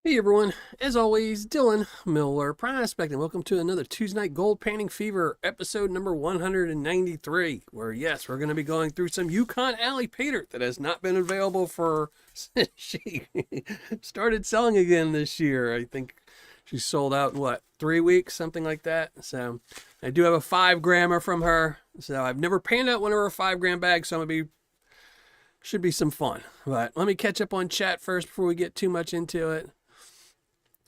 Hey everyone, as always, Dylan Miller Prospecting. Welcome to another Tuesday Night Gold Painting Fever, episode number 193, where yes, we're going to be going through some Yukon Alley Paydirt that has not been available for since she started selling again this year. I think she sold out in 3 weeks, something like that. So I do have a 5 grammer from her. So I've never painted out one of her 5 gram bags, so should be some fun. But let me catch up on chat first before we get too much into it.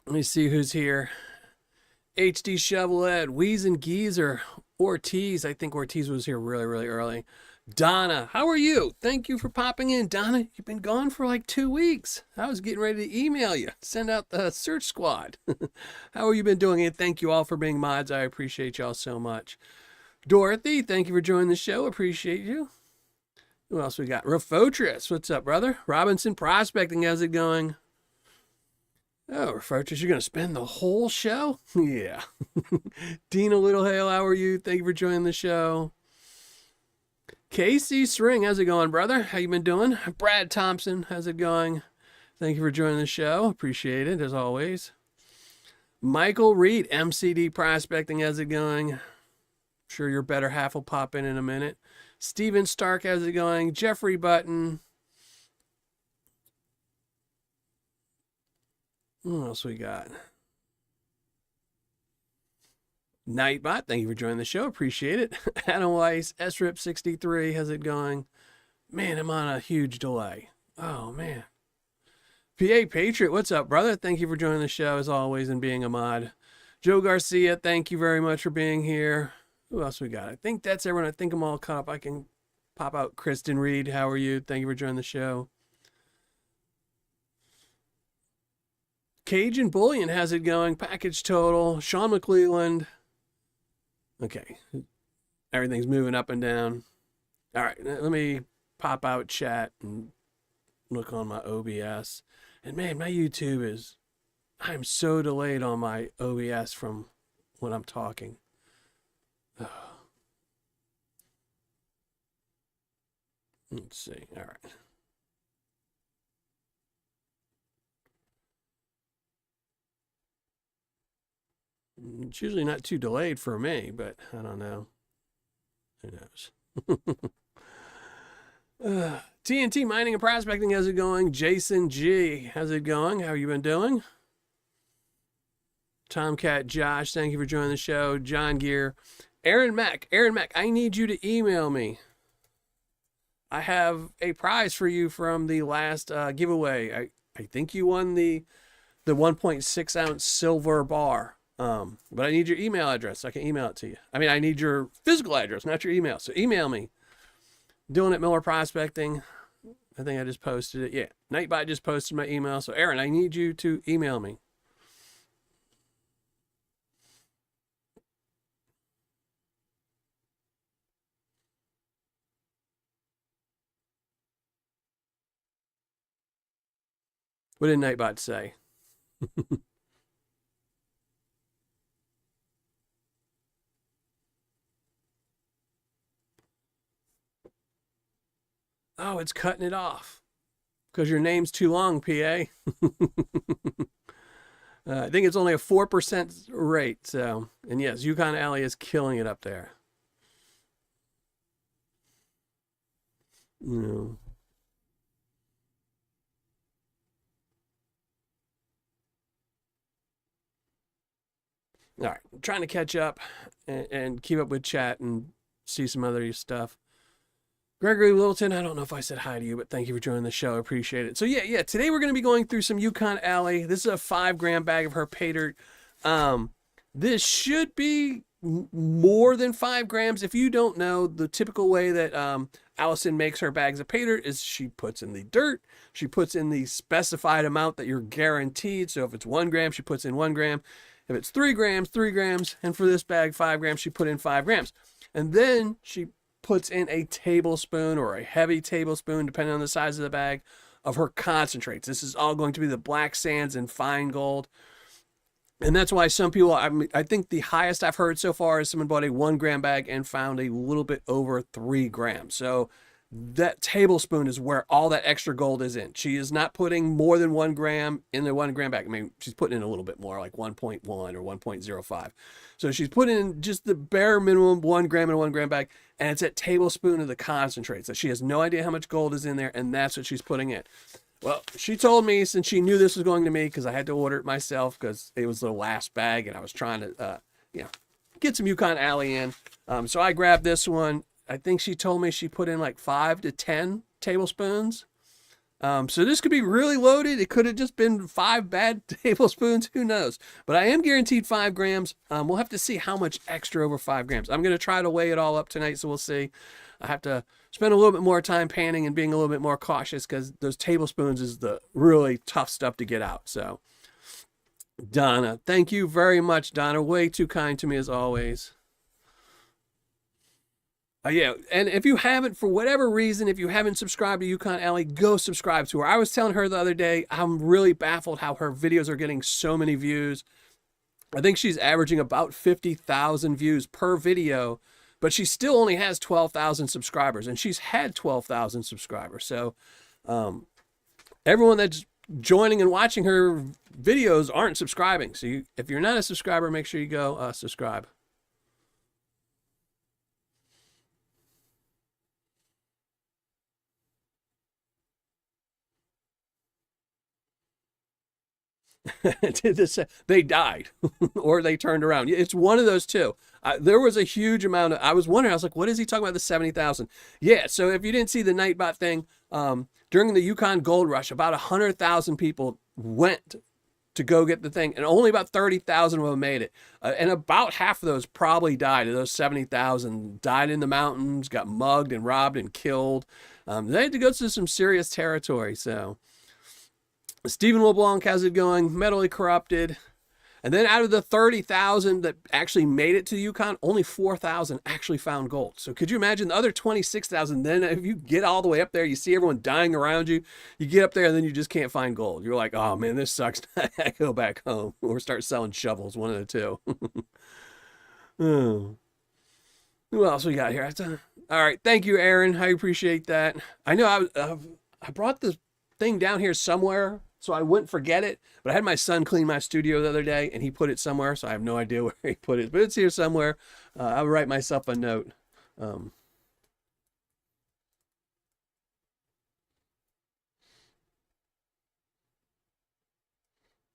Let me see who's here. HD Chevrolet, Wheeze and Geezer, Ortiz. I think Ortiz was here really early. Donna, how are you? Thank you for popping in. Donna, you've been gone for like 2 weeks. I was getting ready to email you. Send out the search squad. How have you been doing? And thank you all for being mods. I appreciate y'all so much. Dorothy, thank you for joining the show. Appreciate you. Who else we got? Refotris, what's up, brother? Robinson Prospecting, how's it going? Oh, Refotris, you're going to spend the whole show? Yeah. Dina Littlehale, how are you? Thank you for joining the show. Casey String, how's it going, brother? How you been doing? Brad Thompson, how's it going? Thank you for joining the show. Appreciate it, as always. Michael Reed, MCD Prospecting, how's it going? Sure your better half will pop in a minute. Steven Stark, how's it going? Jeffrey Button. What else we got? Nightbot, thank you for joining the show. Appreciate it. Adam Weiss, SRIP63, how's it going? Man, I'm on a huge delay. Oh, man. PA Patriot, what's up, brother? Thank you for joining the show, as always, and being a mod. Joe Garcia, thank you very much for being here. Who else we got? I think that's everyone. I think I'm all caught up. I can pop out Kristen Reed. How are you? Thank you for joining the show. Cajun Bullion, how's it going? Package Total. Sean McClelland. Okay. Everything's moving up and down. All right. Let me pop out chat and look on my OBS. And man, my YouTube is... I'm so delayed on my OBS from when I'm talking. Let's see. All right. It's usually not too delayed for me, but I don't know. Who knows? TNT Mining and Prospecting, how's it going? Jason G, how's it going? How you been doing? Tomcat Josh, thank you for joining the show. John Gear. Aaron Mack, I need you to email me. I have a prize for you from the last giveaway. I think you won the 1.6 ounce silver bar. But I need your email address so I can email it to you. I mean, I need your physical address, not your email. So email me. Dylan at Miller Prospecting. I think I just posted it. Yeah, Nightbot just posted my email. So Aaron, I need you to email me. What did Nightbot say? Oh, it's cutting it off because your name's too long, PA. I think it's only a 4% rate. So, and yes, Yukon Alley is killing it up there. No. All right, I'm trying to catch up and keep up with chat and see some other stuff. Gregory Littleton, I don't know if I said hi to you, but thank you for joining the show. I appreciate it. So yeah, today we're going to be going through some Yukon Alley. This is a 5 gram bag of her Paydirt. This should be more than 5 grams. If you don't know, the typical way that Allison makes her bags of Paydirt is she puts in the dirt. She puts in the specified amount that you're guaranteed. So if it's 1 gram, she puts in 1 gram. If it's 3 grams, 3 grams. And for this bag, 5 grams, she put in 5 grams. And then she puts in a tablespoon or a heavy tablespoon, depending on the size of the bag, of her concentrates. This is all going to be the black sands and fine gold. And that's why some people, I think the highest I've heard so far is someone bought a 1 gram bag and found a little bit over 3 grams. So that tablespoon is where all that extra gold is in. She is not putting more than 1 gram in the 1 gram bag. I mean, she's putting in a little bit more, like 1.1 or 1.05. So she's putting in just the bare minimum 1 gram in a 1 gram bag, and it's a tablespoon of the concentrate. So she has no idea how much gold is in there, and that's what she's putting in. Well, she told me, since she knew this was going to me, because I had to order it myself because it was the last bag, and I was trying to, get some Yukon Alley in. So I grabbed this one. I think she told me she put in like 5 to 10 tablespoons. So this could be really loaded. It could have just been 5 bad tablespoons. Who knows? But I am guaranteed 5 grams. We'll have to see how much extra over 5 grams. I'm going to try to weigh it all up tonight, so we'll see. I have to spend a little bit more time panning and being a little bit more cautious, because those tablespoons is the really tough stuff to get out. So, Donna, thank you very much, Donna. Way too kind to me as always. Yeah, and if you haven't, for whatever reason, if you haven't subscribed to Yukon Alley, go subscribe to her. I was telling her the other day, I'm really baffled how her videos are getting so many views. I think she's averaging about 50,000 views per video, but she still only has 12,000 subscribers, and she's had 12,000 subscribers. So everyone that's joining and watching her videos aren't subscribing. So if you're not a subscriber, make sure you go subscribe. They died or they turned around. It's one of those two. There was a huge amount of, I was wondering, I was like, what is he talking about, the 70,000? Yeah, so if you didn't see the Nightbot thing, during the Yukon Gold Rush, about 100,000 people went to go get the thing, and only about 30,000 of them made it. And about half of those probably died. Of those 70,000 died in the mountains, got mugged and robbed and killed. They had to go through some serious territory, so... Stephen LeBlanc has it going, mentally corrupted. And then out of the 30,000 that actually made it to the Yukon, only 4,000 actually found gold. So could you imagine the other 26,000? Then if you get all the way up there, you see everyone dying around you, you get up there and then you just can't find gold. You're like, oh man, this sucks. I go back home or start selling shovels, one of the two. Oh. Who else we got here? All right. Thank you, Aaron. I appreciate that. I know I brought this thing down here somewhere so I wouldn't forget it, but I had my son clean my studio the other day and he put it somewhere, so I have no idea where he put it, but it's here somewhere. I'll write myself a note.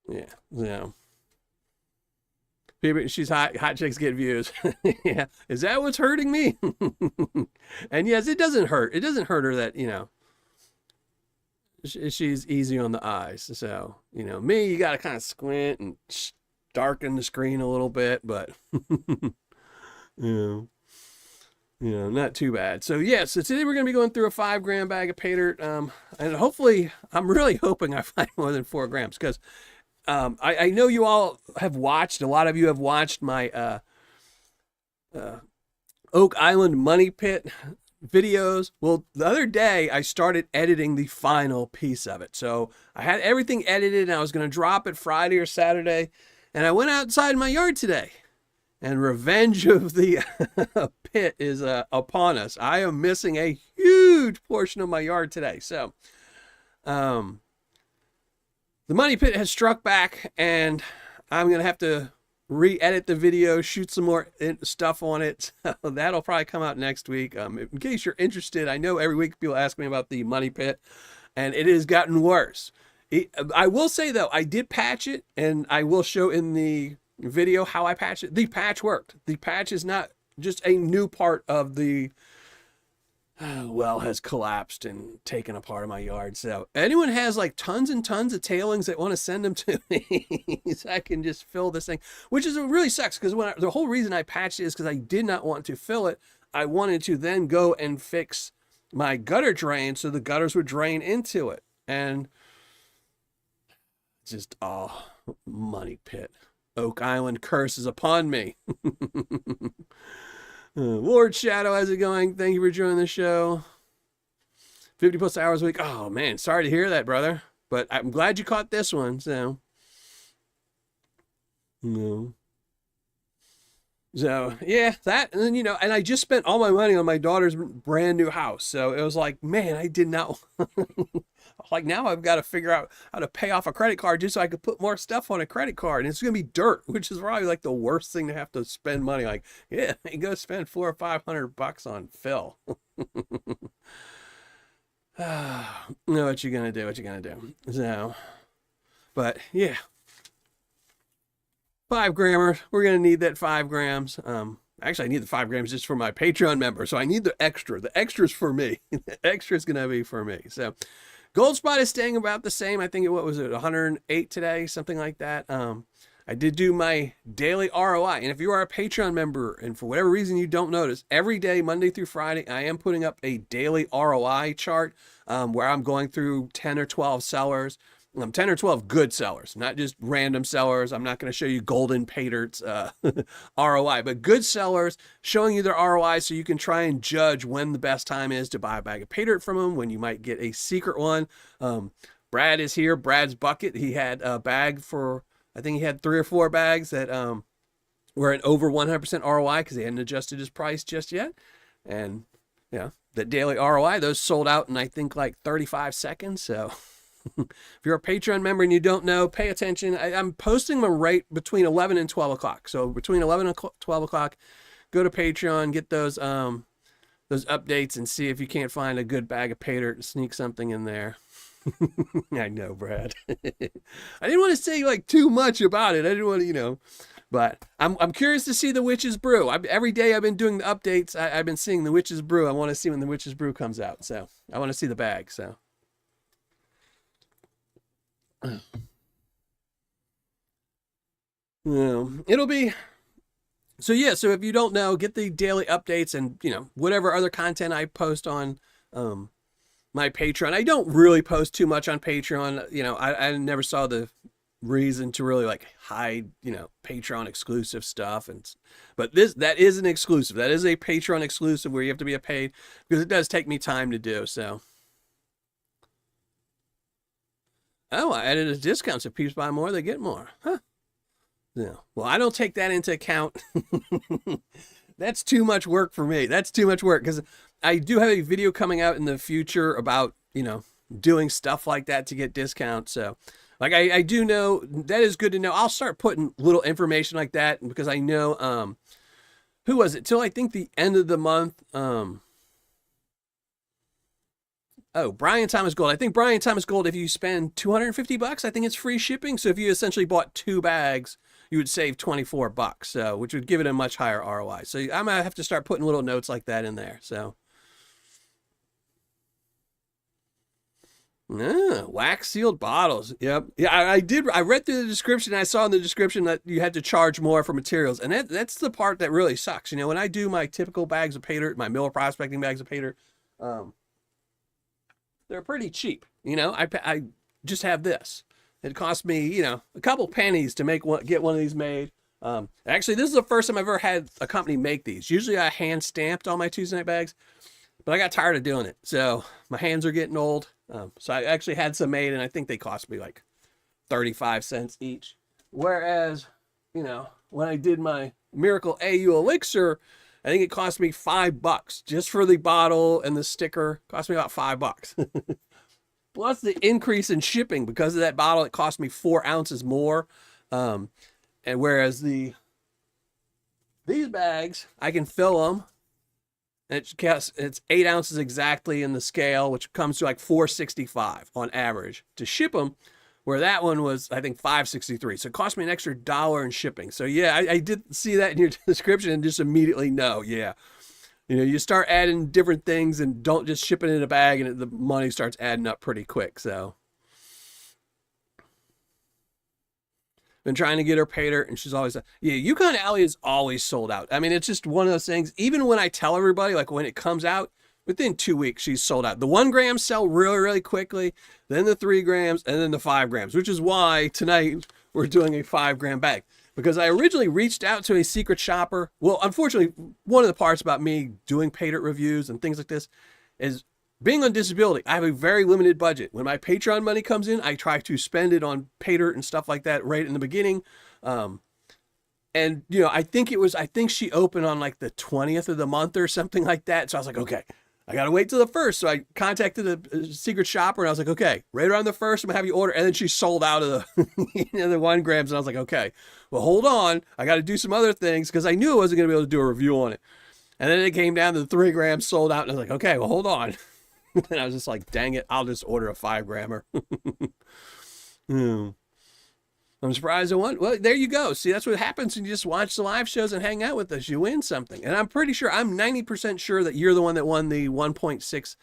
Yeah. She's hot. Hot chicks get views. Yeah. Is that what's hurting me? And yes, it doesn't hurt. It doesn't hurt her that, she's easy on the eyes. So, me, you got to kind of squint and darken the screen a little bit, but, not too bad. So, so today we're going to be going through a 5 gram bag of Paydirt. And hopefully, I'm really hoping I find more than 4 grams, because I know you all have watched, a lot of you have watched my Oak Island Money Pit videos. Well, the other day I started editing the final piece of it. So I had everything edited and I was going to drop it Friday or Saturday. And I went outside my yard today, and revenge of the pit is upon us. I am missing a huge portion of my yard today. So, the money pit has struck back, and I'm going to have to re-edit the video, shoot some more stuff on it. So that'll probably come out next week. In case you're interested, I know every week people ask me about the money pit, and it has gotten worse. I will say, though, I did patch it, and I will show in the video how I patched it. The patch worked. The patch is not just a new part of the well has collapsed and taken a part of my yard. So anyone has like tons and tons of tailings that want to send them to me, so I can just fill this thing, which is really sucks, because the whole reason I patched it is because I did not want to fill it. I wanted to then go and fix my gutter drain so the gutters would drain into it. And just, money pit. Oak Island curse is upon me. Lord Shadow, how's it going? Thank you for joining the show. 50 plus hours a week. Oh, man. Sorry to hear that, brother. But I'm glad you caught this one. So, So yeah, that, and then, and I just spent all my money on my daughter's brand new house. So it was like, man, I did not, like, now I've got to figure out how to pay off a credit card just so I could put more stuff on a credit card. And it's going to be dirt, which is probably like the worst thing to have to spend money. Like, yeah, you go spend $400 or $500 on Phil. Know what you're going to do, what you're going to do. So, but yeah. 5 grammers. We're going to need that 5 grams. Actually, I need the 5 grams just for my Patreon member. So I need the extra. The extra's for me. The extra is going to be for me. So gold spot is staying about the same. I think, what was it, 108 today? Something like that. I did do my daily ROI. And if you are a Patreon member and for whatever reason you don't notice, every day, Monday through Friday, I am putting up a daily ROI chart where I'm going through 10 or 12 sellers. 10 or 12 good sellers, not just random sellers. I'm not going to show you golden Paydirt's ROI, but good sellers showing you their ROI so you can try and judge when the best time is to buy a bag of Paydirt from them, when you might get a secret one. Brad is here, Brad's Bucket. He had a bag for, I think he had 3 or 4 bags that were at over 100% ROI because he hadn't adjusted his price just yet. And yeah, the daily ROI, those sold out in, I think, like 35 seconds. So if you're a Patreon member and you don't know, pay attention. I'm posting them right between 11 and 12 o'clock. So between 11 and 12 o'clock, go to Patreon, get those updates, and see if you can't find a good bag of Paydirt and sneak something in there. I know, Brad. I didn't want to say like too much about it. I didn't want to, but I'm curious to see the Witch's Brew. Every day I've been doing the updates. I've been seeing the Witch's Brew. I want to see when the Witch's Brew comes out. So I want to see the bag. So. It'll be, so yeah, so if you don't know, get the daily updates and whatever other content I post on my Patreon. I don't really post too much on Patreon. I never saw the reason to really like hide Patreon exclusive stuff, but that is an exclusive. That is a Patreon exclusive where you have to be a paid, because it does take me time to do. So oh, I added a discount, so if people buy more, they get more. Huh. Yeah. Well, I don't take that into account. That's too much work for me. That's too much work, because I do have a video coming out in the future about, doing stuff like that to get discounts. So like, I do know that is good to know. I'll start putting little information like that, because I know, who was it? Till I think the end of the month. Oh, Brian Thomas Gold. I think Brian Thomas Gold, if you spend $250, I think it's free shipping. So if you essentially bought 2 bags, you would save $24, so which would give it a much higher ROI. So I'm gonna have to start putting little notes like that in there. So wax sealed bottles. Yep. Yeah, I did. I read through the description. I saw in the description that you had to charge more for materials, and that's the part that really sucks. When I do my typical bags of Paydirt, my Miller Prospecting bags of Paydirt, they're pretty cheap. I just have this. It cost me, a couple pennies to get one of these made. Actually, this is the first time I've ever had a company make these. Usually I hand stamped all my Tuesday night bags, but I got tired of doing it. So my hands are getting old. So I actually had some made, and I think they cost me like 35 cents each. Whereas, when I did my Miracle AU Elixir, I think it cost me $5 just for the bottle and the sticker. Cost me about $5. Plus the increase in shipping because of that bottle. It cost me 4 ounces more. And whereas these bags, I can fill them. It's 8 ounces exactly in the scale, which comes to like $4.65 on average to ship them. Where that one was, I think, $5.63. So it cost me an extra $1 in shipping. So yeah, I did see that in your description and just immediately know, yeah. You start adding different things and don't just ship it in a bag, and the money starts adding up pretty quick. So been trying to get her Paydirt, and she's always, yeah, Yukon Alley is always sold out. I mean, it's just one of those things. Even when I tell everybody, like when it comes out, within 2 weeks, she's sold out. The 1 gram sell really, really quickly, then the 3 grams, and then the 5 grams, which is why tonight we're doing a 5 gram bag. Because I originally reached out to a secret shopper. Well, unfortunately, one of the parts about me doing Paydirt reviews and things like this is being on disability. I have a very limited budget. When my Patreon money comes in, I try to spend it on Paydirt and stuff like that right in the beginning. And And, I think she opened on like the 20th of the month or something like that. So I was like, okay, I got to wait till the first. So I contacted a secret shopper and I was like, okay, right around the first, I'm gonna have you order. And then she sold out of the, the 1 grams. And I was like, okay, well, hold on. I got to do some other things because I knew I wasn't going to be able to do a review on it. And then it came down to the 3 grams sold out. And I was like, okay, well, hold on. And I was just like, dang it, I'll just order a 5 grammer. I'm surprised I won. Well, there you go. See, that's what happens when you just watch the live shows and hang out with us. You win something. And I'm pretty sure, I'm 90% sure that you're the one that won the 1.6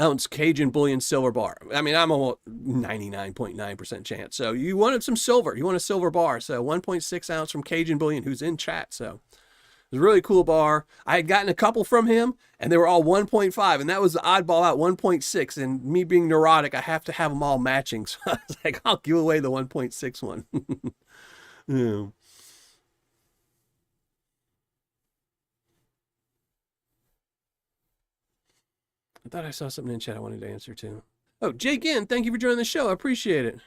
ounce Cajun Bullion silver bar. I mean, I'm almost 99.9% chance. So you wanted some silver. You want a silver bar. So 1.6 ounce from Cajun Bullion, who's in chat. So it was a really cool bar. I had gotten a couple from him, and they were all 1.5, and that was the oddball out, 1.6. And me being neurotic, I have to have them all matching. So I was like, I'll give away the 1.6 one. Yeah. I thought I saw something in chat I wanted to answer to. Oh, Jake in, thank you for joining the show. I appreciate it.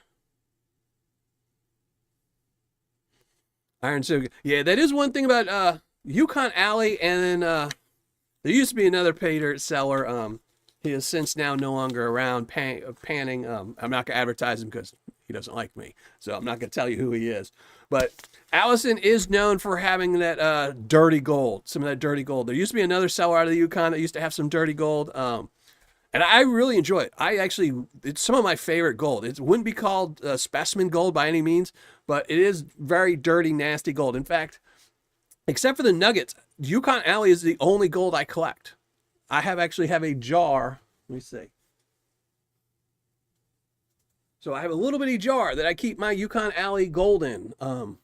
Iron Silk. Yeah, that is one thing about Yukon Alley, and then there used to be another Paydirt seller. He is since now no longer around panning. I'm not going to advertise him because he doesn't like me, so I'm not going to tell you who he is. But Allison is known for having that dirty gold, some of that dirty gold. There used to be another seller out of the Yukon that used to have some dirty gold, and I really enjoy it. It's some of my favorite gold. It wouldn't be called specimen gold by any means, but it is very dirty, nasty gold. In fact, except for the nuggets, Yukon Alley is the only gold I collect. I actually have a jar. Let me see. So I have a little bitty jar that I keep my Yukon Alley gold in. And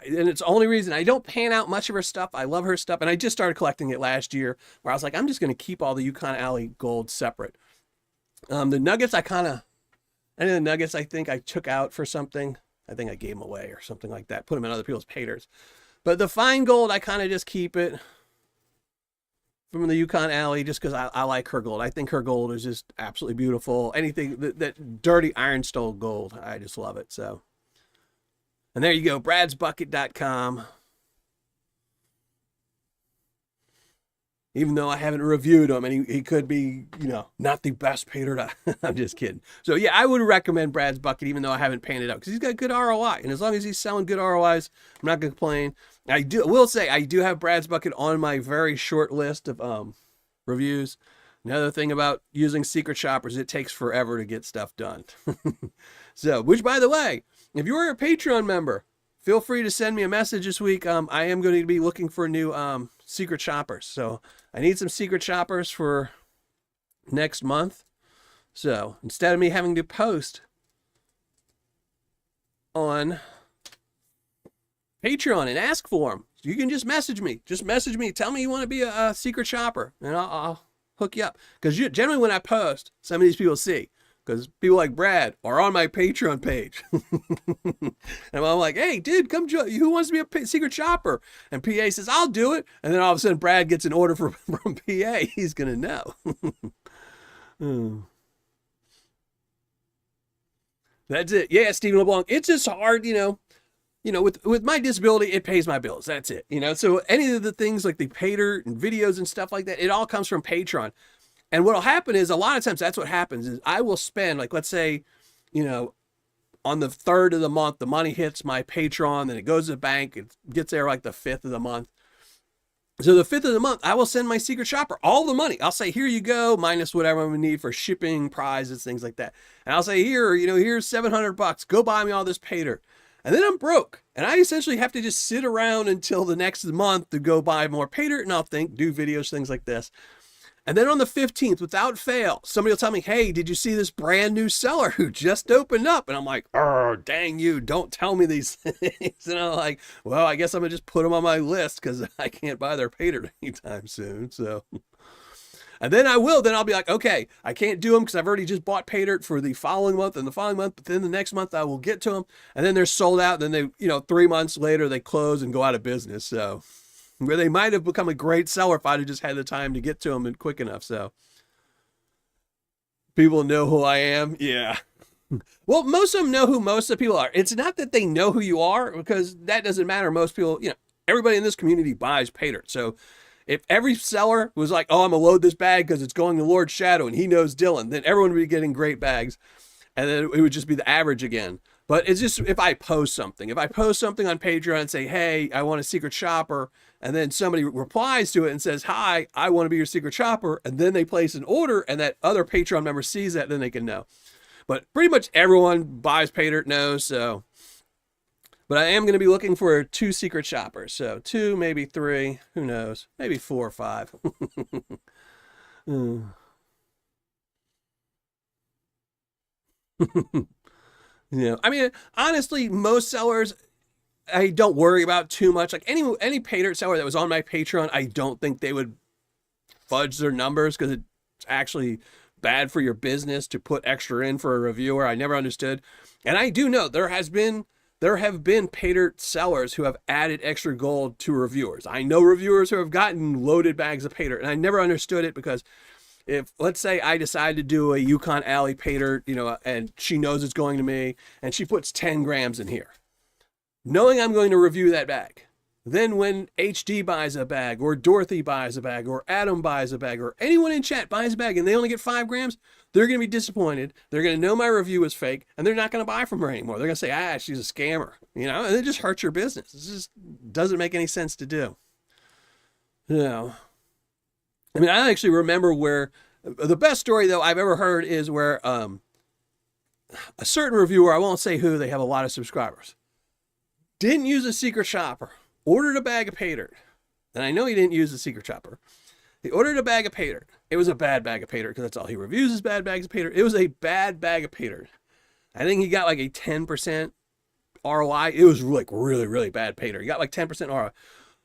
it's the only reason I don't pan out much of her stuff. I love her stuff. And I just started collecting it last year where I was like, I'm just going to keep all the Yukon Alley gold separate. The nuggets, any of the nuggets I think I took out for something. I think I gave them away or something like that. Put them in other people's Paydirts. But the fine gold, I kind of just keep it from the Yukon Alley just because I like her gold. I think her gold is just absolutely beautiful. Anything, that dirty ironstone gold, I just love it. So, and there you go, bradsbucket.com. Even though I haven't reviewed him, and he could be, not the best Paydirt. I'm just kidding. So yeah, I would recommend Brad's Bucket, even though I haven't painted out, because he's got good ROI. And as long as he's selling good ROIs, I'm not going to complain. I will say I do have Brad's Bucket on my very short list of reviews. Another thing about using secret shoppers, it takes forever to get stuff done. So, which by the way, if you're a Patreon member, feel free to send me a message this week. I am going to be looking for new secret shoppers. So I need some secret shoppers for next month. So instead of me having to post on Patreon and ask for them, you can just message me. Just message me. Tell me you want to be a secret shopper, and I'll hook you up. Because generally when I post, some of these people see. Because people like Brad are on my Patreon page. And I'm like, hey, dude, come join. Who wants to be a secret shopper? And PA says, I'll do it. And then all of a sudden, Brad gets an order from PA. He's going to know. That's it. Yeah, Stephen LeBlanc. It's just hard, with my disability, it pays my bills. That's it. So any of the things like the Paydirt and videos and stuff like that, it all comes from Patreon. And what'll happen is a lot of times that's what happens is I will spend, like, let's say, on the 3rd of the month, the money hits my Patreon, then it goes to the bank. It gets there like the 5th of the month. So the 5th of the month, I will send my secret shopper all the money. I'll say, here you go, minus whatever I'm gonna need for shipping, prizes, things like that. And I'll say, here's $700. Go buy me all this Paydirt. And then I'm broke. And I essentially have to just sit around until the next month to go buy more Paydirt, and I'll do videos, things like this. And then on the 15th, without fail, somebody will tell me, hey, did you see this brand new seller who just opened up? And I'm like, oh, dang you, don't tell me these things. And I'm like, well, I guess I'm going to just put them on my list because I can't buy their Paydirt anytime soon. So, and then I'll be like, okay, I can't do them because I've already just bought Paydirt for the following month and the following month. But then the next month I will get to them. And then they're sold out. And then they, 3 months later, they close and go out of business. So, where they might have become a great seller if I'd have just had the time to get to them and quick enough. So people know who I am. Yeah. Well, most of them know who most of the people are. It's not that they know who you are, because that doesn't matter. Most people, everybody in this community buys Paydirt. So if every seller was like, oh, I'm going to load this bag because it's going to Lord Shadow and he knows Dylan, then everyone would be getting great bags. And then it would just be the average again. But it's just if I post something on Patreon and say, hey, I want a secret shopper, and then somebody replies to it and says, hi, I want to be your secret shopper, and then they place an order and that other Patreon member sees that, then they can know. But pretty much everyone buys Paydirt knows, so. But I am going to be looking for 2 secret shoppers. So 2, maybe 3, who knows? Maybe 4 or 5. I mean, honestly, most sellers I don't worry about too much. Like any Paydirt seller that was on my Patreon, I don't think they would fudge their numbers because it's actually bad for your business to put extra in for a reviewer. I never understood. And I do know there have been Paydirt sellers who have added extra gold to reviewers. I know reviewers who have gotten loaded bags of Paydirt, and I never understood it because if, let's say, I decide to do a Yukon Alley Paydirt, and she knows it's going to me, and she puts 10 grams in here, knowing I'm going to review that bag. Then when HD buys a bag, or Dorothy buys a bag, or Adam buys a bag, or anyone in chat buys a bag, and they only get 5 grams, they're going to be disappointed. They're going to know my review is fake, and they're not going to buy from her anymore. They're going to say, she's a scammer, and it just hurts your business. It just doesn't make any sense to do. I mean, I actually remember where the best story though I've ever heard is where a certain reviewer, I won't say who, they have a lot of subscribers, didn't use a secret shopper, ordered a bag of Paydirt. And I know he didn't use the secret shopper. He ordered a bag of Paydirt. It was a bad bag of Paydirt because that's all he reviews is bad bags of Paydirt. It was a bad bag of Paydirt. I think he got like a 10% ROI. It was like really, really bad Paydirt. He got like 10% ROI.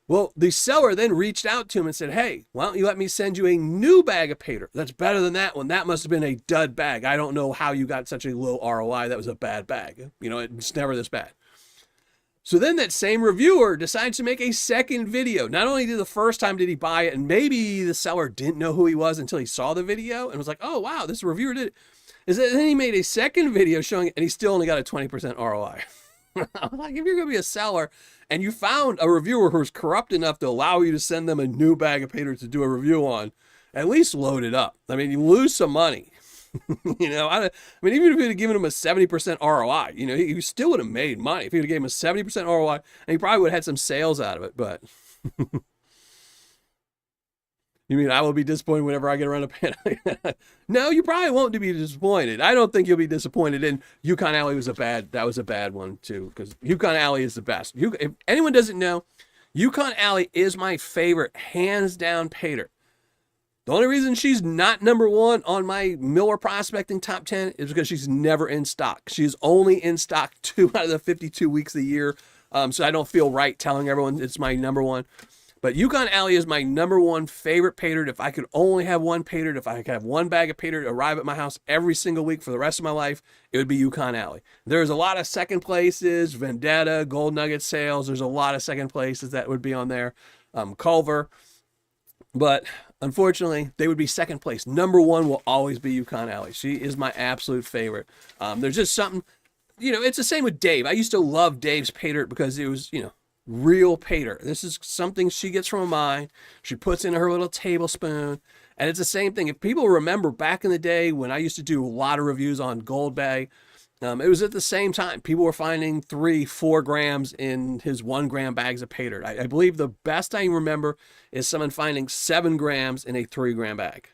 Well, the seller then reached out to him and said, hey, why don't you let me send you a new bag of Paydirt that's better than that one? That must have been a dud bag. I don't know how you got such a low ROI. That was a bad bag. It's never this bad. So then that same reviewer decides to make a second video. Not only did the first time did he buy it, and maybe the seller didn't know who he was until he saw the video and was like, oh, wow, this reviewer did it. Then he made a second video showing it, and he still only got a 20% ROI. Like, if you're going to be a seller and you found a reviewer who's corrupt enough to allow you to send them a new bag of Paydirt to do a review on, at least load it up. I mean, you lose some money. I mean, even if you'd have given him a 70% ROI, he still would have made money. If you'd have given him a 70% ROI, and he probably would have had some sales out of it, but you mean I will be disappointed whenever I get around to paying? No, you probably won't be disappointed. I don't think you'll be disappointed. And Yukon Alley was a bad one too, because Yukon Alley is the best. If anyone doesn't know, Yukon Alley is my favorite, hands down Paydirt. The only reason she's not number 1 on my Miller Prospecting Top 10 is because she's never in stock. She's only in stock 2 out of the 52 weeks a year. So I don't feel right telling everyone it's my number 1. But Yukon Alley is my number 1 favorite Paydirt. If I could only have one Paydirt, if I could have one bag of Paydirt arrive at my house every single week for the rest of my life, it would be Yukon Alley. There's a lot of second places, Vendetta, Gold Nugget Sales. There's a lot of second places that would be on there. Culver. But unfortunately, they would be second place. Number 1 will always be Yukon Alley. She is my absolute favorite. There's just something, it's the same with Dave. I used to love Dave's Paydirt because it was, real Paydirt. This is something she gets from a mine. She puts in her little tablespoon. And it's the same thing. If people remember back in the day when I used to do a lot of reviews on Gold Bay, it was at the same time. People were finding 3-4 grams in his 1 gram bags of Paydirt. I believe the best I remember is someone finding 7 grams in a 3 gram bag.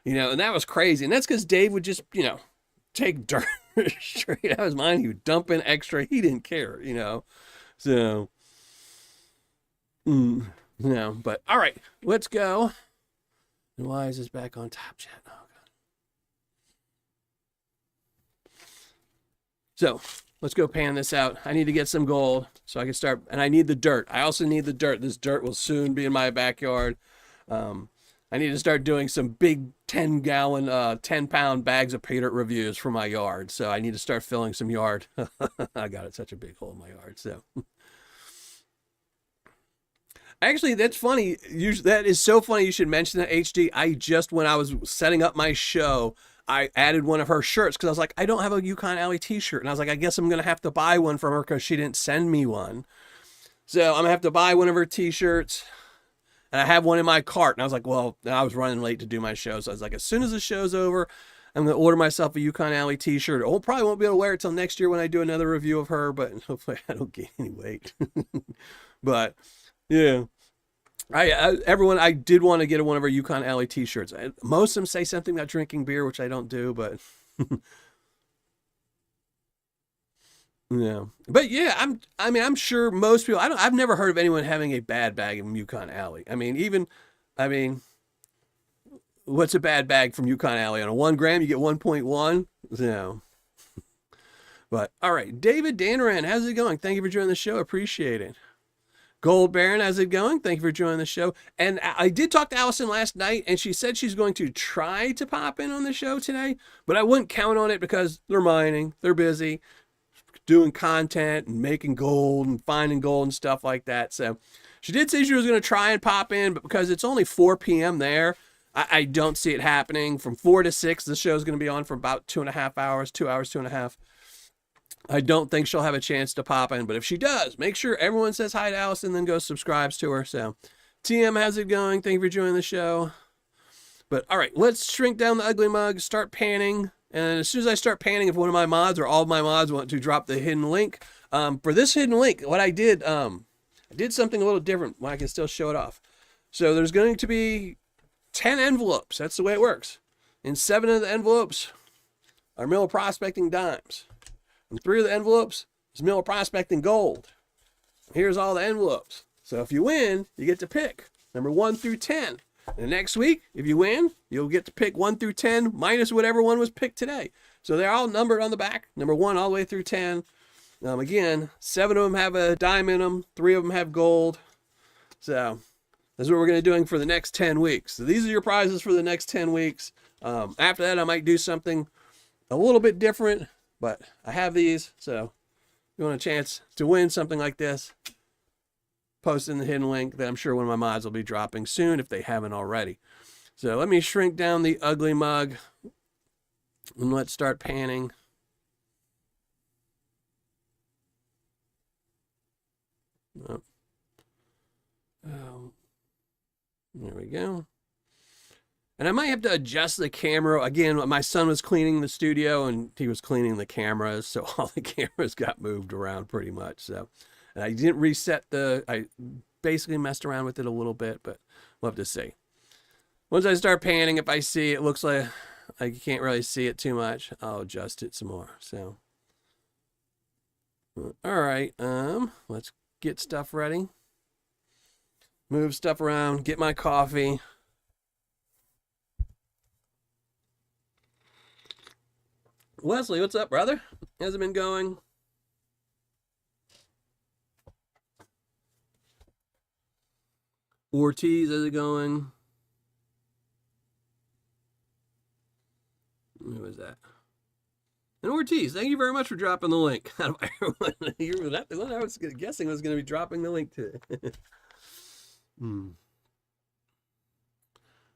And that was crazy. And that's because Dave would just, take dirt straight out of his mind. He would dump in extra. He didn't care, So, but all right, let's go. And why is this back on Top Chat? Oh, God. So let's go pan this out. I need to get some gold so I can start, and I need the dirt. I also need the dirt. This dirt will soon be in my backyard. I need to start doing some big 10-gallon, 10-pound bags of Paydirt reviews for my yard. So I need to start filling some yard. I got it, such a big hole in my yard. So actually, that's funny. That is so funny you should mention that, HD. When I was setting up my show, I added one of her shirts because I was like, I don't have a Yukon Alley t-shirt. And I was like, I guess I'm going to have to buy one from her because she didn't send me one. So I'm going to have to buy one of her t-shirts. And I have one in my cart. And I was like, well, I was running late to do my show. So I was like, as soon as the show's over, I'm going to order myself a Yukon Alley t-shirt. I probably won't be able to wear it till next year when I do another review of her, but hopefully I don't gain any weight. But yeah, everyone, I did want to get one of our Yukon Alley t-shirts. Most of them say something about drinking beer, which I don't do, but yeah. But yeah, I'm sure most people, I've never heard of anyone having a bad bag of Yukon Alley. I mean, what's a bad bag from Yukon Alley? On a 1 gram, you get 1.1. No. But all right, David Danaran, how's it going? Thank you for joining the show. Appreciate it. Gold Baron, how's it going? Thank you for joining the show. And I did talk to Allison last night, and she said she's going to try to pop in on the show today, but I wouldn't count on it because they're mining, they're busy doing content and making gold and finding gold and stuff like that. So she did say she was going to try and pop in, but because it's only 4 p.m. there, I don't see it happening. From 4 to 6, the show's going to be on for about 2.5 hours, 2 hours, 2.5. I don't think she'll have a chance to pop in, but if she does, make sure everyone says hi to Allison, then go subscribes to her. So, TM, how's it going? Thank you for joining the show. But all right, let's shrink down the ugly mug, start panning. And as soon as I start panning, if one of my mods or all of my mods want to drop the hidden link, for this hidden link, what I did something a little different. Well, I can still show it off. So there's going to be 10 envelopes. That's the way it works. And 7 of the envelopes are Miller Prospecting dimes. And 3 of the envelopes is Miller Prospecting gold. Here's all the envelopes. So if you win, you get to pick number 1 through 10. And next week, if you win, you'll get to pick 1 through 10 minus whatever one was picked today. So they're all numbered on the back, number 1 all the way through 10. Again, 7 of them have a dime in them, 3 of them have gold. So that's what we're going to be doing for the next 10 weeks. So these are your prizes for the next 10 weeks. After that, I might do something a little bit different, but I have these. So if you want a chance to win something like this, post in the hidden link that I'm sure one of my mods will be dropping soon if they haven't already. So let me shrink down the ugly mug and let's start panning. Oh. There we go. And I might have to adjust the camera. Again, my son was cleaning the studio and he was cleaning the cameras. So all the cameras got moved around pretty much. So, and I didn't reset I basically messed around with it a little bit, but we'll have to see. Once I start panning, if I see it looks like I can't really see it too much, I'll adjust it some more. So, all right, let's get stuff ready. Move stuff around, get my coffee. Wesley, what's up, brother? How's it been going? Ortiz, how's it going? Who was that? And Ortiz, thank you very much for dropping the link. You're not the one I was guessing was going to be dropping the link to.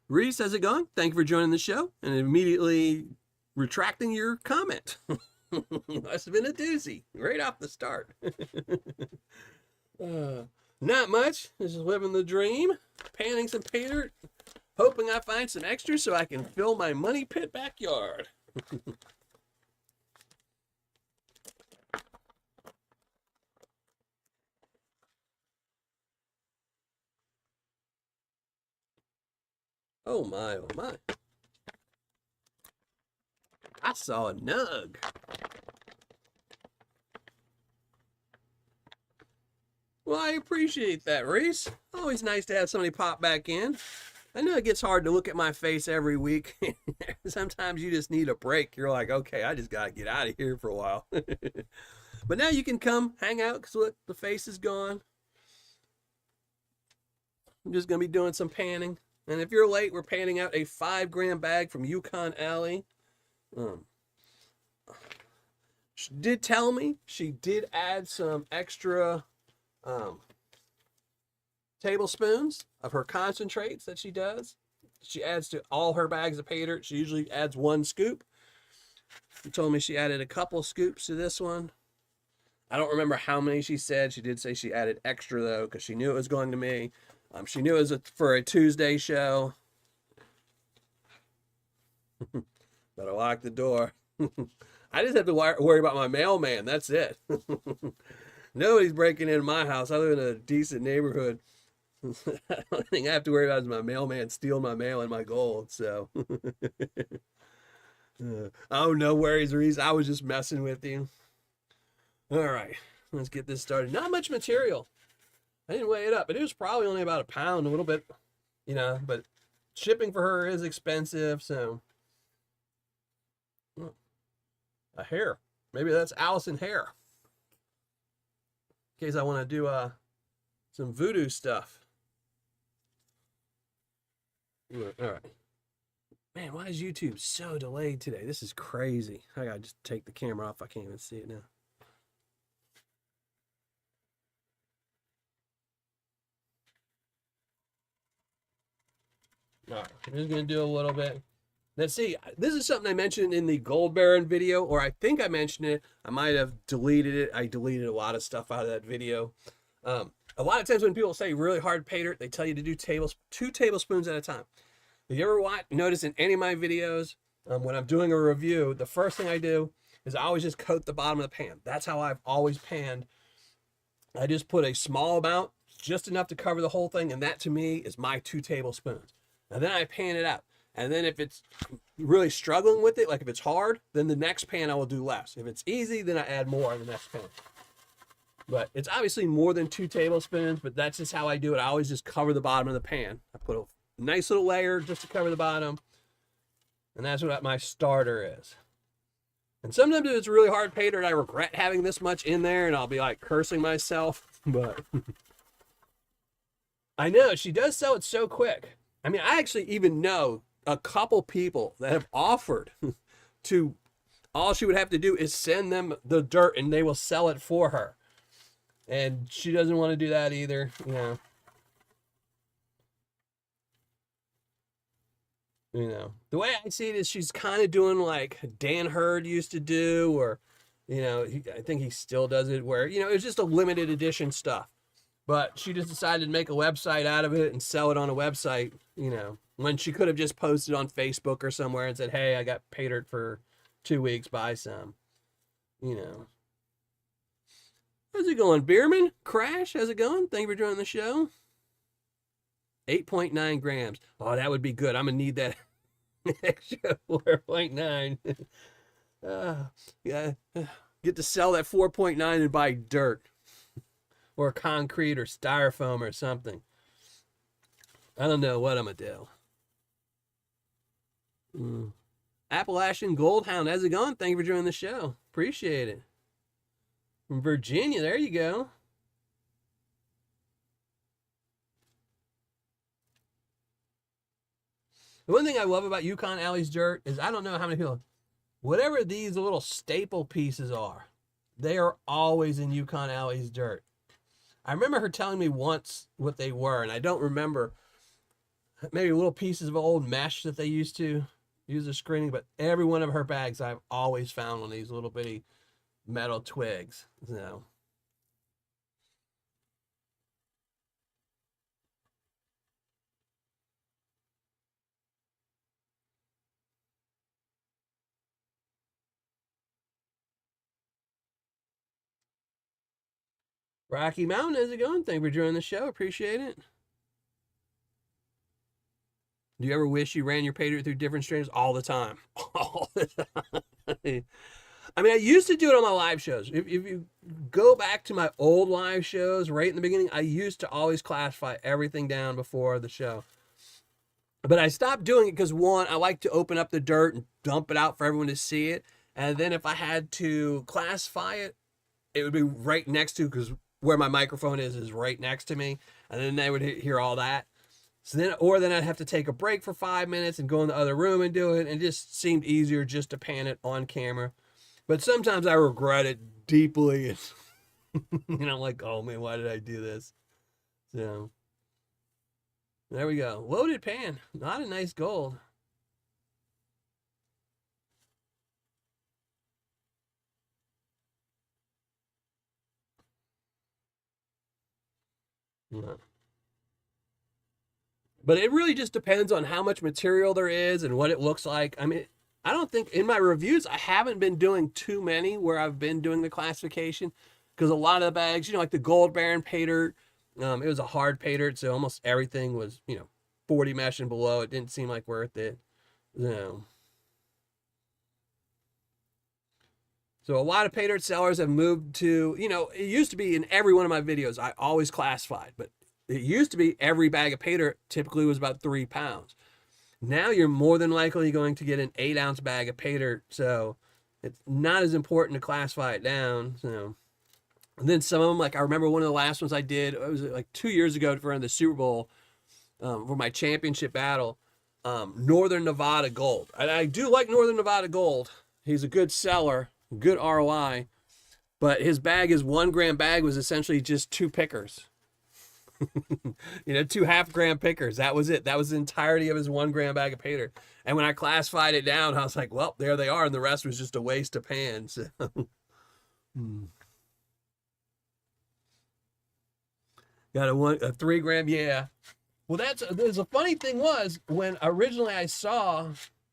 Reese, how's it going? Thank you for joining the show and immediately retracting your comment. Must have been a doozy right off the start. Not much. Just living the dream. Panning some Paydirt. Hoping I find some extras so I can fill my money pit backyard. Oh my, oh my. I saw a nug. Well, I appreciate that, Reese. Always nice to have somebody pop back in. I know it gets hard to look at my face every week. Sometimes you just need a break. You're like, okay, I just got to get out of here for a while. But now you can come hang out because look, the face is gone. I'm just going to be doing some panning. And if you're late, we're panning out a 5-gram bag from Yukon Alley. She did tell me she did add some extra tablespoons of her concentrates that she does. she adds to all her bags of pay dirt. She usually adds 1 scoop. She told me she added a couple scoops to this one. I don't remember how many she said. She did say she added extra, though, because she knew it was going to me. She knew it was for a Tuesday show. Better lock the door. I just have to worry about my mailman. That's it. Nobody's breaking into my house. I live in a decent neighborhood. The only thing I have to worry about is my mailman stealing my mail and my gold. So, oh, no worries, Reese. I was just messing with you. All right, let's get this started. Not much material. I didn't weigh it up, but it was probably only about a pound, a little bit, but shipping for her is expensive, so. A hair. Maybe that's Allison hair. In case I want to do some voodoo stuff. All right. Man, why is YouTube so delayed today? This is crazy. I gotta just take the camera off. I can't even see it now. All right, I'm just gonna do a little bit. Now, see, this is something I mentioned in the Gold Baron video, or I think I mentioned it. I might have deleted it. I deleted a lot of stuff out of that video. A lot of times when people say really hard pay dirt, they tell you to do 2 tablespoons at a time. If you ever notice in any of my videos, when I'm doing a review, the first thing I do is I always just coat the bottom of the pan. That's how I've always panned. I just put a small amount, just enough to cover the whole thing, and that to me is my 2 tablespoons. And then I pan it out. And then if it's really struggling with it, like if it's hard, then the next pan I will do less. If it's easy, then I add more in the next pan. But it's obviously more than 2 tablespoons, but that's just how I do it. I always just cover the bottom of the pan. I put a nice little layer just to cover the bottom. And that's what my starter is. And sometimes if it's really hard pay dirt, I regret having this much in there, and I'll be like cursing myself. But I know, she does sell it so quick. I mean, I actually even know a couple people that have offered to, all she would have to do is send them the dirt and they will sell it for her. And she doesn't want to do that either, The way I see it is she's kind of doing like Dan Hurd used to do, or, I think he still does it, where, it's just a limited edition stuff. But she just decided to make a website out of it and sell it on a website, when she could have just posted on Facebook or somewhere and said, hey, I got pay dirt for 2 weeks, buy some, How's it going, Beerman? Crash, how's it going? Thank you for joining the show. 8.9 grams. Oh, that would be good. I'm going to need that extra 4.9. Yeah, get to sell that 4.9 and buy dirt. Or concrete or styrofoam or something. I don't know what I'm going to do. Appalachian Goldhound, how's it going? Thank you for joining the show. Appreciate it. From Virginia, there you go. The one thing I love about Yukon Alley's dirt is, I don't know how many people, whatever these little staple pieces are, they are always in Yukon Alley's dirt. I remember her telling me once what they were, and I don't remember, maybe little pieces of old mesh that they used to use as screening, but every one of her bags I've always found one of these little bitty metal twigs. Rocky Mountain, how's it going? Thank you for joining the show. Appreciate it. Do you ever wish you ran your pay dirt through different strains? All the time. All the time. I mean, I used to do it on my live shows. If you go back to my old live shows right in the beginning, I used to always classify everything down before the show. But I stopped doing it because, one, I like to open up the dirt and dump it out for everyone to see it. And then if I had to classify it, it would be right next to, because where my microphone is right next to me. And then they would hear all that. So then I'd have to take a break for 5 minutes and go in the other room and do it. And it just seemed easier just to pan it on camera. But sometimes I regret it deeply. I'm like, oh man, why did I do this? So, There we go. Loaded pan. Not a nice gold. No. But it really just depends on how much material there is and what it looks like. I mean, I don't think in my reviews, I haven't been doing too many where I've been doing the classification because a lot of the bags, like the Gold Baron Paydirt, it was a hard Paydirt, so almost everything was, 40 mesh and below. It didn't seem like worth it. So a lot of Paydirt sellers have moved to, it used to be in every one of my videos, I always classified, but it used to be every bag of Paydirt typically was about 3 pounds. Now you're more than likely going to get an 8-ounce bag of Paydirt, so it's not as important to classify it down. So, and then some of them, like I remember one of the last ones I did, it was like 2 years ago for the Super Bowl for my championship battle, Northern Nevada Gold. And I do like Northern Nevada Gold. He's a good seller, good ROI, but his 1 gram bag was essentially just 2 pickers. 2 half-gram pickers. That was it. That was the entirety of his 1 gram bag of Paydirt. And when I classified it down, I was like, well, there they are. And the rest was just a waste of pan. So. Got a 3 gram. Yeah. Well, there's a funny thing was when originally I saw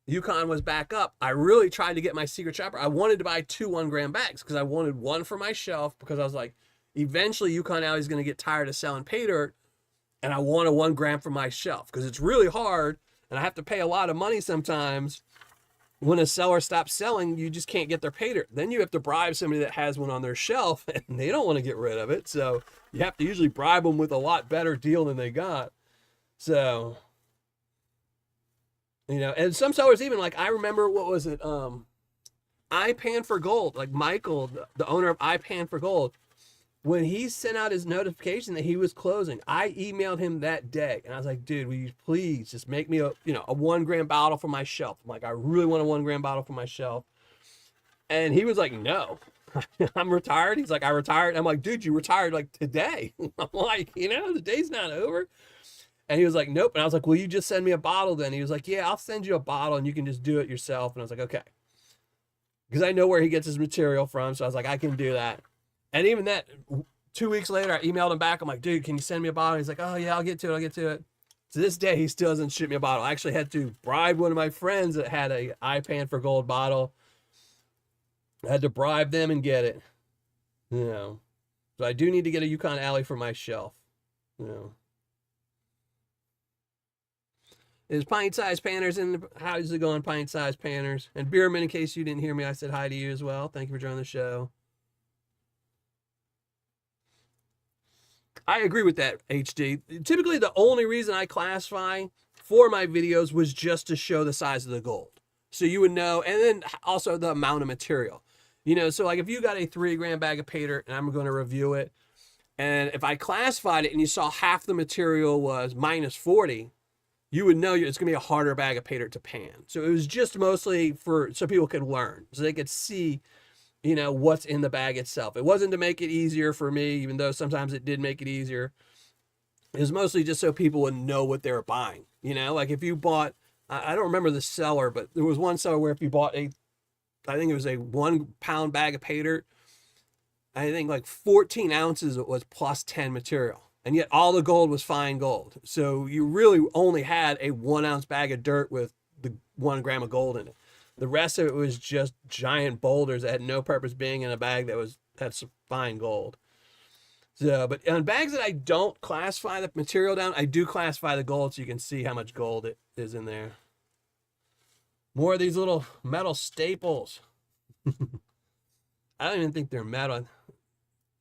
Yukon was back up, I really tried to get my secret shopper. I wanted to buy 2 1 gram bags because I wanted one for my shelf because I was like, eventually Yukon Alley is going to get tired of selling Paydirt and I want a 1 gram for my shelf because it's really hard and I have to pay a lot of money sometimes. When a seller stops selling, you just can't get their Paydirt. Then you have to bribe somebody that has one on their shelf and they don't want to get rid of it. So you have to usually bribe them with a lot better deal than they got. So, and some sellers even like, I remember, what was it? iPan for Gold, like Michael, the owner of iPan for Gold. When he sent out his notification that he was closing, I emailed him that day. And I was like, dude, will you please just make me a 1 gram bottle for my shelf? I'm like, I really want a 1 gram bottle for my shelf. And he was like, no, I'm retired. He's like, I retired. I'm like, dude, you retired like today. I'm like, the day's not over. And he was like, nope. And I was like, will you just send me a bottle then? He was like, yeah, I'll send you a bottle and you can just do it yourself. And I was like, okay. Because I know where he gets his material from. So I was like, I can do that. And even that, 2 weeks later, I emailed him back. I'm like, dude, can you send me a bottle? He's like, oh, yeah, I'll get to it. To this day, he still doesn't ship me a bottle. I actually had to bribe one of my friends that had a iPan for Gold bottle. I had to bribe them and get it. So I do need to get a Yukon Alley for my shelf. Is pint-sized panners in how's it going, pint-sized panners? And Beerman, in case you didn't hear me, I said hi to you as well. Thank you for joining the show. I agree with that, HD. Typically, the only reason I classify for my videos was just to show the size of the gold. So you would know, and then also the amount of material. So like if you got a 3 gram bag of Paydirt and I'm going to review it, and if I classified it and you saw half the material was minus 40, you would know it's going to be a harder bag of Paydirt to pan. So it was just mostly so people could learn, so they could see what's in the bag itself. It wasn't to make it easier for me, even though sometimes it did make it easier. It was mostly just so people would know what they were buying. Like if you bought, I don't remember the seller, but there was one seller where if you bought I think it was a 1 pound bag of Paydirt, I think like 14 ounces was plus 10 material. And yet all the gold was fine gold. So you really only had a 1 ounce bag of dirt with the 1 gram of gold in it. The rest of it was just giant boulders that had no purpose being in a bag that had some fine gold. So, but on bags that I don't classify the material down, I do classify the gold so you can see how much gold it is in there. More of these little metal staples. I don't even think they're metal.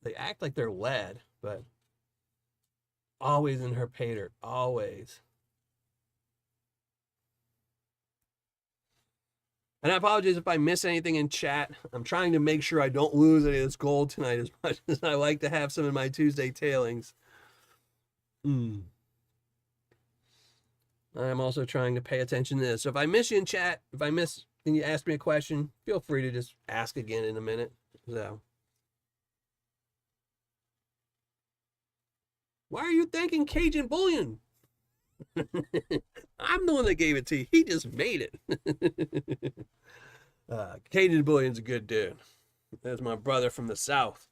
They act like they're lead, but always in her Paydirt, always. And I apologize if I miss anything in chat. I'm trying to make sure I don't lose any of this gold tonight as much as I like to have some in my Tuesday tailings. I'm also trying to pay attention to this. So if I miss you in chat, if I miss and you ask me a question, feel free to just ask again in a minute. So, why are you thanking Cajun Bullion? I'm the one that gave it to you. He just made it. Katie the Bullion's a good dude. That's my brother from the South.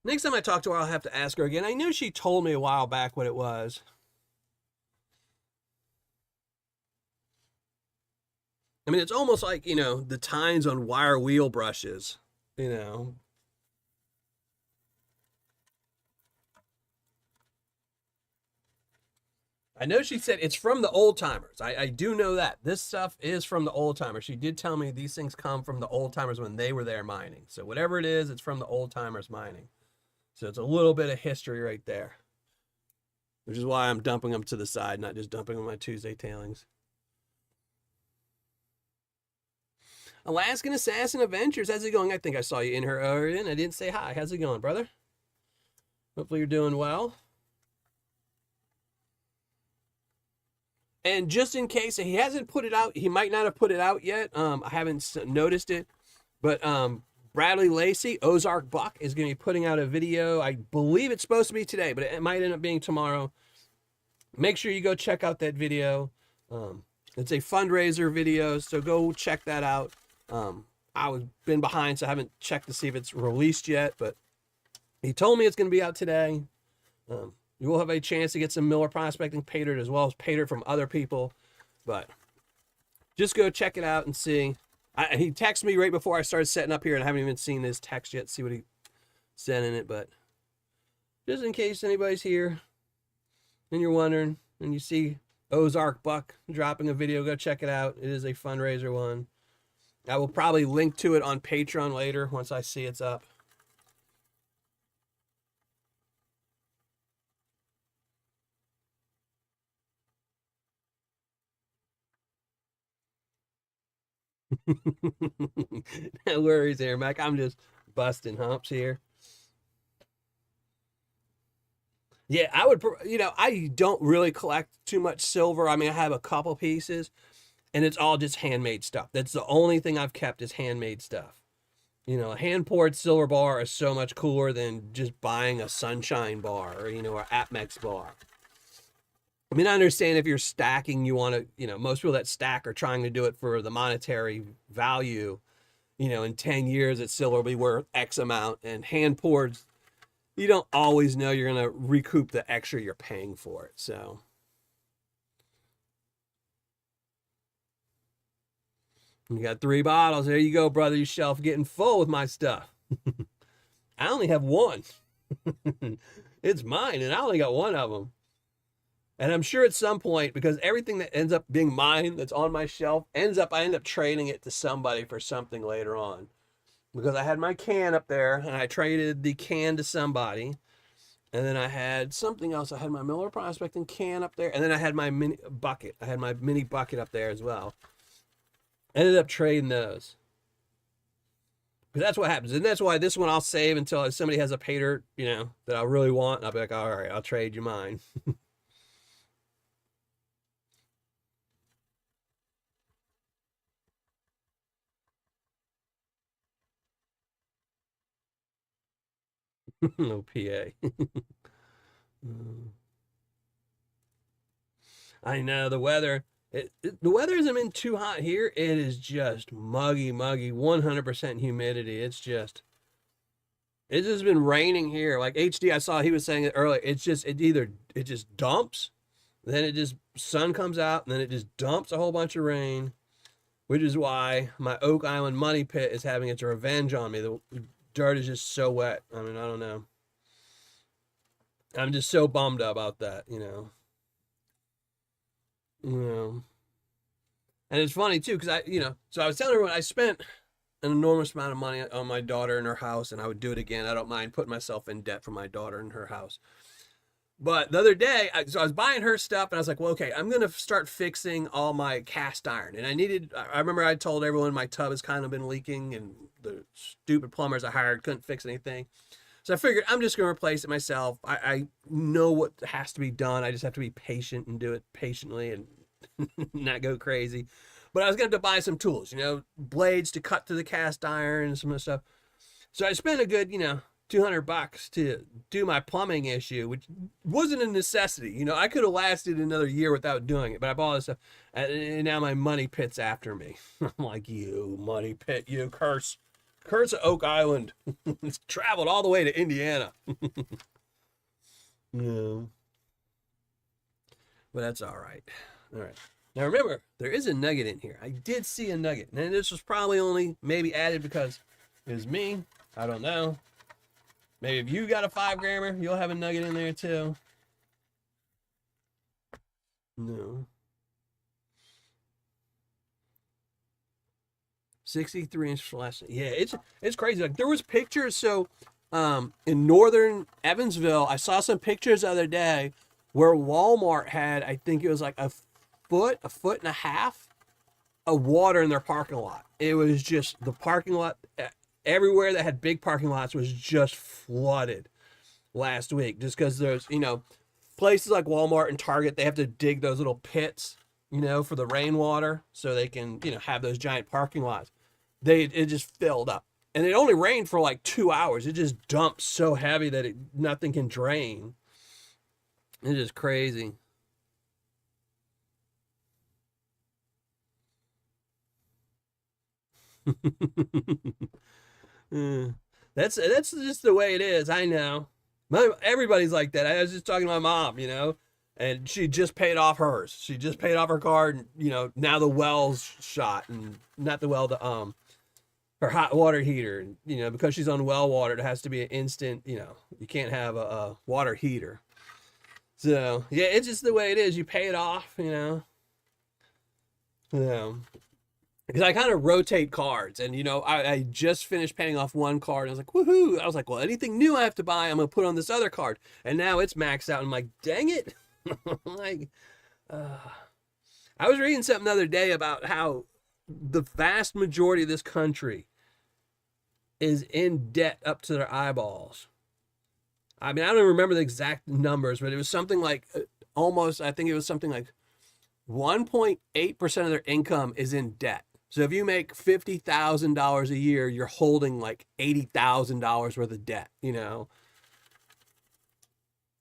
Next time I talk to her, I'll have to ask her again. I knew she told me a while back what it was. I mean, it's almost like, the tines on wire wheel brushes, you know. I know she said it's from the old timers. I do know that. This stuff is from the old timers. She did tell me these things come from the old timers when they were there mining. So whatever it is, it's from the old timers mining. So it's a little bit of history right there, which is why I'm dumping them to the side, not just dumping them on my Tuesday tailings. Alaskan Assassin Adventures, how's it going? I think I saw you in her area and I didn't say hi. How's it going, brother? Hopefully you're doing well. And just in case he hasn't put it out, he might not have put it out yet. I haven't noticed it, but Bradley Lacey, Ozark Buck, is going to be putting out a video. I believe it's supposed to be today, but it might end up being tomorrow. Make sure you go check out that video. It's a fundraiser video, so go check that out. I was been behind, so I haven't checked to see if it's released yet, but he told me it's going to be out today. You will have a chance to get some Miller prospecting Paydirt as well as Paydirt from other people, but just go check it out and see. He texted me right before I started setting up here, and I haven't even seen his text yet, see what he said in it, but just in case anybody's here and you're wondering, and you see Ozark Buck dropping a video, go check it out. It is a fundraiser one. I will probably link to it on Patreon later once I see it's up. No worries there, Mac. I'm just busting humps here. Yeah, I would, I don't really collect too much silver. I mean, I have a couple pieces, and it's all just handmade stuff. That's the only thing I've kept is handmade stuff. A hand poured silver bar is so much cooler than just buying a Sunshine bar or, or Apmex bar. I mean, I understand if you're stacking, you want to, most people that stack are trying to do it for the monetary value. In 10 years, that silver will be worth X amount, and hand poured, you don't always know you're going to recoup the extra you're paying for it. So you got 3 bottles. There you go, brother. Your shelf getting full with my stuff. I only have one. It's mine, and I only got one of them. And I'm sure at some point, because everything that ends up being mine that's on my shelf I end up trading it to somebody for something later on. Because I had my can up there, and I traded the can to somebody. And then I had something else. I had my Miller Prospecting can up there. And then I had my mini bucket. I had my mini bucket up there as well. Ended up trading those. Because that's what happens. And that's why this one I'll save until somebody has a Paydirt, that I really want. And I'll be like, all right, I'll trade you mine. No PA. I know the weather. The weather hasn't been too hot here. It is just muggy, 100% humidity. It's just been raining here. Like HD, I saw he was saying it earlier. It just dumps, then it just sun comes out, and then it just dumps a whole bunch of rain, which is why my Oak Island money pit is having its revenge on me. The dirt is just so wet. I mean, I don't know. I'm just so bummed about that, And it's funny too, because so I was telling everyone I spent an enormous amount of money on my daughter and her house, and I would do it again. I don't mind putting myself in debt for my daughter and her house. But the other day, so I was buying her stuff, and I was like, well, okay, I'm going to start fixing all my cast iron. And I remember I told everyone my tub has kind of been leaking, and the stupid plumbers I hired couldn't fix anything. So I figured I'm just going to replace it myself. I know what has to be done. I just have to be patient and do it patiently and not go crazy. But I was going to buy some tools, blades to cut through the cast iron and some of the stuff. So I spent a good, $200 to do my plumbing issue, which wasn't a necessity. I could have lasted another year without doing it, but I bought this stuff, and now my money pit's after me. I'm like, you money pit, you curse of Oak Island. It's traveled all the way to Indiana. No, but that's all right. All right. Now remember, there is a nugget in here. I did see a nugget, and this was probably only maybe added because it was me. I don't know. Maybe if you got a 5-grammer, you'll have a nugget in there too. No. 63-inch flash. Yeah, it's crazy. Like there was pictures. So in northern Evansville, I saw some pictures the other day where Walmart had, I think it was like a foot and a half of water in their parking lot. It was just the parking lot. Everywhere that had big parking lots was just flooded last week, just because there's, places like Walmart and Target, they have to dig those little pits, for the rainwater so they can, have those giant parking lots. It just filled up. And it only rained for like 2 hours. It just dumped so heavy that nothing can drain. It's just crazy. That's just the way it is. I know. Everybody's like that. I was just talking to my mom, and she just paid off hers. She just paid off her card, and, now the well's shot, and not the well, her hot water heater, because she's on well water, it has to be an instant, you can't have a water heater. So yeah, it's just the way it is. You pay it off, because I kind of rotate cards, and I just finished paying off one card, and I was like, woohoo! I was like, well, anything new I have to buy, I'm gonna put on this other card, and now it's maxed out. And I'm like, dang it! Like, I was reading something the other day about how the vast majority of this country is in debt up to their eyeballs. I mean, I don't remember the exact numbers, but it was something like I think it was something like 1.8% of their income is in debt. So if you make $50,000 a year, you're holding like $80,000 worth of debt,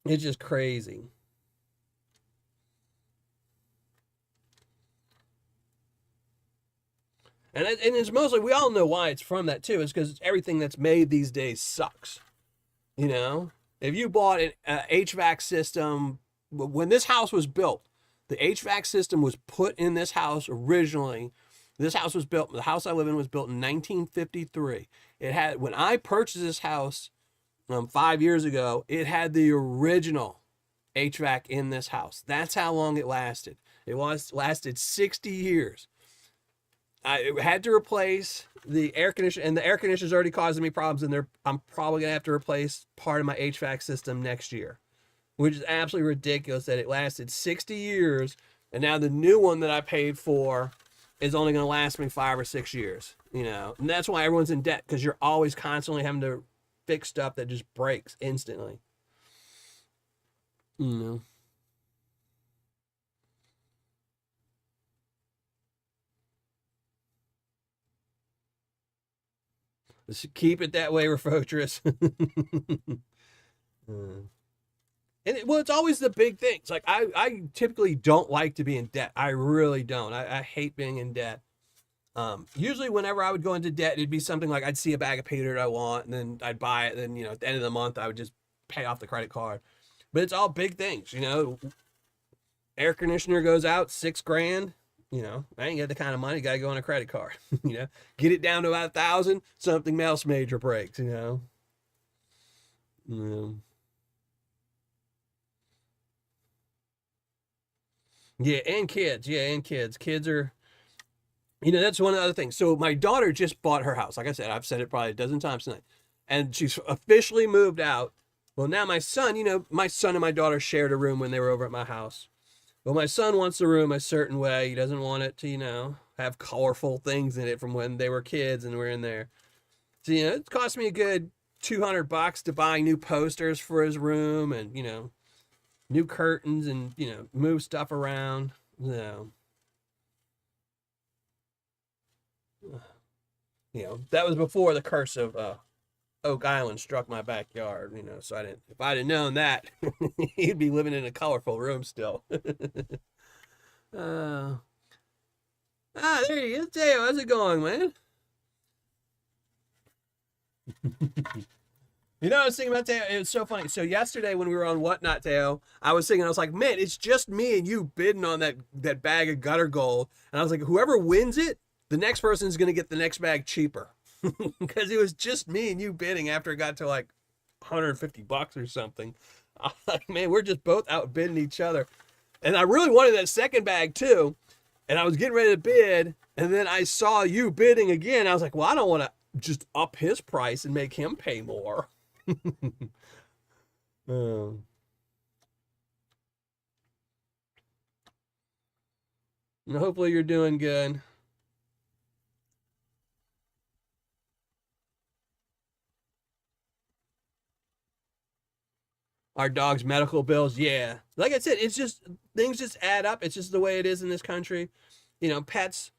It's just crazy. And it's mostly, we all know why it's from that too. It's because everything that's made these days sucks. If you bought an HVAC system, when this house was built, the HVAC system was put in this house originally. This house was built, the house I live in was built in 1953. When I purchased this house 5 years ago, it had the original HVAC in this house. That's how long it lasted. It lasted 60 years. I had to replace the air conditioner, and the air conditioner's already causing me problems, and I'm probably gonna have to replace part of my HVAC system next year, which is absolutely ridiculous that it lasted 60 years, and now the new one that I paid for is only gonna last me 5 or 6 years, and that's why everyone's in debt, because you're always constantly having to fix stuff that just breaks instantly. Let's keep it that way, Refoctress. It's always the big things. Like I typically don't like to be in debt. I really don't. I hate being in debt. Usually whenever I would go into debt, it'd be something like I'd see a bag of Paydirt I want, and then I'd buy it. And then, at the end of the month, I would just pay off the credit card. But it's all big things, Air conditioner goes out, $6,000. I ain't got the kind of money. Got to go on a credit card. Get it down to about 1,000. Something else major breaks. Yeah. Yeah, and kids. Yeah, and kids. Kids are. That's one of the other things. So my daughter just bought her house. Like I said, I've said it probably a dozen times tonight, and she's officially moved out. Well, now my son. My son and my daughter shared a room when they were over at my house. Well, my son wants the room a certain way. He doesn't want it to, have colorful things in it from when they were kids and we're in there. So, it cost me a good $200 to buy new posters for his room and, new curtains and, move stuff around. That was before the curse of Oak Island struck my backyard, so I didn't, if I'd have known that, he'd be living in a colorful room still. uh, there you go. Teo, how's it going, man? I was thinking about Teo. It was so funny. So yesterday when we were on Whatnot, Teo, I was thinking, I was like, man, it's just me and you bidding on that bag of gutter gold. And I was like, whoever wins it, the next person is going to get the next bag cheaper. Because it was just me and you bidding after it got to like $150 or something. I'm like, man, we're just both outbidding each other. And I really wanted that second bag too. And I was getting ready to bid. And then I saw you bidding again. I was like, well, I don't want to just up his price and make him pay more. um, hopefully you're doing good. Our dog's medical bills, yeah. Like I said, it's just, things just add up. It's just the way it is in this country. Pets,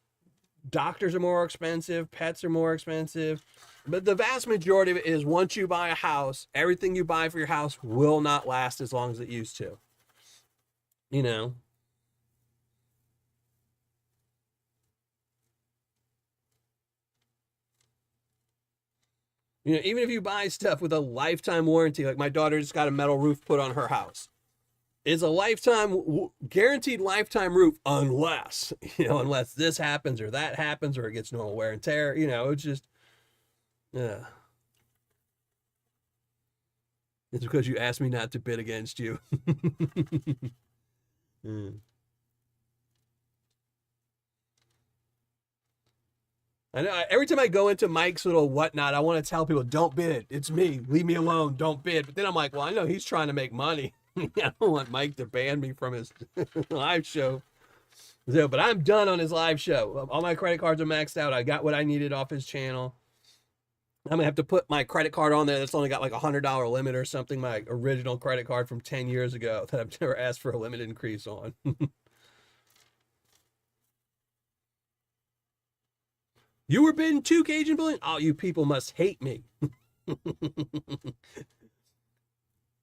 doctors are more expensive, pets are more expensive. But the vast majority of it is, once you buy a house, everything you buy for your house will not last as long as it used to. You know? Even if you buy stuff with a lifetime warranty, like my daughter just got a metal roof put on her house. It's a lifetime, guaranteed lifetime roof unless this happens or that happens or it gets normal wear and tear. It's just, yeah. It's because you asked me not to bid against you. Mm. I know every time I go into Mike's little Whatnot, I want to tell people, don't bid. It's me. Leave me alone. Don't bid. But then I'm like, well, I know he's trying to make money. I don't want Mike to ban me from his live show. So, but I'm done on his live show. All my credit cards are maxed out. I got what I needed off his channel. I'm gonna have to put my credit card on there that's only got like $100 limit or something. My original credit card from 10 years ago that I've never asked for a limit increase on. You were bidding 2 Cajun Bullion? Oh, you people must hate me.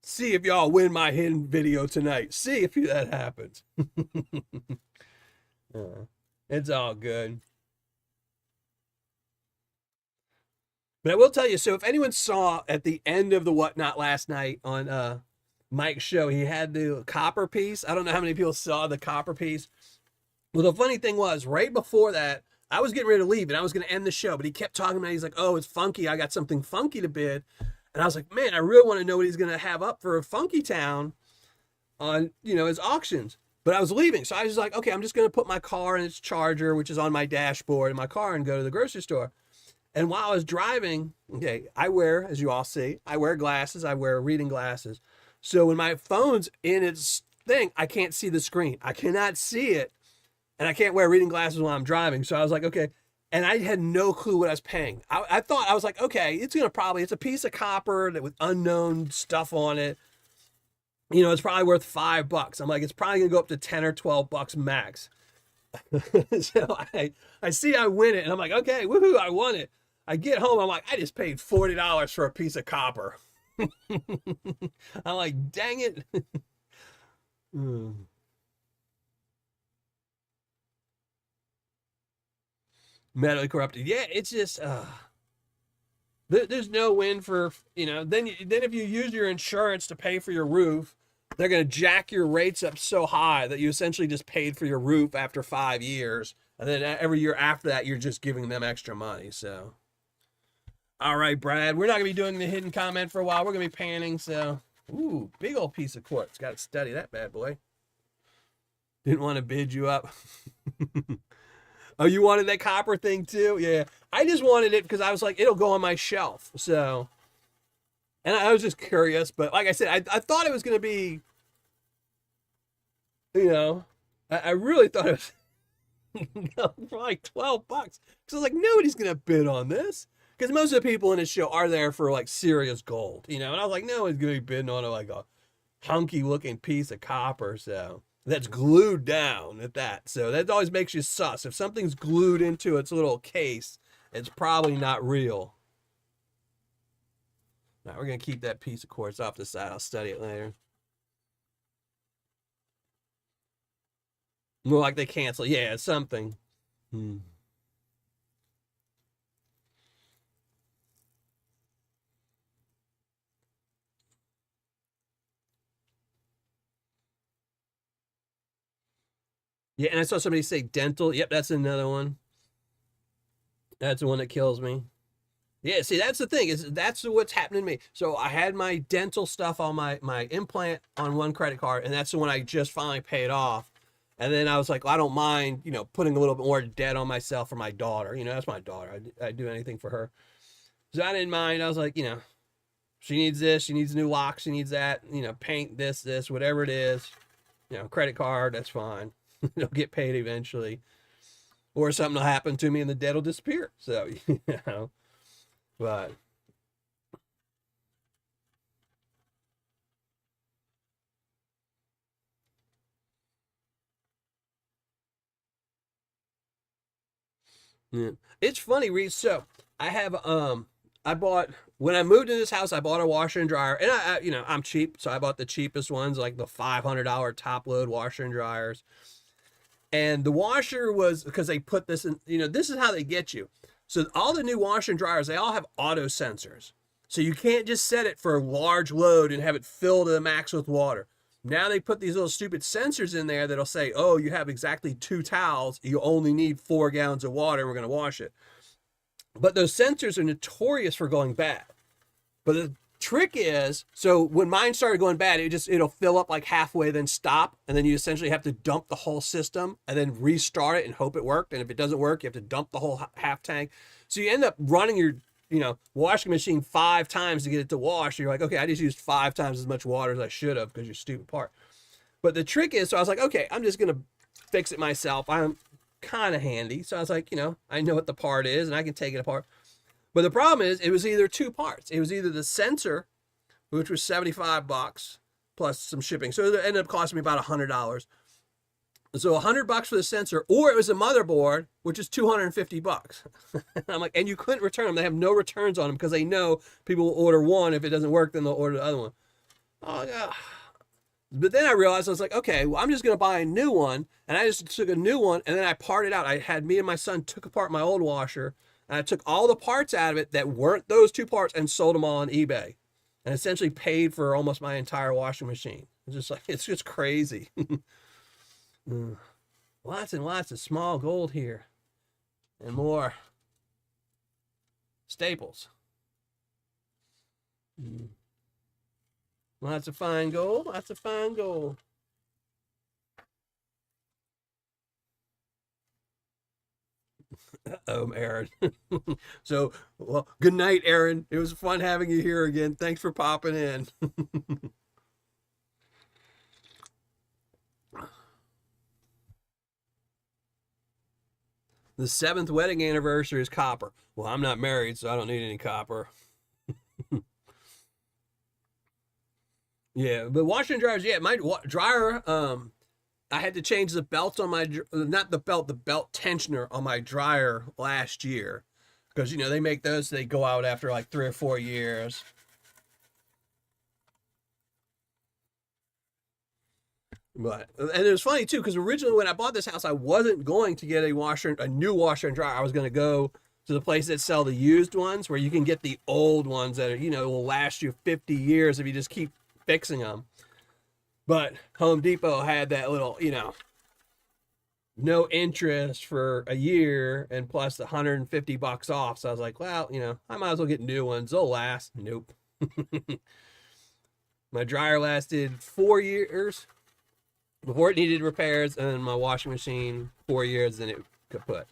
See if y'all win my hidden video tonight. See if that happens. It's all good. But I will tell you, so if anyone saw at the end of the Whatnot last night on Mike's show, he had the copper piece. I don't know how many people saw the copper piece. Well, the funny thing was, right before that, I was getting ready to leave and I was going to end the show, but he kept talking about it. He's like, oh, it's funky. I got something funky to bid. And I was like, man, I really want to know what he's going to have up for a Funky Town on, his auctions. But I was leaving. So I was like, okay, I'm just going to put my car in its charger, which is on my dashboard in my car, and go to the grocery store. And while I was driving, okay, I wear, as you all see, I wear glasses. I wear reading glasses. So when my phone's in its thing, I can't see the screen. I cannot see it. And I can't wear reading glasses while I'm driving. So I was like, okay. And I had no clue what I was paying. I thought, I was like, okay, it's a piece of copper that with unknown stuff on it. It's probably worth $5. I'm like, it's probably gonna go up to 10 or $12 max. So I see I win it and I'm like, okay, woohoo, I won it. I get home, I'm like, I just paid $40 for a piece of copper. I'm like, dang it. Medically corrupted. Yeah, it's just there's no win for, then if you use your insurance to pay for your roof, they're going to jack your rates up so high that you essentially just paid for your roof after 5 years, and then every year after that you're just giving them extra money. So all right, Brad, we're not going to be doing the hidden comment for a while. We're going to be panning. So ooh, big old piece of quartz. Got to study that bad boy. Didn't want to bid you up. Oh, you wanted that copper thing too? Yeah. I just wanted it because I was like, it'll go on my shelf. So, and I was just curious, but like I said, I thought it was going to be, I really thought it was for like $12. Because I was like, nobody's going to bid on this. Because most of the people in this show are there for like serious gold, and I was like, no one's going to be bidding on like a hunky looking piece of copper. So that's glued down at that. So that always makes you sus. If something's glued into its little case, it's probably not real. Now we're going to keep that piece of quartz off the side. I'll study it later. More like they cancel. Yeah, it's something. Hmm. Yeah, and I saw somebody say dental. Yep, that's another one. That's the one that kills me. Yeah, see, that's the thing is that's what's happening to me. So I had my dental stuff on my implant on one credit card, and that's the one I just finally paid off. And then I was like, well, I don't mind, putting a little bit more debt on myself for my daughter. That's my daughter. I'd do anything for her. So I didn't mind. I was like, she needs this, she needs a new lock, she needs that, paint this, whatever it is, credit card, that's fine. It'll get paid eventually. Or something will happen to me and the debt will disappear. So, but yeah. It's funny, Reese. So I have I bought when I moved into this house, I bought a washer and dryer, and I'm cheap, so I bought the cheapest ones, like the $500 top load washer and dryers. And the washer was because they put this in, this is how they get you. So all the new washer and dryers, they all have auto sensors. So you can't just set it for a large load and have it fill to the max with water. Now they put these little stupid sensors in there that'll say, oh, you have exactly 2 towels. You only need 4 gallons of water and we're going to wash it. But those sensors are notorious for going bad. But the trick is, so when mine started going bad, it'll fill up like halfway, then stop, and then you essentially have to dump the whole system and then restart it and hope it worked. And if it doesn't work, you have to dump the whole half tank. So you end up running your washing machine 5 times to get it to wash. You're like, okay, I just used 5 times as much water as I should have because you're stupid part. But the trick is, so I was like, okay, I'm just gonna fix it myself. I'm kind of handy, so I was like, I know what the part is and I can take it apart. But the problem is, it was either 2 parts. It was either the sensor, which was $75 plus some shipping, so it ended up costing me about $100. So $100 for the sensor, or it was a motherboard, which is $250. I'm like, and you couldn't return them. They have no returns on them because they know people will order one. If it doesn't work, then they'll order the other one. Oh yeah. But then I realized, I was like, okay, well, I'm just going to buy a new one. And I just took a new one and then I parted out. Me and my son took apart my old washer and I took all the parts out of it that weren't those 2 parts and sold them all on eBay and essentially paid for almost my entire washing machine. It's just crazy. Lots and lots of small gold here and more staples. Lots of fine gold, lots of fine gold. Aaron. So, well, good night, Aaron. It was fun having you here again. Thanks for popping in. The 7th wedding anniversary is copper. Well, I'm not married, so I don't need any copper. Yeah, but washing and dryers, yeah, my dryer, I had to change the belt on my, not the belt tensioner on my dryer last year. Because, they make those, they go out after like 3 or 4 years. But, and it was funny too, because originally when I bought this house, I wasn't going to get a new washer and dryer. I was going to go to the place that sell the used ones where you can get the old ones that are, will last you 50 years if you just keep fixing them. But Home Depot had that little, no interest for a year and plus the $150 off. So I was like, well, I might as well get new ones. They'll last. Nope. My dryer lasted 4 years before it needed repairs, and then my washing machine 4 years, then it kaput.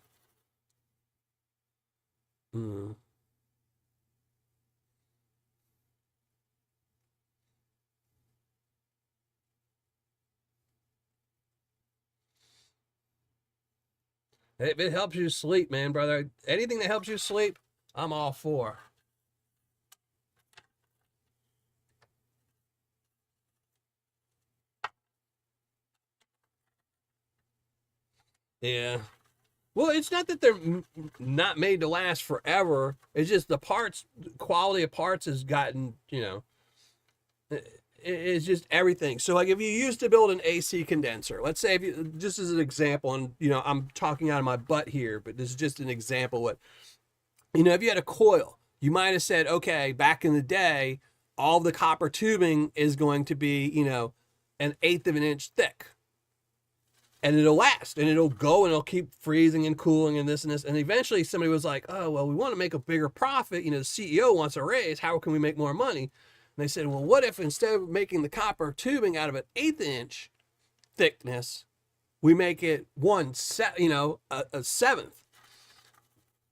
If it helps you sleep, man, brother, anything that helps you sleep, I'm all for. Yeah. Well, it's not that they're not made to last forever. It's just the parts, quality of parts has gotten, it's just everything. So, like, if you used to build an AC condenser, let's say, if you, just as an example, and, I'm talking out of my butt here, but this is just an example. What, if you had a coil, you might have said, okay, back in the day, all the copper tubing is going to be, an eighth of an inch thick, and it'll last, and it'll go, and it'll keep freezing and cooling and this and this. And eventually somebody was like, oh, well, we want to make a bigger profit. The CEO wants a raise. How can we make more money? And they said, well, what if instead of making the copper tubing out of an eighth inch thickness, we make it a seventh?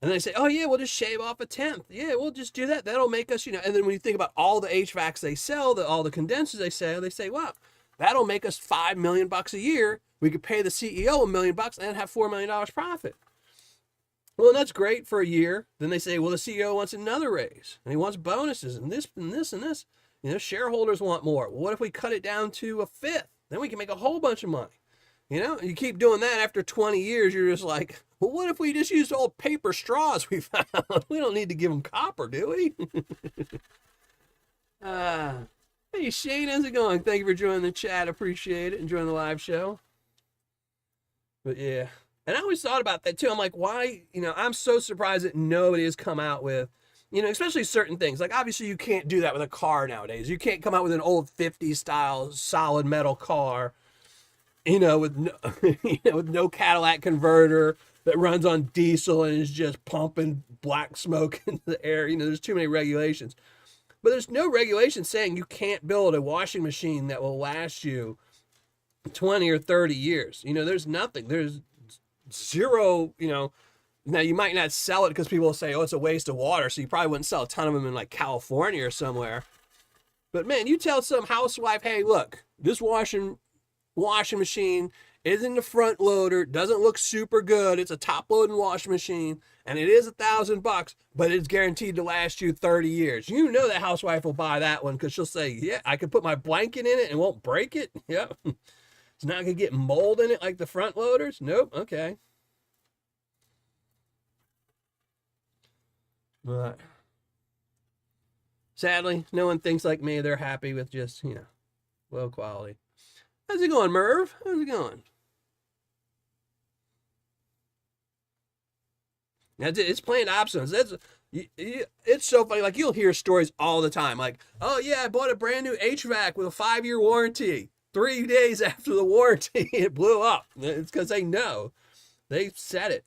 And they say, oh, yeah, we'll just shave off a tenth. Yeah, we'll just do that. That'll make us, And then when you think about all the HVACs they sell, all the condensers they say, wow, that'll make us $5 million a year. We could pay the CEO $1 million and have $4 million profit. Well, that's great for a year. Then they say, well, the CEO wants another raise, and he wants bonuses and this and this and this. Shareholders want more. Well, what if we cut it down to a fifth? Then we can make a whole bunch of money. You keep doing that, after 20 years, you're just like, well, what if we just used old paper straws we found? We don't need to give them copper, do we? Hey, Shane, how's it going? Thank you for joining the chat. Appreciate it. Enjoying the live show. But yeah. And I always thought about that too. I'm like, why, I'm so surprised that nobody has come out with, especially certain things. Like, obviously you can't do that with a car nowadays. You can't come out with an old 50s style solid metal car, with no, with no Cadillac converter that runs on diesel and is just pumping black smoke into the air. There's too many regulations. But there's no regulation saying you can't build a washing machine that will last you 20 or 30 years. There's nothing. There's zero, now you might not sell it because people will say, oh, it's a waste of water. So you probably wouldn't sell a ton of them in like California or somewhere. But man, you tell some housewife, hey, look, this washing machine isn't a front loader, doesn't look super good. It's a top loading washing machine, and it is $1,000, but it's guaranteed to last you 30 years. That housewife will buy that one because she'll say, yeah, I can put my blanket in it and won't break it. Yep. It's not going to get mold in it like the front loaders? Nope. Okay. But sadly, no one thinks like me. They're happy with just, low quality. How's it going, Merv? How's it going? It's playing options. It's so funny. Like, you'll hear stories all the time. Like, oh, yeah, I bought a brand new HVAC with a 5-year warranty. 3 days after the warranty, it blew up. It's because they know. They said it,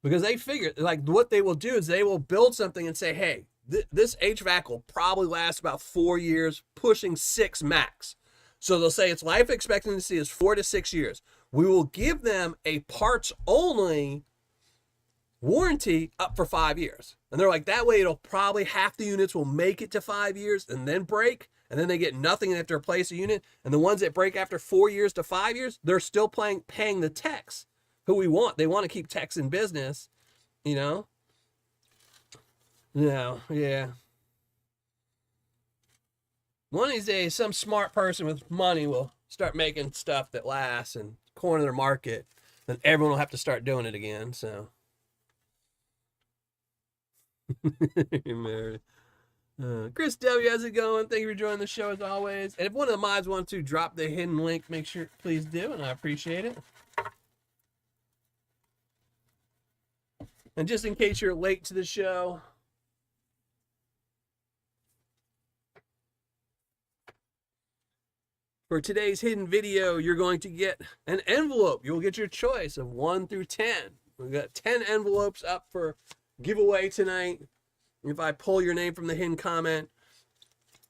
Because they figure, like, what they will do is they will build something and say, hey, this HVAC will probably last about 4 years, pushing 6 max. So they'll say its life expectancy is 4 to 6 years. We will give them a parts-only warranty up for 5 years. And they're like, that way it'll probably half the units will make it to 5 years and then break, and then they get nothing and have to replace a unit. And the ones that break after 4 years to 5 years, they're still paying the techs who we want. They want to keep techs in business, No, yeah. One of these days, some smart person with money will start making stuff that lasts and corner their market. Then everyone will have to start doing it again, so. Mary. Chris W, how's it going? Thank you for joining the show as always. And if one of the mods wants to drop the hidden link, make sure, please do, and I appreciate it. And just in case you're late to the show, for today's hidden video, you're going to get an envelope. You'll get your choice of 1 through 10. We've got 10 envelopes up for giveaway tonight. If I pull your name from the hidden comment,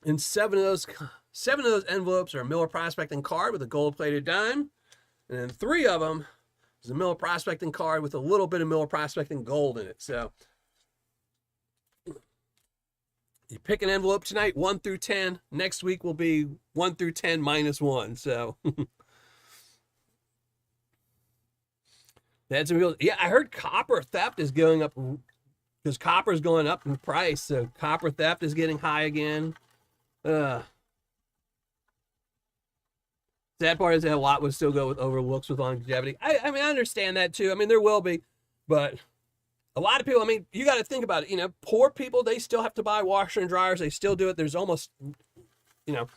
and 7 of those envelopes are a Miller Prospecting card with a gold-plated dime, and then 3 of them is a Miller Prospecting card with a little bit of Miller Prospecting gold in it. So you pick an envelope tonight, 1 through 10. Next week will be 1 through 10 minus 1. So that's real. Yeah, I heard copper theft is going up because copper is going up in price. So copper theft is getting high again. It's Sad part is that a lot would still go with overlooks with longevity. I mean, I understand that too. I mean, there will be, but a lot of people, I mean, you got to think about it. You know, poor people, they still have to buy washer and dryers. They still do it. There's almost, you know,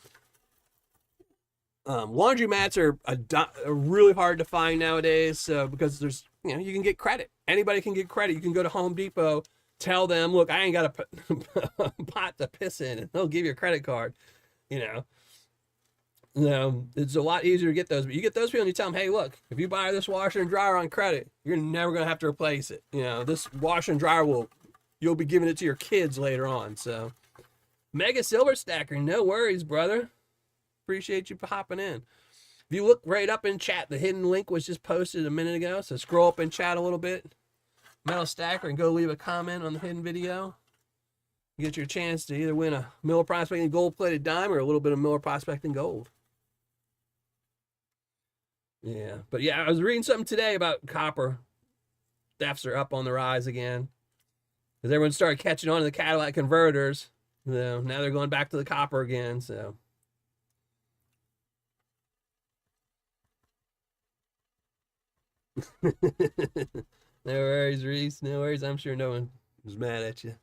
laundry mats are really hard to find nowadays. So because there's, you know, you can get credit. Anybody can get credit. You can go to Home Depot, tell them, look, I ain't got a pot to piss in, and they'll give you a credit card. You know. It's a lot easier to get those, but you get those people and you tell them, hey, look, if you buy this washer and dryer on credit, you're never going to have to replace it. You know, this washer and dryer you'll be giving it to your kids later on. So, Mega Silver Stacker, no worries, brother. Appreciate you hopping in. If you look right up in chat, the hidden link was just posted a minute ago. So scroll up in chat a little bit, Metal Stacker, and go leave a comment on the hidden video. You get your chance to either win a Miller Prospecting gold-plated dime or a little bit of Miller Prospecting gold. Yeah, but yeah, I was reading something today about copper thefts are up on the rise again. Because everyone started catching on to the Cadillac converters. You know, now they're going back to the copper again, so. No worries, Reese. No worries. I'm sure no one was mad at you.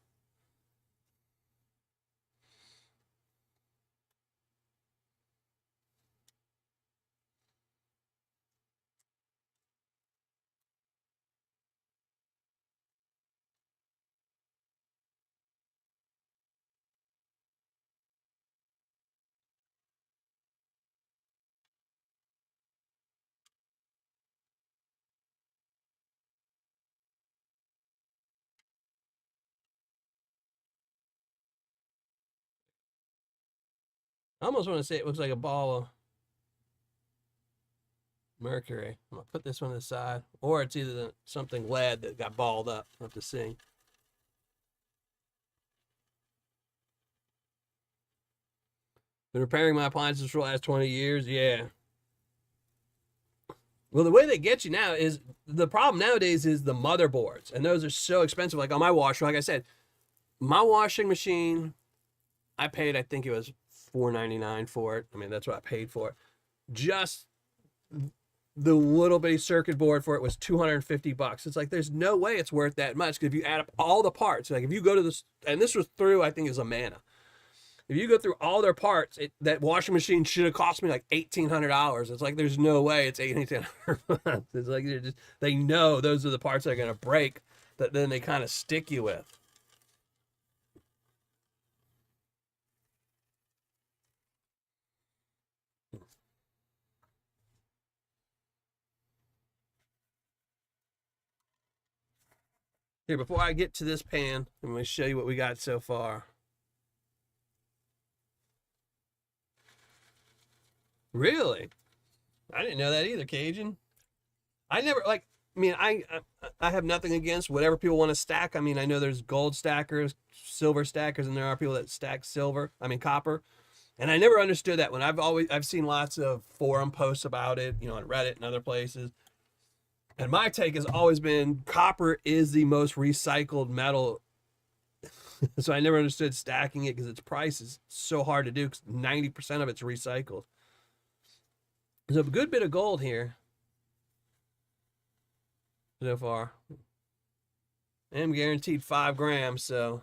I almost want to say it looks like a ball of mercury. I'm going to put this one aside. Or it's either something lead that got balled up. I'll have to see. Been repairing my appliances for the last 20 years. Yeah. Well, the way they get you now is, the problem nowadays is the motherboards. And those are so expensive. Like on my washer, like I said, my washing machine, I paid, I think it was $4.99 for it. I mean, that's what I paid for it. Just the little bitty circuit board for it was $250. It's like, there's no way it's worth that much. Because if you add up all the parts, like if you go to this, and this was through, I think it was Amana. If you go through all their parts, that washing machine should have cost me like $1,800. It's like, there's no way it's $1,800. It's like, they know those are the parts that are going to break, that then they kind of stick you with. Here, before I get to this pan, I'm going to show you what we got so far. Really? I didn't know that either, Cajun. I never, like, I mean, I have nothing against whatever people want to stack. I mean, I know there's gold stackers, silver stackers, and there are people that stack copper. And I never understood that. When I've seen lots of forum posts about it, you know, on Reddit and other places. And my take has always been copper is the most recycled metal. So I never understood stacking it because its price is so hard to do because 90% of it's recycled. There's a good bit of gold here so far. I'm guaranteed 5 grams, so.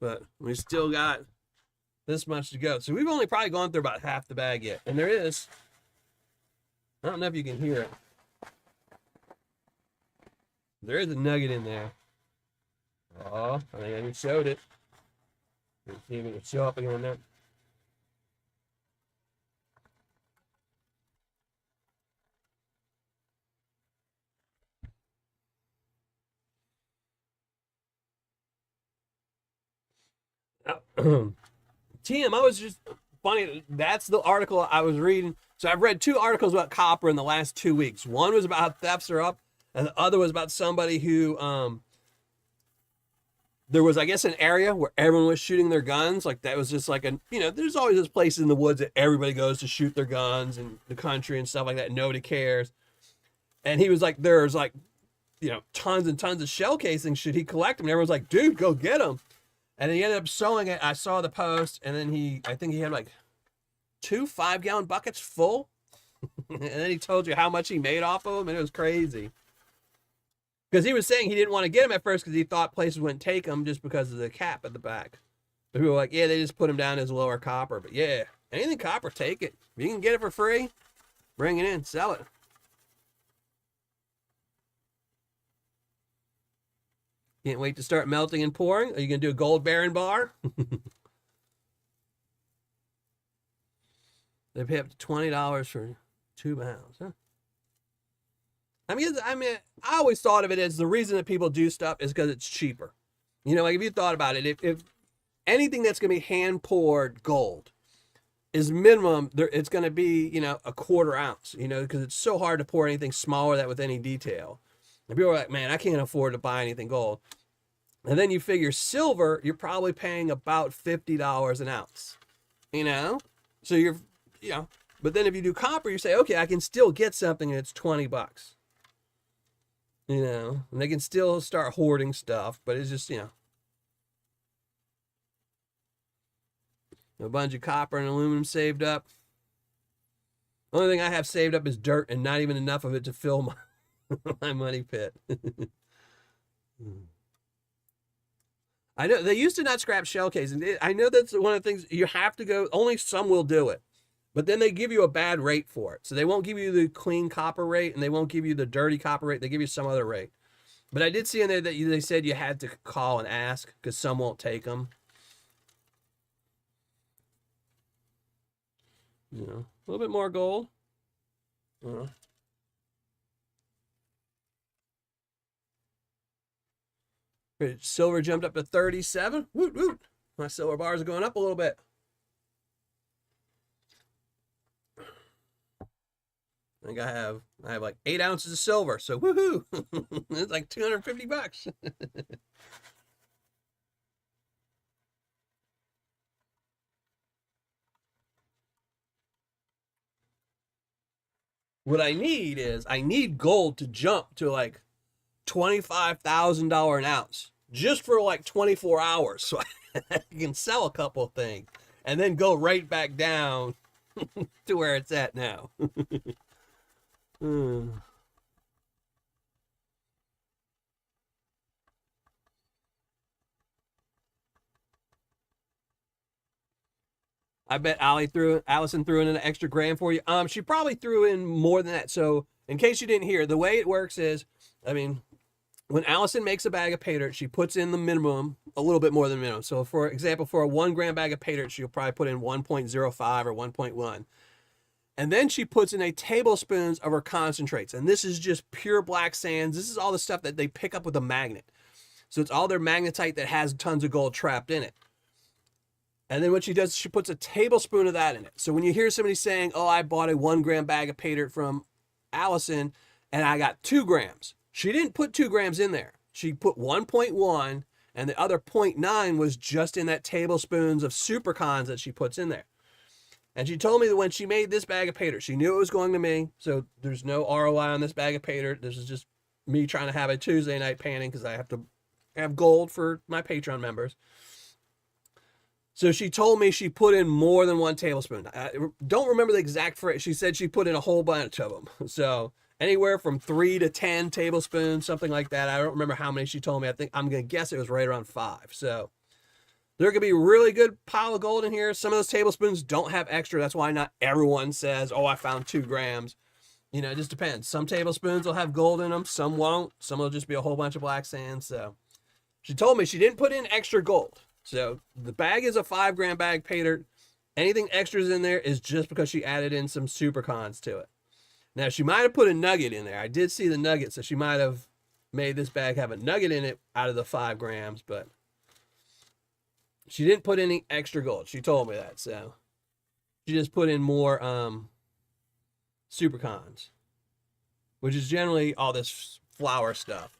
But we still got this much to go. So we've only probably gone through about half the bag yet. And there is, I don't know if you can hear it. There is a nugget in there. Oh, I think I just showed it. Let's see if it can show up again there. TM, I was just funny. That's the article I was reading. So I've read 2 articles about copper in the last 2 weeks. One was about how thefts are up, and the other was about somebody who, there was, I guess, an area where everyone was shooting their guns. Like that was just like there's always those places in the woods that everybody goes to shoot their guns in the country and stuff like that. And nobody cares. And he was like, there's like, tons and tons of shell casings. Should he collect them? And everyone's like, dude, go get them. And he ended up sewing it. I saw the post, and then I think he had like 2 5-gallon buckets full. And then he told you how much he made off of them, and it was crazy. Because he was saying he didn't want to get them at first because he thought places wouldn't take them just because of the cap at the back. But people were like, yeah, they just put them down as lower copper. But yeah, anything copper, take it. If you can get it for free, bring it in, sell it. Can't wait to start melting and pouring. Are you going to do a gold baron bar? They pay up to $20 for 2 pounds, huh? I mean, I always thought of it as the reason that people do stuff is because it's cheaper. You know, like if you thought about it, if anything that's going to be hand poured gold is minimum, it's going to be, you know, a 1/4 ounce, you know, because it's so hard to pour anything smaller that with any detail. And people are like, man, I can't afford to buy anything gold. And then you figure silver, you're probably paying about $50 an ounce, you know? So you know, but then if you do copper, you say, okay, I can still get something and it's $20. You know, and they can still start hoarding stuff, but it's just, you know, a bunch of copper and aluminum saved up. Only thing I have saved up is dirt, and not even enough of it to fill my money pit. I know they used to not scrap shell casings. I know that's one of the things you have to go. Only some will do it, but then they give you a bad rate for it. So they won't give you the clean copper rate, and they won't give you the dirty copper rate. They give you some other rate. But I did see in there that they said you had to call and ask because some won't take them. You know, a little bit more gold. Silver jumped up to 37. Woot, woot. My silver bars are going up a little bit. I think I have like 8 ounces of silver, so woohoo! It's like $250. What I need gold to jump to like $25,000 an ounce just for like 24 hours, so I can sell a couple of things and then go right back down to where it's at now. I bet Allison threw in an extra gram for you. She probably threw in more than that. So in case you didn't hear, the way it works is, I mean, when Allison makes a bag of Paydirt, she puts in the minimum, a little bit more than minimum. So for example, for a 1 gram bag of Paydirt, she'll probably put in 1.05 or 1.1. And then she puts in a tablespoons of her concentrates. And this is just pure black sands. This is all the stuff that they pick up with a magnet. So it's all their magnetite that has tons of gold trapped in it. And then what she does, she puts a tablespoon of that in it. So when you hear somebody saying, oh, I bought a 1 gram bag of Paydirt from Allison and I got 2 grams. She didn't put 2 grams in there. She put 1.1 and the other 0.9 was just in that tablespoons of supercons that she puts in there. And she told me that when she made this bag of Paydirt, she knew it was going to me. So there's no ROI on this bag of Paydirt. This is just me trying to have a Tuesday night panning because I have to have gold for my Patreon members. So she told me she put in more than 1 tablespoon. I don't remember the exact phrase. She said she put in a whole bunch of them. So anywhere from 3 to 10 tablespoons, something like that. I don't remember how many she told me. I'm going to guess it was right around 5. So there could be a really good pile of gold in here. Some of those tablespoons don't have extra. That's why not everyone says, oh, I found 2 grams. You know, it just depends. Some tablespoons will have gold in them. Some won't. Some will just be a whole bunch of black sand. So she told me she didn't put in extra gold. So the bag is a 5 gram bag Paydirt. Anything extras in there is just because she added in some supercons to it. Now she might have put a nugget in there. I did see the nugget, so she might have made this bag have a nugget in it out of the 5 grams, but she didn't put any extra gold. She told me that, so she just put in more supercons, which is generally all this flour stuff.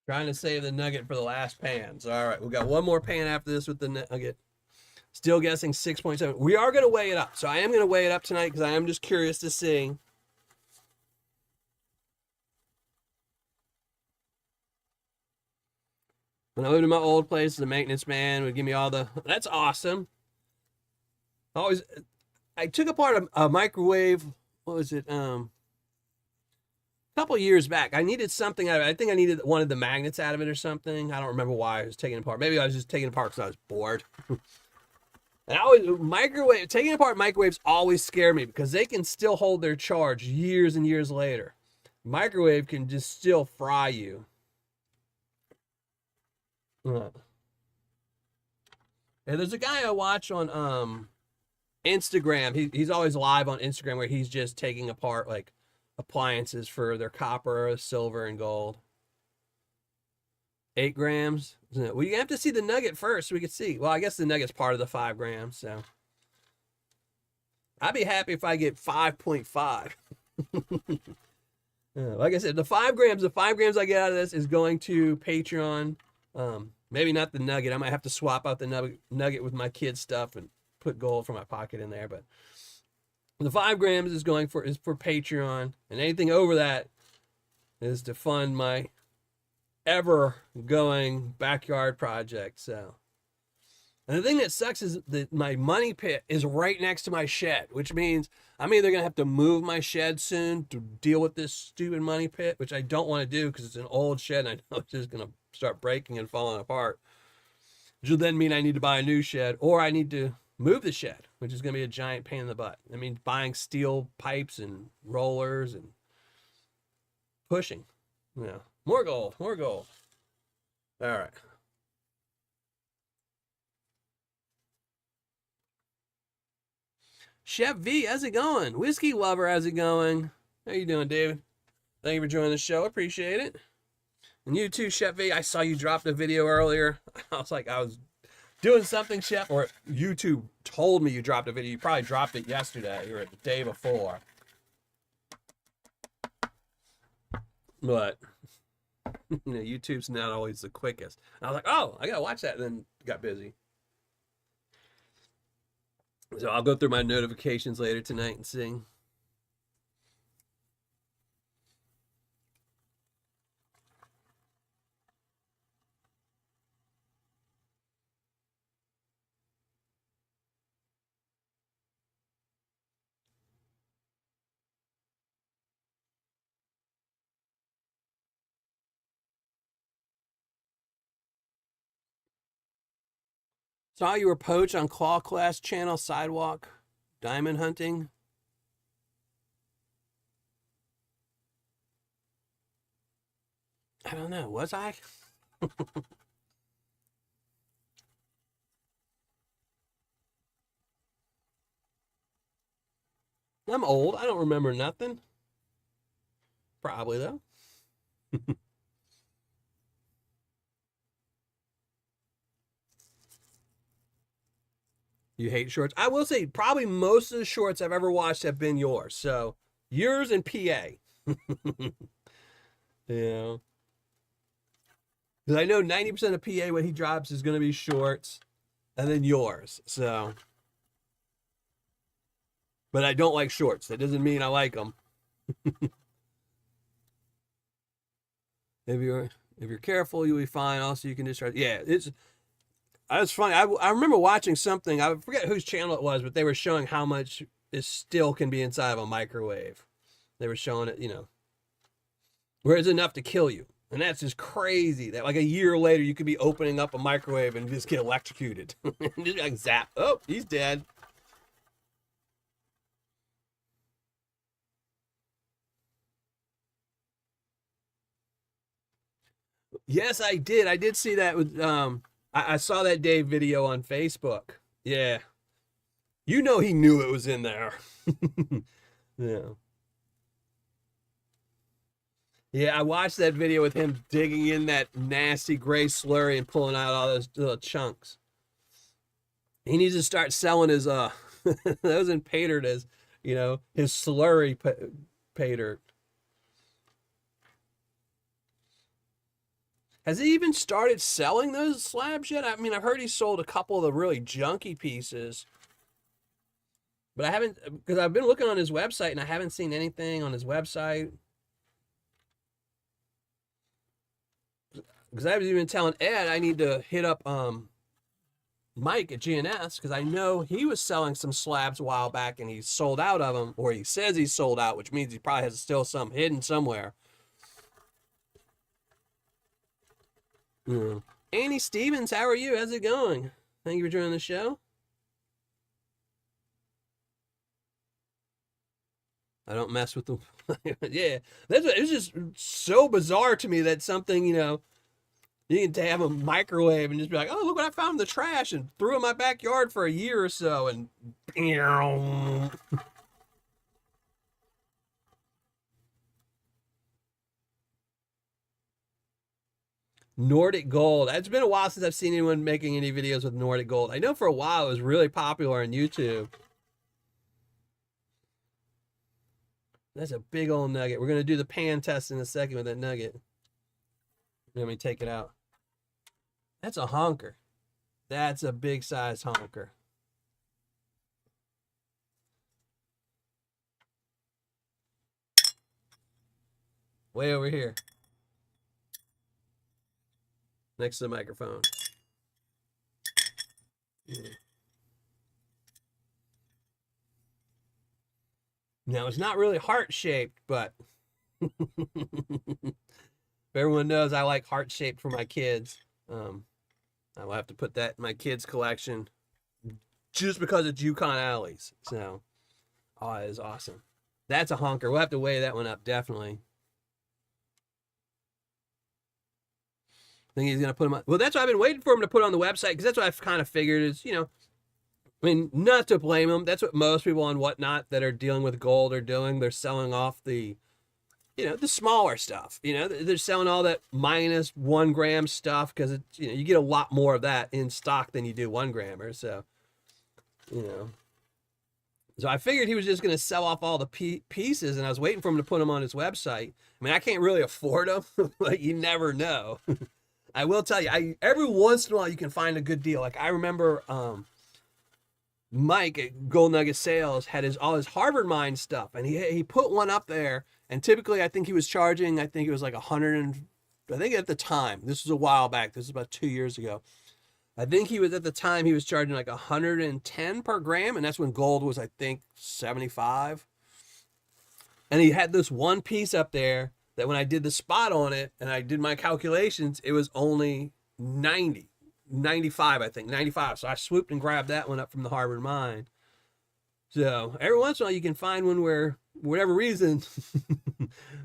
Trying to save the nugget for the last pan. So, all right, we got one more pan after this with the nugget. Still guessing 6.7. We are going to weigh it up. So I am going to weigh it up tonight because I am just curious to see. When I lived in my old place, the maintenance man would give me all the. That's awesome. I took apart a microwave. What was it? A couple years back. I needed something out of it. I think I needed one of the magnets out of it or something. I don't remember why I was taking it apart. Maybe I was just taking it apart because I was bored. And taking apart microwaves always scare me because they can still hold their charge years and years later. Microwave can just still fry you. And there's a guy I watch on Instagram. He's always live on Instagram where he's just taking apart like appliances for their copper, silver, and gold. 8 grams. Well, you have to see the nugget first so we can see. Well, I guess the nugget's part of the 5 grams, so. I'd be happy if I get 5.5. Like I said, the 5 grams I get out of this is going to Patreon. Maybe not the nugget. I might have to swap out the nugget with my kids' stuff and put gold from my pocket in there. But the 5 grams is for Patreon, and anything over that is to fund my ever going backyard project. So, and the thing that sucks is that my money pit is right next to my shed, which means I'm either gonna have to move my shed soon to deal with this stupid money pit, which I don't want to do because it's an old shed and I know it's just gonna start breaking and falling apart, which will then mean I need to buy a new shed, or I need to move the shed, which is gonna be a giant pain in the butt. I mean, buying steel pipes and rollers and pushing. Yeah. More gold. All right. Chef V, how's it going? Whiskey Lover, how's it going? How you doing, David? Thank you for joining the show. Appreciate it. And you too, Chef V. I saw you dropped a video earlier. I was doing something, Chef, or YouTube told me you dropped a video. You probably dropped it yesterday or the day before. But YouTube's not always the quickest. I was like, oh, I gotta watch that, and then got busy. So I'll go through my notifications later tonight and see. Saw you were poached on Claw Class channel sidewalk diamond hunting. I don't know. Was I? I'm old. I don't remember nothing. Probably though. You hate shorts? I will say probably most of the shorts I've ever watched have been yours. So yours and PA. Yeah. Because I know 90% of PA when he drops is going to be shorts and then yours. So, but I don't like shorts. That doesn't mean I like them. If you're careful, you'll be fine. Also, you can just try. Yeah, that's funny. I remember watching something. I forget whose channel it was, but they were showing how much it still can be inside of a microwave. They were showing it, where it's enough to kill you. And that's just crazy that like a year later you could be opening up a microwave and just get electrocuted. Just like zap. Oh, he's dead. Yes, I did. I did see that with I saw that Dave video on Facebook. Yeah. He knew it was in there. Yeah. Yeah, I watched that video with him digging in that nasty gray slurry and pulling out all those little chunks. He needs to start selling his those in Paydirt as, his slurry Paydirt. Has he even started selling those slabs yet? I mean, I've heard he sold a couple of the really junky pieces, but I haven't, because I've been looking on his website and I haven't seen anything on his website. Because I was even telling Ed I need to hit up Mike at GNS, because I know he was selling some slabs a while back and he's sold out of them, or he says he's sold out, which means he probably has still some hidden somewhere. Annie Stevens, how are you? How's it going? Thank you for joining the show. I don't mess with them. Yeah, it's just so bizarre to me that something, you know, you can have a microwave and just be like, oh, look what I found in the trash, and threw in my backyard for a year or so, and Nordic Gold. It's been a while since I've seen anyone making any videos with Nordic Gold. I know for a while it was really popular on YouTube. That's a big old nugget. We're going to do the pan test in a second with that nugget. Let me take it out. That's a honker. That's a big size honker. Way over here. Next to the microphone. Yeah. Now, it's not really heart-shaped, but everyone knows I like heart-shaped for my kids. I will have to put that in my kids' collection just because it's Yukon Alleys. So, oh, it is awesome. That's a honker. We'll have to weigh that one up, definitely. I think he's going to put him on. Well, that's what I've been waiting for him to put on the website, because that's what I've kind of figured is, you know, I mean, not to blame them. That's what most people on Whatnot that are dealing with gold are doing. They're selling off the, you know, the smaller stuff. You know, they're selling all that minus 1 gram stuff, because it's, you know, you get a lot more of that in stock than you do 1 grammers. So, you know, so I figured he was just going to sell off all the pieces, and I was waiting for him to put them on his website. I mean, I can't really afford them. Like, you never know. I will tell you, every once in a while you can find a good deal. Like, I remember Mike at Gold Nugget Sales had all his Harvard Mine stuff, and he put one up there, and typically I think he was charging, I think it was like 100, and I think at the time, this was a while back, this was about 2 years ago, I think he was, at the time, he was charging like 110 per gram, and that's when gold was, I think, 75. And he had this one piece up there that when I did the spot on it, and I did my calculations, it was only 95, I think, 95. So I swooped and grabbed that one up from the Harvard Mine. So every once in a while you can find one where, for whatever reason,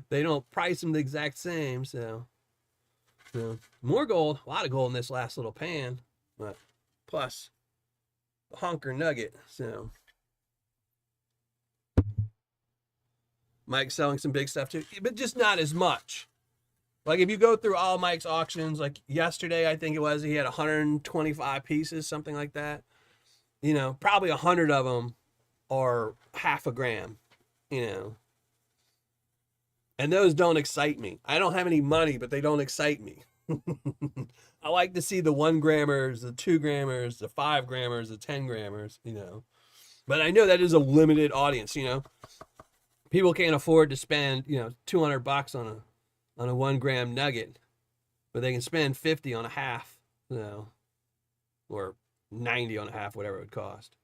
they don't price them the exact same. So more gold, a lot of gold in this last little pan, but plus a honker nugget. So Mike's selling some big stuff too, but just not as much. Like, if you go through all Mike's auctions, like yesterday, I think it was, he had 125 pieces, something like that. You know, probably 100 of them are half a gram, you know. And those don't excite me. I don't have any money, but they don't excite me. I like to see the 1 grammers, the 2 grammers, the 5 grammers, the 10 grammers, you know. But I know that is a limited audience, you know. People can't afford to spend, you know, $200 on a 1 gram nugget, but they can spend 50 on a half, you know, or 90 on a half, whatever it would cost.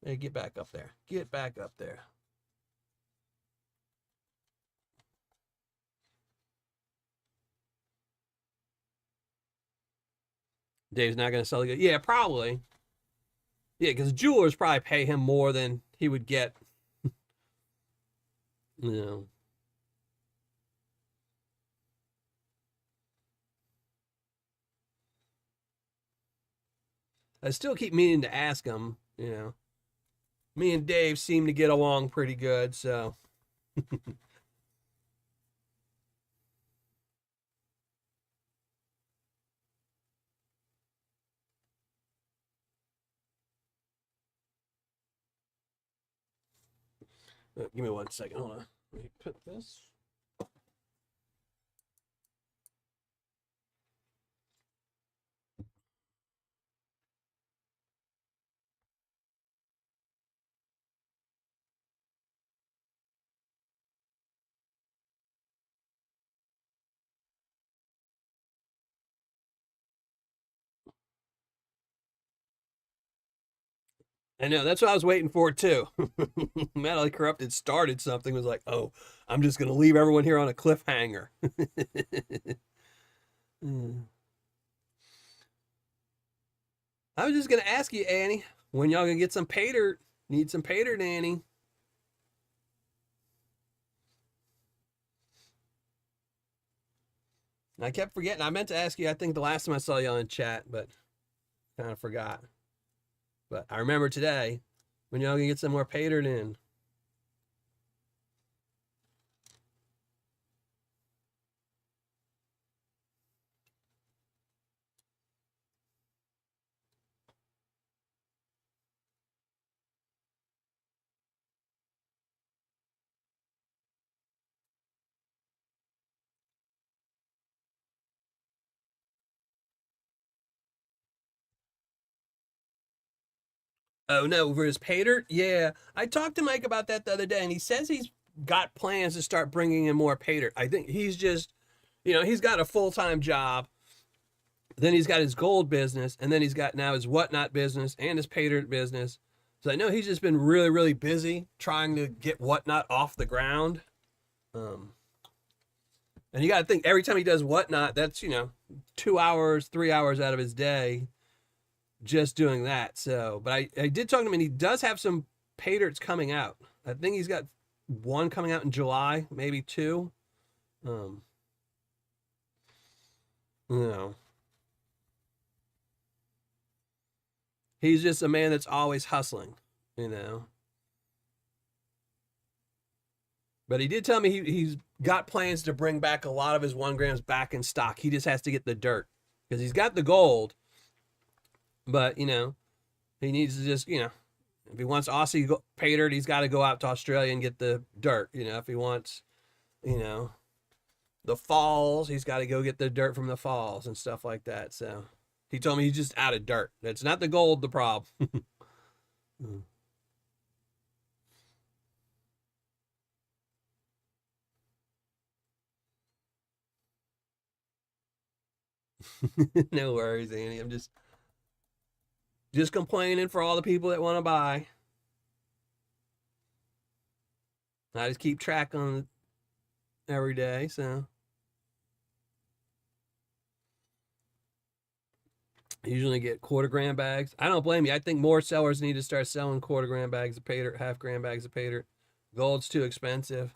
Hey, get back up there. Get back up there. Dave's not going to sell it. Yeah, probably. Yeah, because jewelers probably pay him more than he would get. You know. I still keep meaning to ask him, you know. Me and Dave seem to get along pretty good, so. Give me 1 second. Hold on. Let me put this. I know, that's what I was waiting for too. Mentally Corrupted started something, was like, oh, I'm just gonna leave everyone here on a cliffhanger. Hmm. I was just gonna ask you, Annie, when y'all gonna get some pay dirt? Need some pay dirt, Annie. And I kept forgetting. I meant to ask you, I think the last time I saw you on chat, but kind of forgot. But I remember today when y'all gonna get some more pay dirt in. Oh no, for his pay dirt? Yeah. I talked to Mike about that the other day, and he says he's got plans to start bringing in more pay dirt. I think he's just, he's got a full time job. Then he's got his gold business, and then he's got now his whatnot business and his pay dirt business. So I know he's just been really, really busy trying to get whatnot off the ground. Um, and you got to think every time he does whatnot, that's 2 hours, 3 hours out of his day just doing that. So, but I did talk to him, and he does have some pay dirts coming out. I think he's got one coming out in July, maybe two. Um, you know, he's just a man that's always hustling, you know. But he did tell me he's got plans to bring back a lot of his 1 grams back in stock. He just has to get the dirt because he's got the gold, but he needs to just if he wants Aussie pay dirt, he's got to go out to Australia and get the dirt. If he wants you know the falls, he's got to go get the dirt from the falls and stuff like that. So he told me he's just out of dirt. That's not the gold the problem. No worries, Annie. I'm just complaining for all the people that want to buy. I just keep track on it every day. So I usually get 1/4 gram bags. I don't blame you. I think more sellers need to start selling 1/4 gram bags of pay dirt, 1/2 gram bags of pay dirt. Gold's too expensive.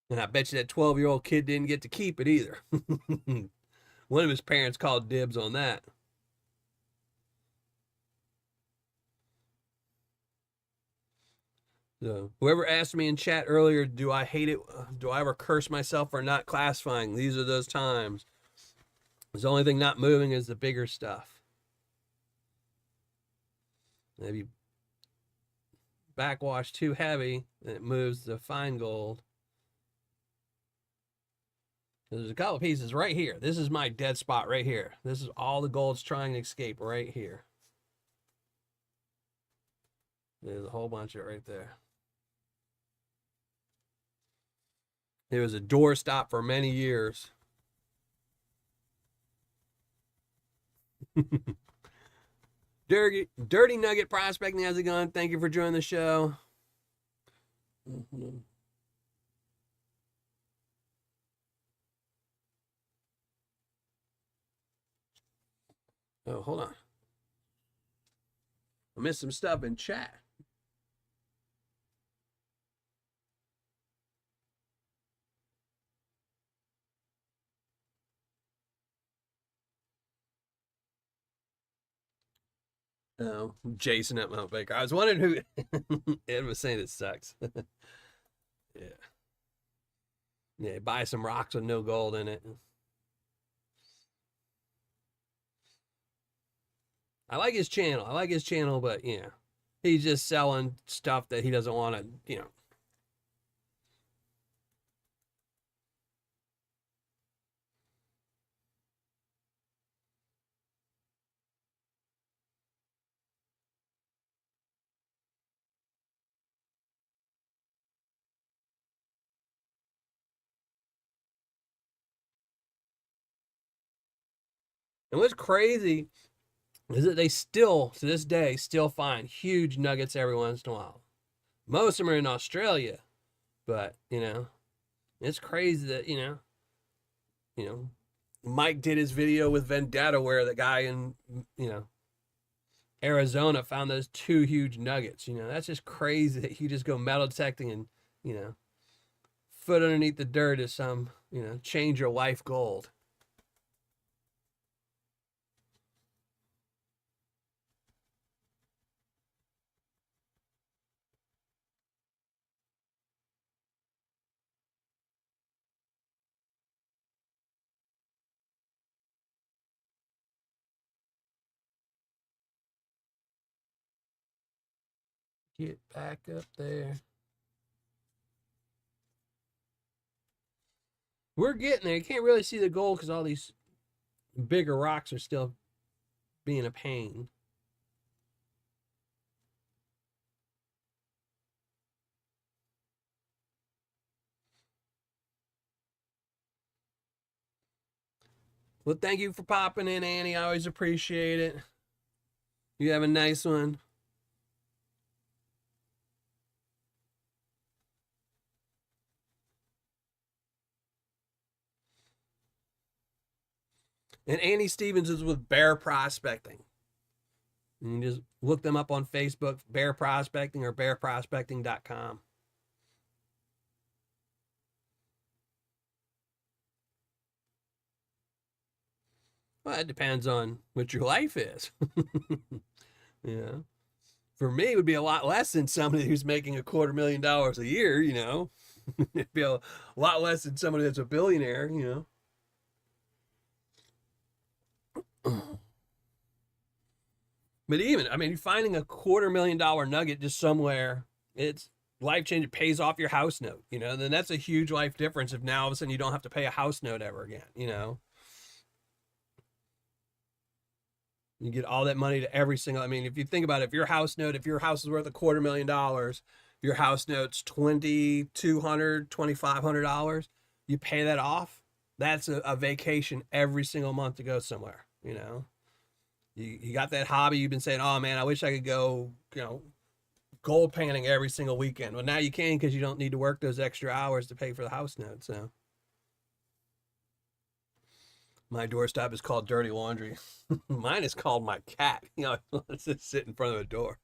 And I bet you that 12-year-old kid didn't get to keep it either. One of his parents called dibs on that. So, whoever asked me in chat earlier, do I hate it? Do I ever curse myself for not classifying? These are those times. The only thing not moving is the bigger stuff. Maybe backwash too heavy, and it moves the fine gold. There's a couple pieces right here. This is my dead spot right here. This is all the gold's trying to escape right here. There's a whole bunch of it right there. It was a doorstop for many years. Dirty Nugget Prospecting, how's it going? Thank you for joining the show. Oh, hold on. I missed some stuff in chat. Oh, Jason at Mount Baker. I was wondering who Ed was saying it sucks. Yeah. Yeah, buy some rocks with no gold in it. I like his channel. But he's just selling stuff that he doesn't want to. And what's crazy is that they still, to this day, still find huge nuggets every once in a while. Most of them are in Australia, but it's crazy that you know, Mike did his video with Vendetta where the guy in Arizona found those two huge nuggets. That's just crazy that you just go metal detecting and foot underneath the dirt is some change your life gold. Get back up there. We're getting there. You can't really see the gold because all these bigger rocks are still being a pain. Well, thank you for popping in, Annie. I always appreciate it. You have a nice one. And Annie Stevens is with Bear Prospecting. You can just look them up on Facebook, Bear Prospecting or bearprospecting.com. Well, it depends on what your life is. Yeah. For me, it would be a lot less than somebody who's making $250,000 a year, It'd be a lot less than somebody that's a billionaire. But even, I mean, finding a $250,000 nugget just somewhere, it's life changing. It pays off your house note, then that's a huge life difference if now all of a sudden you don't have to pay a house note ever again. You get all that money to every single, I mean, if you think about it, if your house is worth $250,000, your house note's $2,200, $2,500, you pay that off. That's a vacation every single month to go somewhere, You got that hobby you've been saying, oh man, I wish I could go, gold panning every single weekend. Well, now you can because you don't need to work those extra hours to pay for the house note. So my doorstop is called Dirty Laundry. Mine is called my cat. Let's just sit in front of a door.